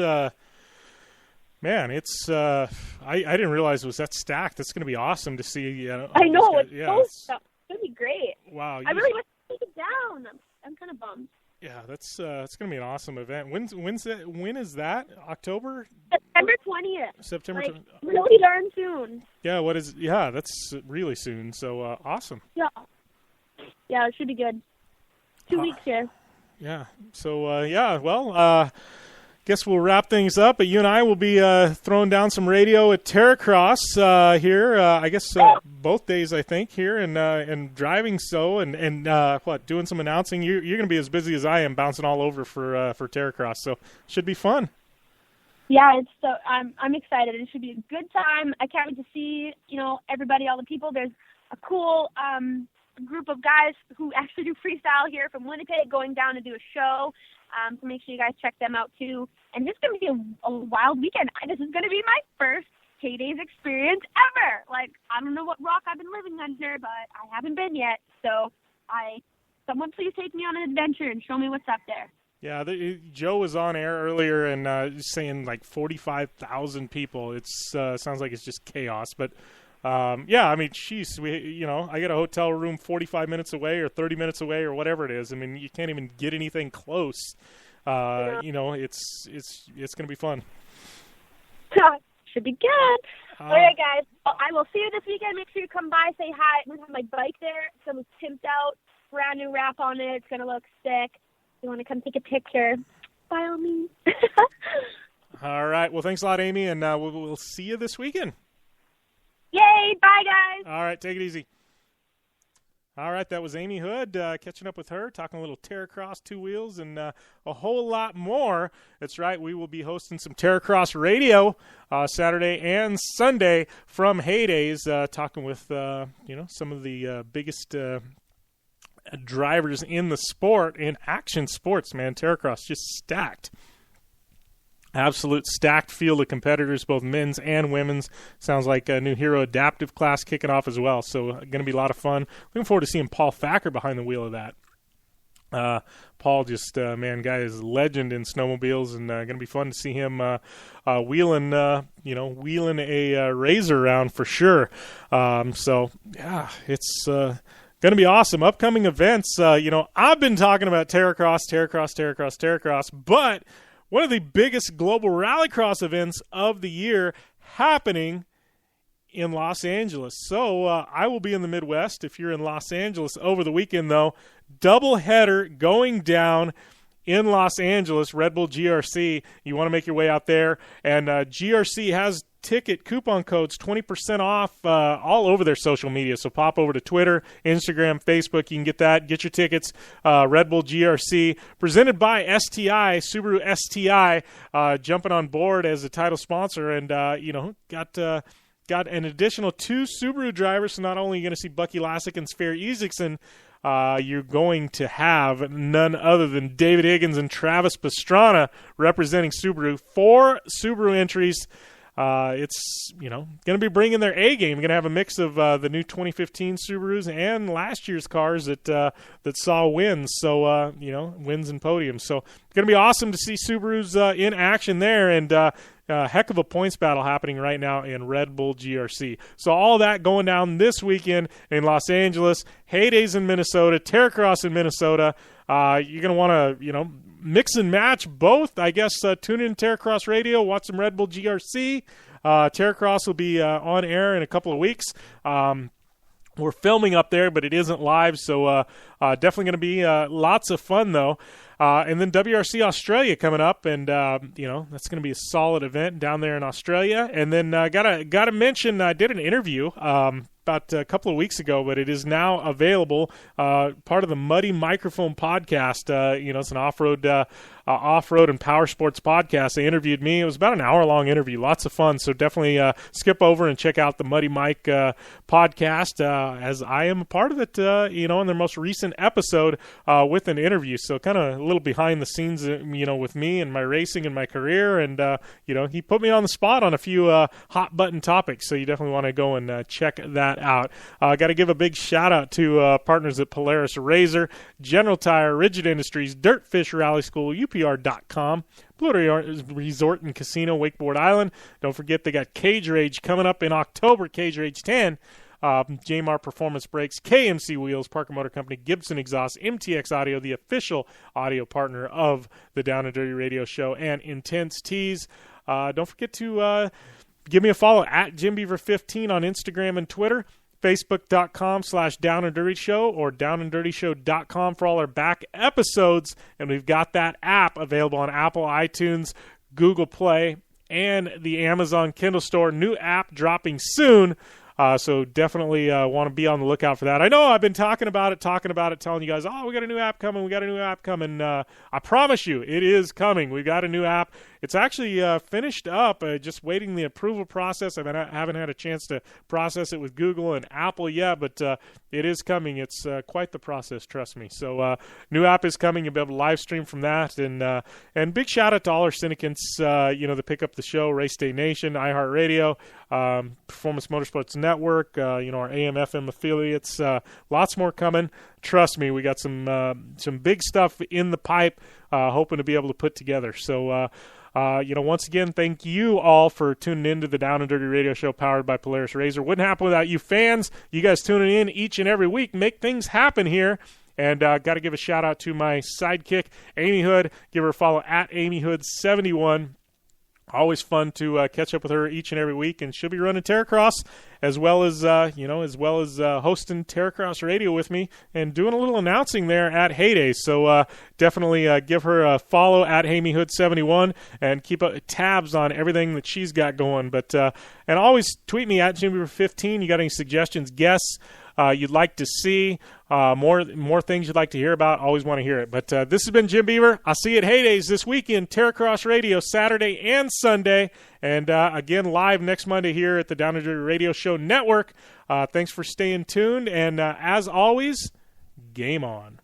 man, it's I didn't realize it was that stacked. It's going to be awesome to see. I know, it's going to be great. Wow, I really want to take it down. I'm kind of bummed. Yeah, it's going to be an awesome event. When is that? October? September 20th. September 20th. Really darn soon. Yeah, that's really soon. So awesome. Yeah, it should be good. 2 weeks here. Yeah. So guess we'll wrap things up. But you and I will be throwing down some radio at Terracross here. I guess both days, I think, here and driving. So and doing some announcing. You're going to be as busy as I am, bouncing all over for Terracross. So should be fun. Yeah, I'm excited. It should be a good time. I can't wait to see everybody, all the people. There's a cool group of guys who actually do freestyle here from Winnipeg going down to do a show. So make sure you guys check them out too. And this is going to be a wild weekend. This is going to be my first Haydays experience ever. Like, I don't know what rock I've been living under, but I haven't been yet. So someone please take me on an adventure and show me what's up there. Yeah, Joe was on air earlier and saying like 45,000 people. It sounds like it's just chaos. But, yeah, I mean, geez, I got a hotel room 45 minutes away or 30 minutes away or whatever it is. I mean, you can't even get anything close. It's going to be fun. Should be good. All right, guys. Well, I will see you this weekend. Make sure you come by, say hi. I'm going to have my bike there. Someone's pimped out, brand new wrap on it. It's going to look sick. If you want to come take a picture, by all means. All right. Well, thanks a lot, Amy, and we'll see you this weekend. Yay. Bye, guys. All right. Take it easy. All right. That was Amy Hood, catching up with her, talking a little Terracross, two wheels, and a whole lot more. That's right. We will be hosting some Terracross radio Saturday and Sunday from Haydays, talking with, some of the biggest drivers in the sport, in action sports, man. Terracross just stacked. Absolute stacked field of competitors, both men's and women's. Sounds like a new Hero Adaptive class kicking off as well, so going to be a lot of fun. Looking forward to seeing Paul Thacker behind the wheel of that. Paul just, guy is a legend in snowmobiles, and going to be fun to see him wheeling a Razor around for sure. It's going to be awesome. Upcoming events, I've been talking about Terracross, but one of the biggest global rallycross events of the year happening in Los Angeles. So I will be in the Midwest if you're in Los Angeles over the weekend, though. Doubleheader going down in Los Angeles, Red Bull GRC. You want to make your way out there. And GRC has ticket coupon codes, 20% off all over their social media. So pop over to Twitter, Instagram, Facebook. You can get that. Get your tickets. Red Bull GRC, presented by STI, Subaru STI, jumping on board as a title sponsor. And, got an additional 2 Subaru drivers. So not only are you going to see Bucky Lasek and Sverre Isaacson, you're going to have none other than David Higgins and Travis Pastrana representing Subaru. 4 Subaru entries. It's, going to be bringing their A game. We're going to have a mix of the new 2015 Subarus and last year's cars that saw wins. So, wins and podiums. So it's going to be awesome to see Subarus in action there, and heck of a points battle happening right now in Red Bull GRC. So all that going down this weekend in Los Angeles, Haydays in Minnesota, Terracross in Minnesota. You're going to want to, mix and match both. I guess tune in Terracross Radio, watch some Red Bull GRC. Terracross will be on air in a couple of weeks. We're filming up there, but it isn't live, so definitely going to be lots of fun, though. And then WRC Australia coming up, and that's going to be a solid event down there in Australia. And then gotta mention, I did an interview about a couple of weeks ago, but it is now available, part of the Muddy Microphone podcast. It's an off-road and power sports podcast. They interviewed me. It was about an hour-long interview. Lots of fun. So definitely skip over and check out the Muddy Mike podcast, as I am a part of it, in their most recent episode with an interview. So kind of a little behind the scenes, with me and my racing and my career. And, he put me on the spot on a few hot-button topics. So you definitely want to go and check that out. Got to give a big shout-out to partners at Polaris Razor, General Tire, Rigid Industries, Dirtfish Rally School, UPR.com, Blue Resort and Casino, Wakeboard Island. Don't forget they got Cage Rage coming up in October, Cage Rage 10. JMR Performance Brakes, KMC Wheels, Parker Motor Company, Gibson Exhaust, MTX Audio, the official audio partner of the Down and Dirty Radio Show, and Intense Tees. Don't forget to give me a follow at JimBeaver15 on Instagram and Twitter. Facebook.com/Down and Dirty Show or downanddirtyshow.com for all our back episodes. And we've got that app available on Apple, iTunes, Google Play, and the Amazon Kindle Store. New app dropping soon. So definitely want to be on the lookout for that. I know I've been talking about it, telling you guys, we got a new app coming. I promise you, it is coming. We've got a new app. it's actually finished up, just waiting the approval process. I haven't had a chance to process it with Google and Apple yet, but it is coming. It's quite the process, trust me. So new app is coming. You'll be able to live stream from that. And big shout out to all our syndicants, that pick up the show, Race Day Nation, iHeartRadio, Performance Motorsports Network, our AM, FM affiliates, lots more coming. Trust me, we got some big stuff in the pipe, hoping to be able to put together. So, once again, thank you all for tuning in to the Down and Dirty Radio Show powered by Polaris RZR. Wouldn't happen without you fans. You guys tuning in each and every week make things happen here. And got to give a shout out to my sidekick, Amy Hood. Give her a follow at AmyHood71. Always fun to catch up with her each and every week, and she'll be running Terracross as well as hosting Terracross Radio with me and doing a little announcing there at Heyday. So definitely give her a follow at AmyHood71 and keep tabs on everything that she's got going. But and always tweet me at JimBeaver15. You got any suggestions, guests you'd like to see, more things you'd like to hear about, always want to hear it. But this has been Jim Beaver. I'll see you at Heydays this weekend, Terracross Radio, Saturday and Sunday. And again, live next Monday here at the Down and Dirty Radio Show Network. Thanks for staying tuned. And as always, game on.